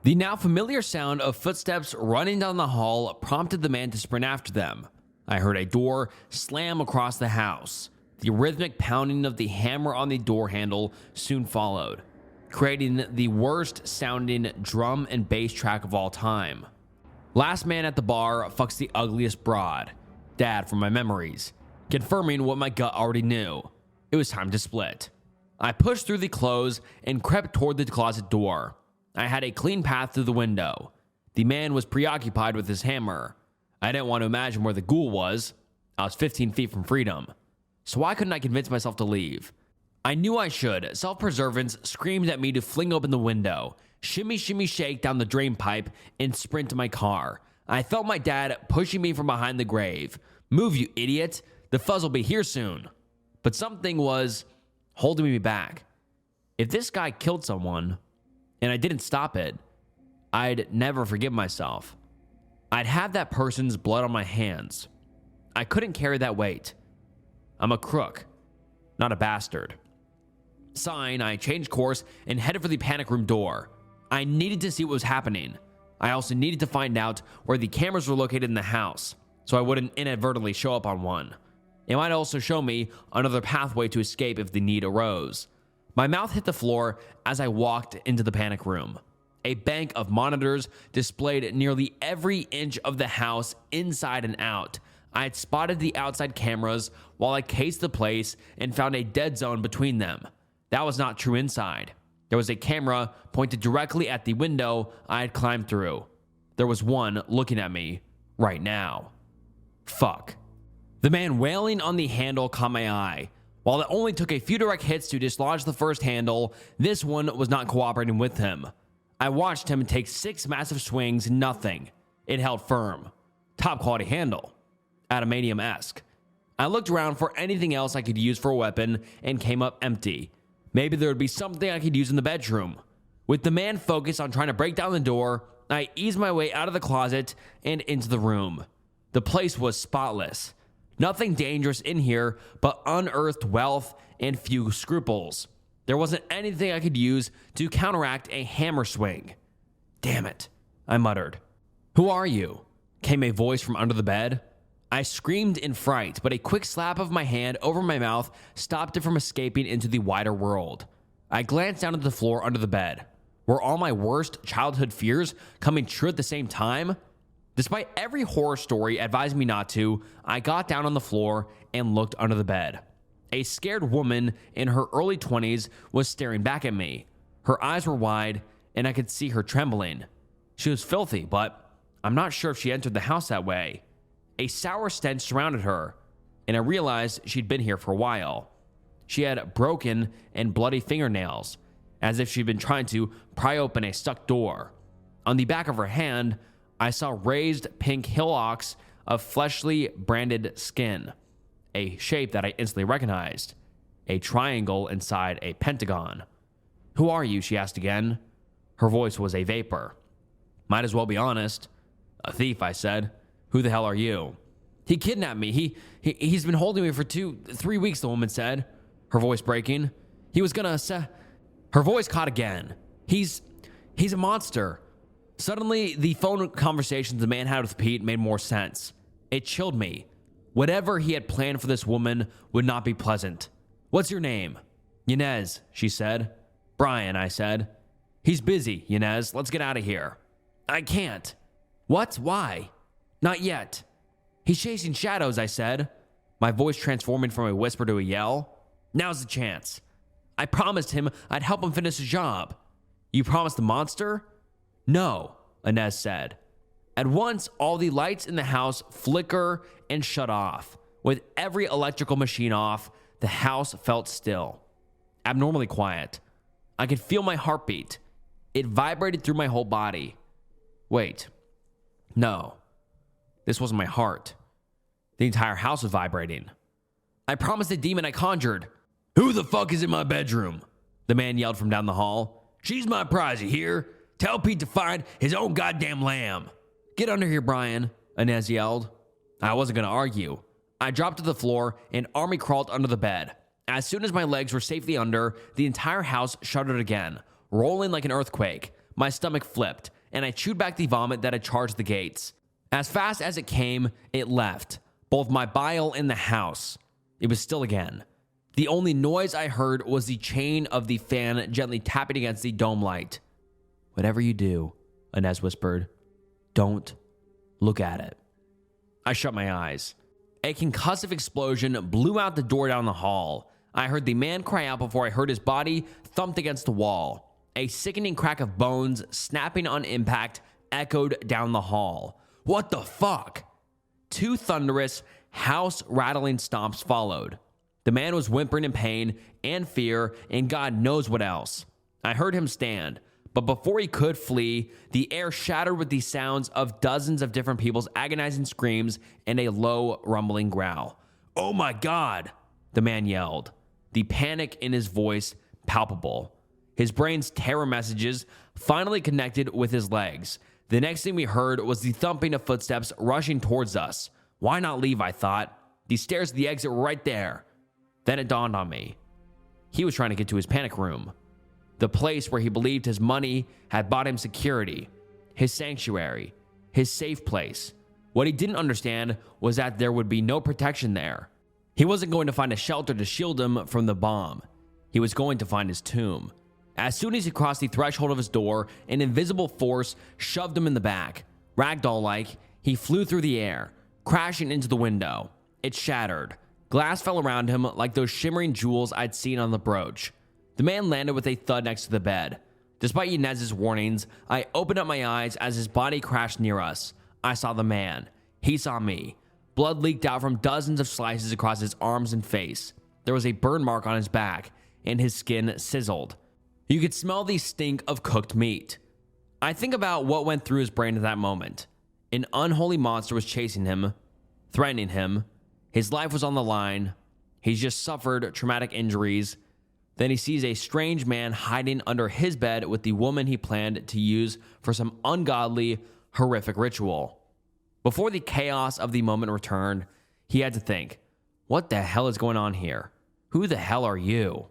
The now familiar sound of footsteps running down the hall prompted the man to sprint after them. I heard a door slam across the house. The rhythmic pounding of the hammer on the door handle soon followed, creating the worst sounding drum and bass track of all time. Last man at the bar fucks the ugliest broad. Dad from my memories, confirming what my gut already knew. It was time to split. I pushed through the clothes and crept toward the closet door. I had a clean path through the window. The man was preoccupied with his hammer. I didn't want to imagine where the ghoul was. I was 15 feet from freedom. So why couldn't I convince myself to leave? I knew I should. Self-preservance screamed at me to fling open the window, shimmy shake down the drain pipe, and sprint to my car. I felt my dad pushing me from behind the grave. Move, you idiot. The fuzz will be here soon. But something was holding me back. If this guy killed someone, and I didn't stop it, I'd never forgive myself. I'd have that person's blood on my hands. I couldn't carry that weight. I'm a crook, not a bastard. Sighing, I changed course and headed for the panic room door. I needed to see what was happening. I also needed to find out where the cameras were located in the house, so I wouldn't inadvertently show up on one. It might also show me another pathway to escape if the need arose. My mouth hit the floor as I walked into the panic room. A bank of monitors displayed nearly every inch of the house inside and out. I had spotted the outside cameras while I cased the place and found a dead zone between them. That was not true inside. There was a camera pointed directly at the window I had climbed through. There was one looking at me right now. Fuck. The man wailing on the handle caught my eye. While it only took a few direct hits to dislodge the first handle, this one was not cooperating with him. I watched him take 6 massive swings, nothing. It held firm. Top quality handle. Adamantium-esque. I looked around for anything else I could use for a weapon and came up empty. Maybe there would be something I could use in the bedroom. With the man focused on trying to break down the door, I eased my way out of the closet and into the room. The place was spotless. Nothing dangerous in here but unearthed wealth and few scruples. There wasn't anything I could use to counteract a hammer swing. Damn it, I muttered. Who are you? Came a voice from under the bed. I screamed in fright, but a quick slap of my hand over my mouth stopped it from escaping into the wider world. I glanced down at the floor under the bed. Were all my worst childhood fears coming true at the same time? Despite every horror story advising me not to, I got down on the floor and looked under the bed. A scared woman in her early 20s was staring back at me. Her eyes were wide, and I could see her trembling. She was filthy, but I'm not sure if she entered the house that way. A sour stench surrounded her, and I realized she'd been here for a while. She had broken and bloody fingernails, as if she'd been trying to pry open a stuck door. On the back of her hand, I saw raised pink hillocks of fleshly branded skin, a shape that I instantly recognized, a triangle inside a pentagon. Who are you? She asked again. Her voice was a vapor. Might as well be honest. A thief, I said. Who the hell are you? He kidnapped me. He's been holding me for 3 weeks, the woman said, her voice breaking. He was gonna Her voice caught again. He's a monster. Suddenly, the phone conversations the man had with Pete made more sense. It chilled me. Whatever he had planned for this woman would not be pleasant. What's your name? Yanez, she said. Brian, I said. He's busy, Yanez. Let's get out of here. I can't. What? Why? Not yet. He's chasing shadows, I said, my voice transforming from a whisper to a yell. Now's the chance. I promised him I'd help him finish his job. You promised the monster? No, Inez said. At once, all the lights in the house flicker and shut off. With every electrical machine off, the house felt still. Abnormally quiet. I could feel my heartbeat. It vibrated through my whole body. Wait. No. This wasn't my heart. The entire house was vibrating. I promised the demon I conjured. Who the fuck is in my bedroom? The man yelled from down the hall. She's my prize, you hear? Tell Pete to find his own goddamn lamb. Get under here, Brian, Inez yelled. I wasn't going to argue. I dropped to the floor and army crawled under the bed. As soon as my legs were safely under, the entire house shuddered again, rolling like an earthquake. My stomach flipped, and I chewed back the vomit that had charged the gates. As fast as it came, it left, both my bile and the house. It was still again. The only noise I heard was the chain of the fan gently tapping against the dome light. "Whatever you do," Inez whispered, "don't look at it." I shut my eyes. A concussive explosion blew out the door down the hall. I heard the man cry out before I heard his body thumped against the wall. A sickening crack of bones snapping on impact echoed down the hall. What the fuck? 2 thunderous, house-rattling stomps followed. The man was whimpering in pain and fear and God knows what else. I heard him stand, but before he could flee, the air shattered with the sounds of dozens of different people's agonizing screams and a low, rumbling growl. "Oh my God," the man yelled, the panic in his voice palpable. His brain's terror messages finally connected with his legs. The next thing we heard was the thumping of footsteps rushing towards us. Why not leave, I thought. The stairs to the exit were right there. Then it dawned on me. He was trying to get to his panic room. The place where he believed his money had bought him security. His sanctuary. His safe place. What he didn't understand was that there would be no protection there. He wasn't going to find a shelter to shield him from the bomb. He was going to find his tomb. As soon as he crossed the threshold of his door, an invisible force shoved him in the back. Ragdoll-like, he flew through the air, crashing into the window. It shattered. Glass fell around him like those shimmering jewels I'd seen on the brooch. The man landed with a thud next to the bed. Despite Inez's warnings, I opened up my eyes as his body crashed near us. I saw the man. He saw me. Blood leaked out from dozens of slices across his arms and face. There was a burn mark on his back, and his skin sizzled. You could smell the stink of cooked meat. I think about what went through his brain at that moment. An unholy monster was chasing him, threatening him. His life was on the line. He's just suffered traumatic injuries. Then he sees a strange man hiding under his bed with the woman he planned to use for some ungodly, horrific ritual. Before the chaos of the moment returned, he had to think, what the hell is going on here? Who the hell are you?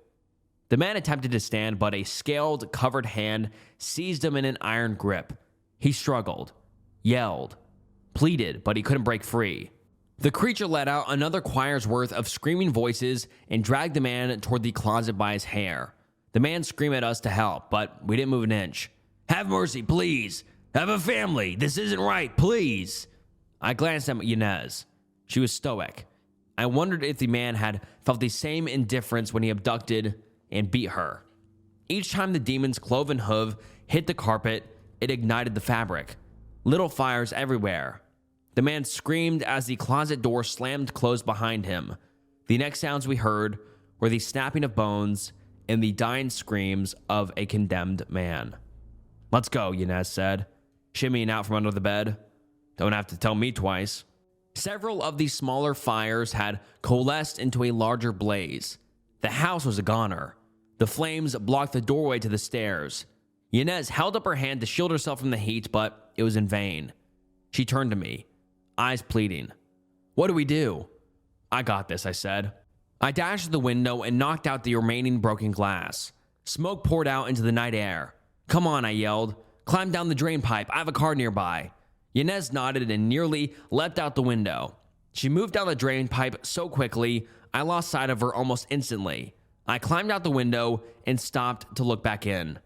The man attempted to stand, but a scaled, covered hand seized him in an iron grip. He struggled, yelled, pleaded, but he couldn't break free. The creature let out another choir's worth of screaming voices and dragged the man toward the closet by his hair. The man screamed at us to help, but we didn't move an inch. "Have mercy, please. Have a family. This isn't right, please." I glanced at Inez. She was stoic. I wondered if the man had felt the same indifference when he abducted and beat her. Each time the demon's cloven hoof hit the carpet, it ignited the fabric. Little fires everywhere. The man screamed as the closet door slammed closed behind him. The next sounds we heard were the snapping of bones and the dying screams of a condemned man. "Let's go," Inez said, shimmying out from under the bed. "Don't have to tell me twice." Several of the smaller fires had coalesced into a larger blaze. The house was a goner. The flames blocked the doorway to the stairs. Inez held up her hand to shield herself from the heat, but it was in vain. She turned to me, eyes pleading. "What do we do?" "I got this," I said. I dashed to the window and knocked out the remaining broken glass. Smoke poured out into the night air. "Come on," I yelled. "Climb down the drain pipe. I have a car nearby." Inez nodded and nearly leapt out the window. She moved down the drain pipe so quickly, I lost sight of her almost instantly. I climbed out the window and stopped to look back in.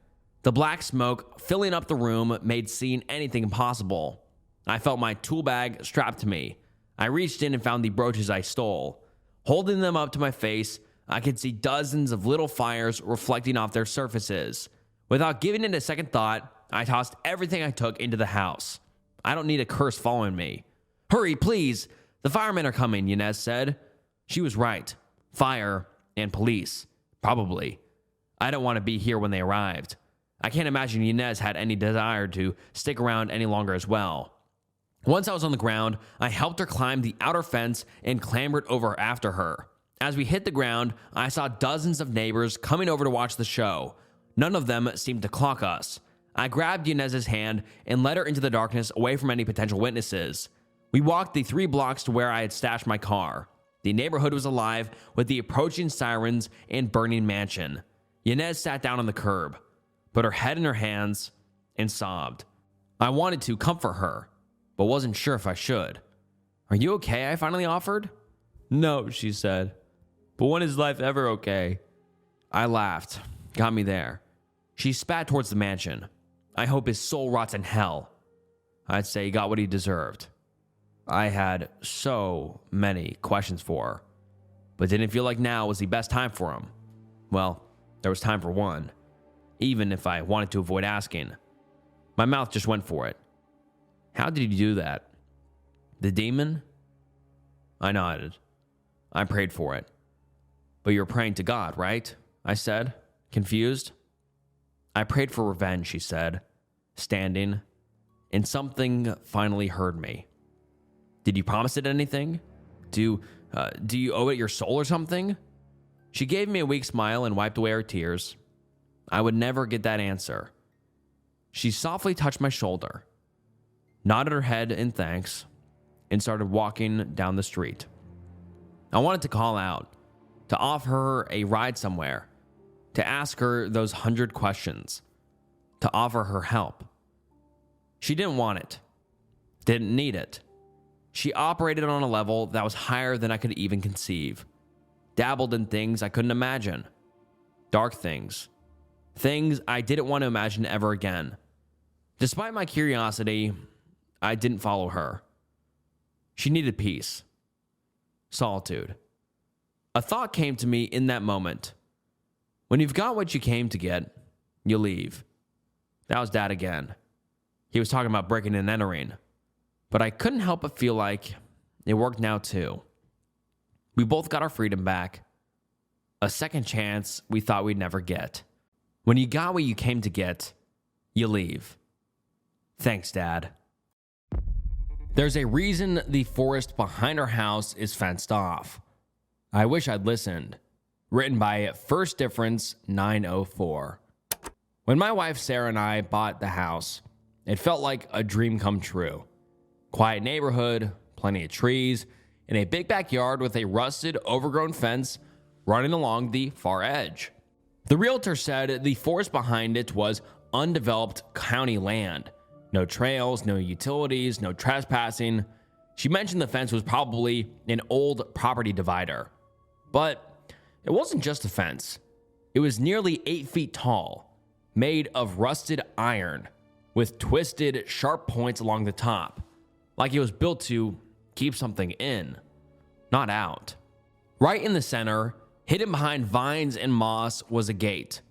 The black smoke filling up the room made seeing anything impossible. I felt my tool bag strapped to me. I reached in and found the brooches I stole. Holding them up to my face, I could see dozens of little fires reflecting off their surfaces. Without giving it a second thought, I tossed everything I took into the house. I don't need a curse following me. "Hurry, please! The firemen are coming," Inez said. She was right. Fire and police. Probably. I don't want to be here when they arrived. I can't imagine Inez had any desire to stick around any longer as well. Once I was on the ground, I helped her climb the outer fence and clambered over after her. As we hit the ground, I saw dozens of neighbors coming over to watch the show. None of them seemed to clock us. I grabbed Inez's hand and led her into the darkness away from any potential witnesses. We walked the 3 blocks to where I had stashed my car. The neighborhood was alive with the approaching sirens and burning mansion. Inez sat down on the curb, put her head in her hands, and sobbed. I wanted to comfort her, but wasn't sure if I should. Are you okay? I finally offered. No, she said. But when is life ever okay? I laughed. Got me there. She spat towards the mansion. I hope his soul rots in hell. I'd say he got what he deserved. I had so many questions for her, but didn't feel like now was the best time for him. Well, there was time for one, even if I wanted to avoid asking. My mouth just went for it. How did he do that? The demon? I nodded. I prayed for it. But you're praying to God, right? I said, confused. I prayed for revenge, she said, standing, and something finally heard me. Did you promise it anything? Do you owe it your soul or something? She gave me a weak smile and wiped away her tears. I would never get that answer. She softly touched my shoulder, nodded her head in thanks, and started walking down the street. I wanted to call out, to offer her a ride somewhere, to ask her those 100 questions, to offer her help. She didn't want it, didn't need it. She operated on a level that was higher than I could even conceive, dabbled in things I couldn't imagine, dark things, things I didn't want to imagine ever again. Despite my curiosity, I didn't follow her. She needed peace, solitude. A thought came to me in that moment. When you've got what you came to get, you leave. That was Dad again. He was talking about breaking and entering, but I couldn't help but feel like it worked now too. We both got our freedom back. A second chance we thought we'd never get. When you got what you came to get, you leave. Thanks, Dad. There's a reason the forest behind our house is fenced off. I wish I'd listened. Written by First Difference 904. When my wife Sarah and I bought the house, it felt like a dream come true. Quiet neighborhood, plenty of trees, and a big backyard with a rusted, overgrown fence running along the far edge. The realtor said the forest behind it was undeveloped county land. No trails, no utilities, no trespassing. She mentioned the fence was probably an old property divider. But it wasn't just a fence. It was nearly 8 feet tall, made of rusted iron, with twisted, sharp points along the top, like it was built to keep something in, not out. Right in the center, hidden behind vines and moss, was a gate,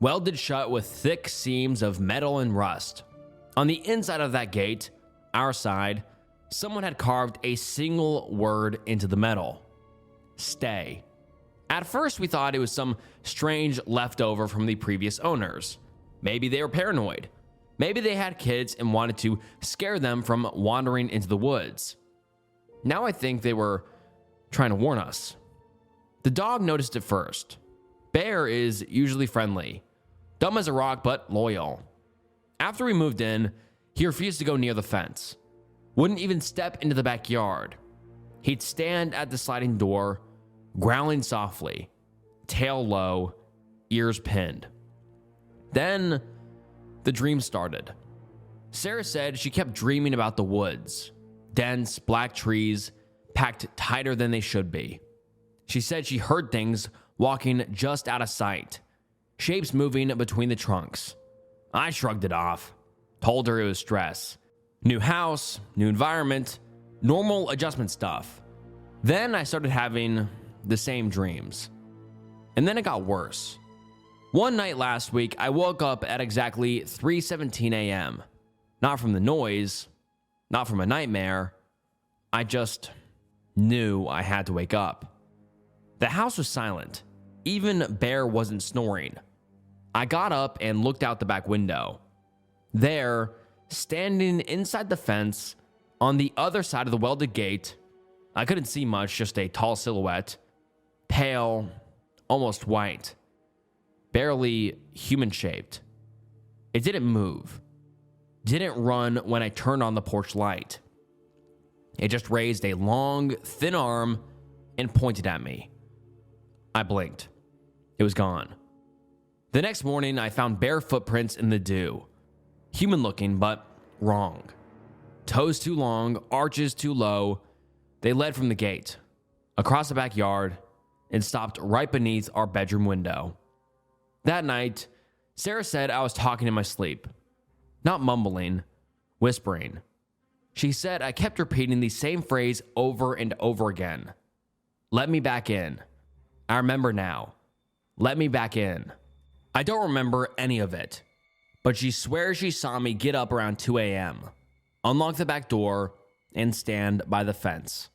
welded shut with thick seams of metal and rust. On the inside of that gate, our side, someone had carved a single word into the metal: stay. At first, we thought it was some strange leftover from the previous owners. Maybe they were paranoid. Maybe they had kids and wanted to scare them from wandering into the woods. Now I think they were trying to warn us. The dog noticed it first. Bear is usually friendly, dumb as a rock, but loyal. After we moved in, he refused to go near the fence. Wouldn't even step into the backyard. He'd stand at the sliding door, growling softly, tail low, ears pinned. Then the dream started. Sarah said she kept dreaming about the woods, dense black trees packed tighter than they should be. She said she heard things walking just out of sight, shapes moving between the trunks. I shrugged it off, told her it was stress. New house, new environment, normal adjustment stuff. Then I started having the same dreams. And then it got worse. One night last week, I woke up at exactly 3:17 a.m. Not from the noise, not from a nightmare. I just knew I had to wake up. The house was silent. Even Bear wasn't snoring. I got up and looked out the back window. There, standing inside the fence, on the other side of the welded gate, I couldn't see much, just a tall silhouette, pale, almost white, barely human-shaped. It didn't move, didn't run when I turned on the porch light. It just raised a long, thin arm and pointed at me. I blinked. It was gone. The next morning, I found bare footprints in the dew. Human-looking, but wrong. Toes too long, arches too low. They led from the gate, across the backyard, and stopped right beneath our bedroom window. That night, Sarah said I was talking in my sleep. Not mumbling, whispering. She said I kept repeating the same phrase over and over again. Let me back in. I remember now. Let me back in. I don't remember any of it, but she swears she saw me get up around 2 a.m., unlock the back door, and stand by the fence,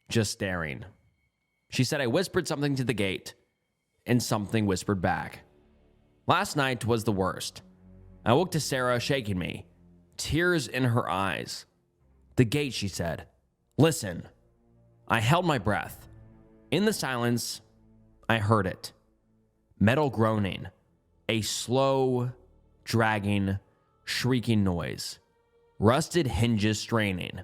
just staring. She said I whispered something to the gate, and something whispered back. Last night was the worst. I woke to Sarah shaking me, tears in her eyes. The gate, she said. Listen. I held my breath. In the silence, I heard it. Metal groaning. A slow, dragging, shrieking noise. Rusted hinges straining.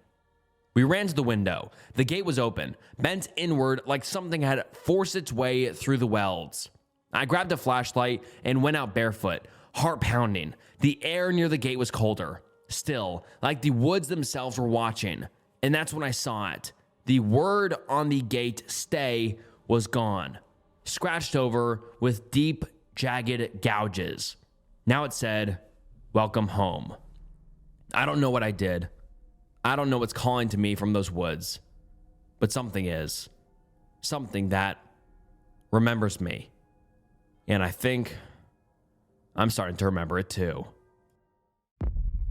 We ran to the window. The gate was open, bent inward like something had forced its way through the welds. I grabbed a flashlight and went out barefoot, heart pounding. The air near the gate was colder, still, like the woods themselves were watching. And that's when I saw it. The word on the gate, stay, was gone, scratched over with deep, jagged gouges. Now it said, welcome home. I don't know what I did. I don't know what's calling to me from those woods, but something is. Something that remembers me. And I think I'm starting to remember it too.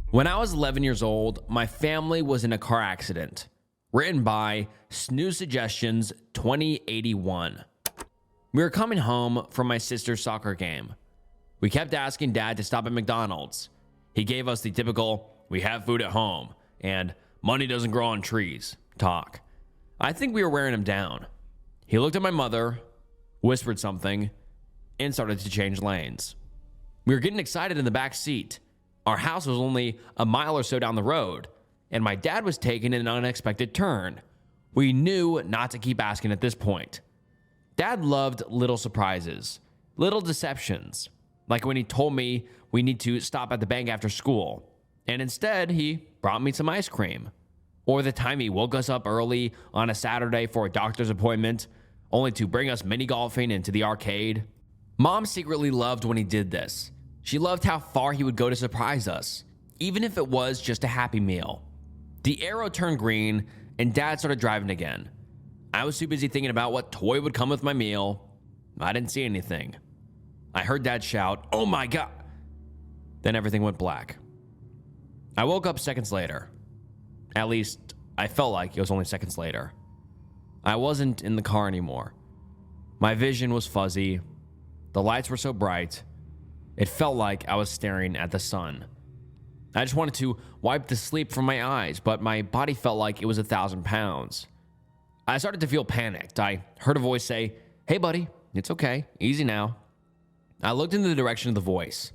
When I was 11 years old, my family was in a car accident. Written by Snooze Suggestions 2081. We were coming home from my sister's soccer game. We kept asking Dad to stop at McDonald's. He gave us the typical, we have food at home, and money doesn't grow on trees talk. I think we were wearing him down. He looked at my mother, whispered something, and started to change lanes. We were getting excited in the back seat. Our house was only a mile or so down the road, and my dad was taking an unexpected turn. We knew not to keep asking at this point. Dad loved little surprises, little deceptions, like when he told me we need to stop at the bank after school, and instead he brought me some ice cream. Or the time he woke us up early on a Saturday for a doctor's appointment, only to bring us mini golfing into the arcade. Mom secretly loved when he did this. She loved how far he would go to surprise us, even if it was just a Happy Meal. The arrow turned green, and Dad started driving again. I was too busy thinking about what toy would come with my meal. I didn't see anything. I heard Dad shout, "Oh my God!" Then everything went black. I woke up seconds later. At least, I felt like it was only seconds later. I wasn't in the car anymore. My vision was fuzzy. The lights were so bright. It felt like I was staring at the sun. I just wanted to wipe the sleep from my eyes, but my body felt like it was 1,000 pounds. I started to feel panicked. I heard a voice say, "Hey buddy, it's okay, easy now." I looked in the direction of the voice.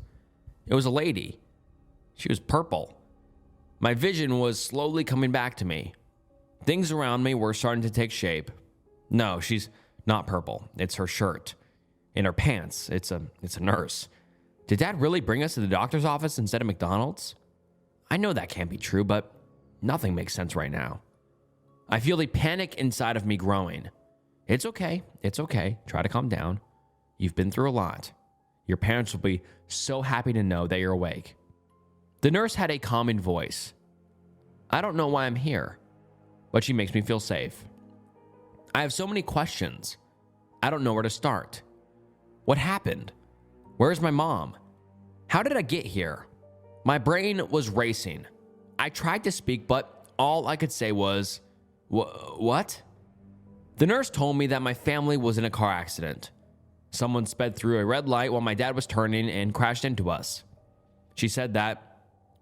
It was a lady. She was purple. My vision was slowly coming back to me. Things around me were starting to take shape. No, she's not purple. It's her shirt. In her pants, it's a nurse. Did Dad really bring us to the doctor's office instead of McDonald's? I know that can't be true, but nothing makes sense right now. I feel the panic inside of me growing. It's okay. Try to calm down. You've been through a lot. Your parents will be so happy to know that you're awake. The nurse had a calming voice. I don't know why I'm here, but she makes me feel safe. I have so many questions. I don't know where to start. What happened? Where's my mom? How did I get here? My brain was racing. I tried to speak, but all I could say was, what? The nurse told me that my family was in a car accident. Someone sped through a red light while my dad was turning and crashed into us. She said that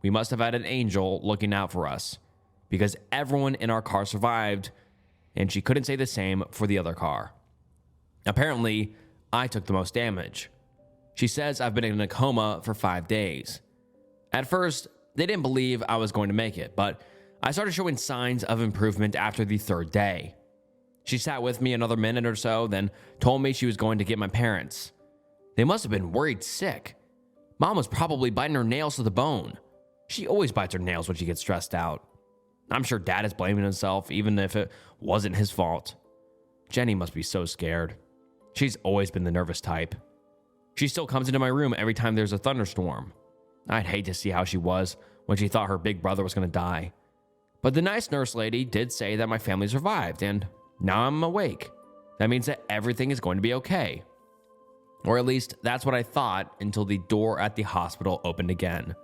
we must have had an angel looking out for us because everyone in our car survived, and she couldn't say the same for the other car. Apparently, I took the most damage. She says I've been in a coma for 5 days. At first, they didn't believe I was going to make it, but I started showing signs of improvement after the 3rd day. She sat with me another minute or so, then told me she was going to get my parents. They must have been worried sick. Mom was probably biting her nails to the bone. She always bites her nails when she gets stressed out. I'm sure Dad is blaming himself, even if it wasn't his fault. Jenny must be so scared. She's always been the nervous type. She still comes into my room every time there's a thunderstorm. I'd hate to see how she was when she thought her big brother was going to die. But the nice nurse lady did say that my family survived, and now I'm awake. That means that everything is going to be okay. Or at least that's what I thought until the door at the hospital opened again.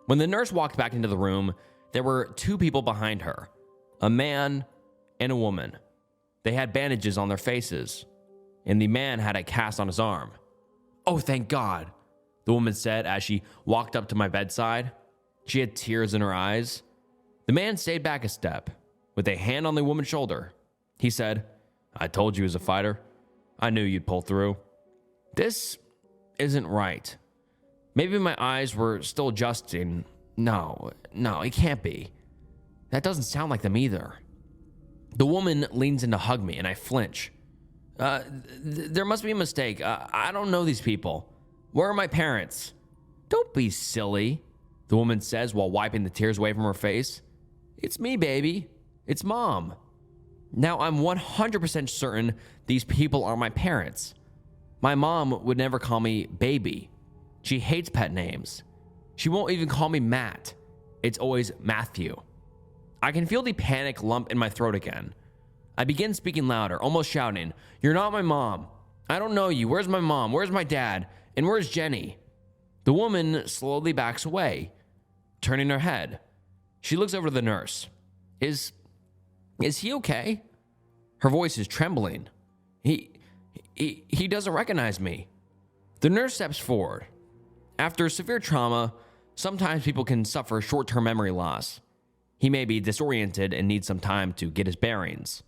When the nurse walked back into the room, there were two people behind her, a man and a woman. They had bandages on their faces, and the man had a cast on his arm. "Oh, thank God," the woman said as she walked up to my bedside. She had tears in her eyes. The man stayed back a step, with a hand on the woman's shoulder. He said, "I told you he was a fighter. I knew you'd pull through." This isn't right. Maybe my eyes were still adjusting. No, it can't be. That doesn't sound like them either. The woman leans in to hug me, and I flinch. There must be a mistake. I don't know these people. Where are my parents?" "Don't be silly," the woman says while wiping the tears away from her face. "It's me, baby. It's Mom." Now, I'm 100% certain these people are my parents. My mom would never call me baby. She hates pet names. She won't even call me Matt. It's always Matthew. I can feel the panic lump in my throat again. I begin speaking louder, almost shouting, "You're not my mom. I don't know you. Where's my mom? Where's my dad? And where's Jenny?" The woman slowly backs away, turning her head. She looks over to the nurse. Is he okay?" Her voice is trembling. He doesn't recognize me." The nurse steps forward. After severe trauma, sometimes people can suffer short-term memory loss. He may be disoriented and needs some time to get his bearings.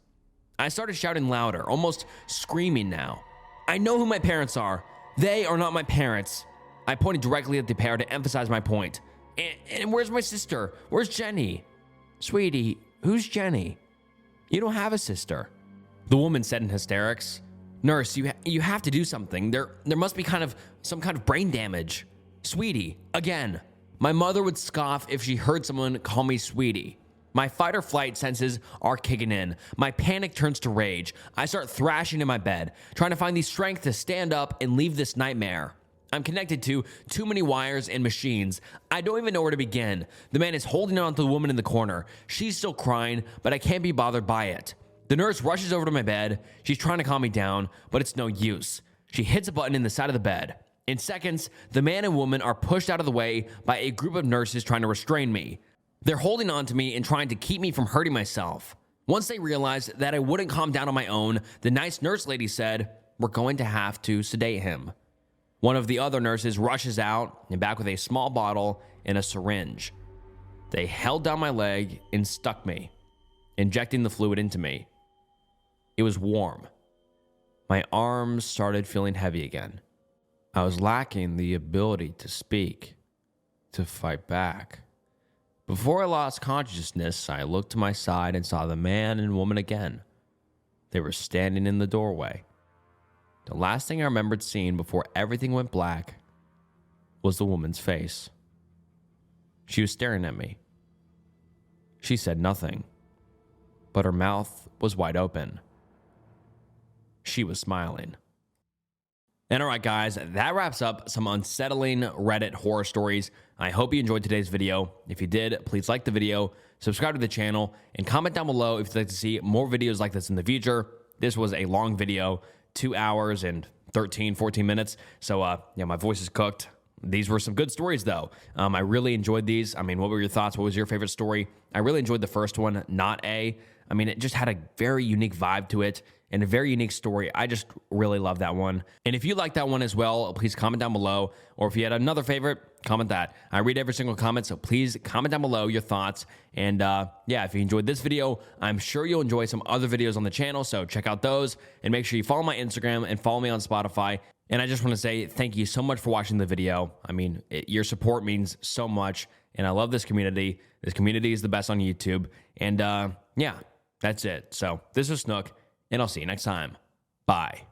I started shouting louder, almost screaming now. "I know who my parents are. They are not my parents." I pointed directly at the pair to emphasize my point. And where's my sister? Where's Jenny?" "Sweetie, who's Jenny?" "You don't have a sister," the woman said in hysterics. "Nurse, you have to do something. There must be some kind of brain damage." "Sweetie," again. My mother would scoff if she heard someone call me sweetie. My fight or flight senses are kicking in. My panic turns to rage. I start thrashing in my bed, trying to find the strength to stand up and leave this nightmare. I'm connected to too many wires and machines. I don't even know where to begin. The man is holding on to the woman in the corner. She's still crying, but I can't be bothered by it. The nurse rushes over to my bed. She's trying to calm me down, but it's no use. She hits a button in the side of the bed. In seconds, the man and woman are pushed out of the way by a group of nurses trying to restrain me. They're holding on to me and trying to keep me from hurting myself. Once they realized that I wouldn't calm down on my own, the nice nurse lady said, "We're going to have to sedate him." One of the other nurses rushes out and back with a small bottle and a syringe. They held down my leg and stuck me, injecting the fluid into me. It was warm. My arms started feeling heavy again. I was lacking the ability to speak, to fight back. Before I lost consciousness, I looked to my side and saw the man and woman again. They were standing in the doorway. The last thing I remembered seeing before everything went black was the woman's face. She was staring at me. She said nothing, but her mouth was wide open. She was smiling. And all right, guys, that wraps up some unsettling Reddit horror stories. I hope you enjoyed today's video. If you did, please like the video, subscribe to the channel, and comment down below if you'd like to see more videos like this in the future. This was a long video, 2 hours and 14 minutes. So, yeah, my voice is cooked. These were some good stories, though. I really enjoyed these. I mean, what were your thoughts? What was your favorite story? I really enjoyed the first one, Not A. I mean, it just had a very unique vibe to it and a very unique story. I just really love that one. And if you like that one as well, please comment down below. Or if you had another favorite, comment that. I read every single comment, so please comment down below your thoughts. And yeah, if you enjoyed this video, I'm sure you'll enjoy some other videos on the channel, so check out those. And make sure you follow my Instagram and follow me on Spotify. And I just want to say thank you so much for watching the video. I mean, your support means so much, and I love this community. This community is the best on YouTube. And yeah, that's it. So this is Snook, and I'll see you next time. Bye.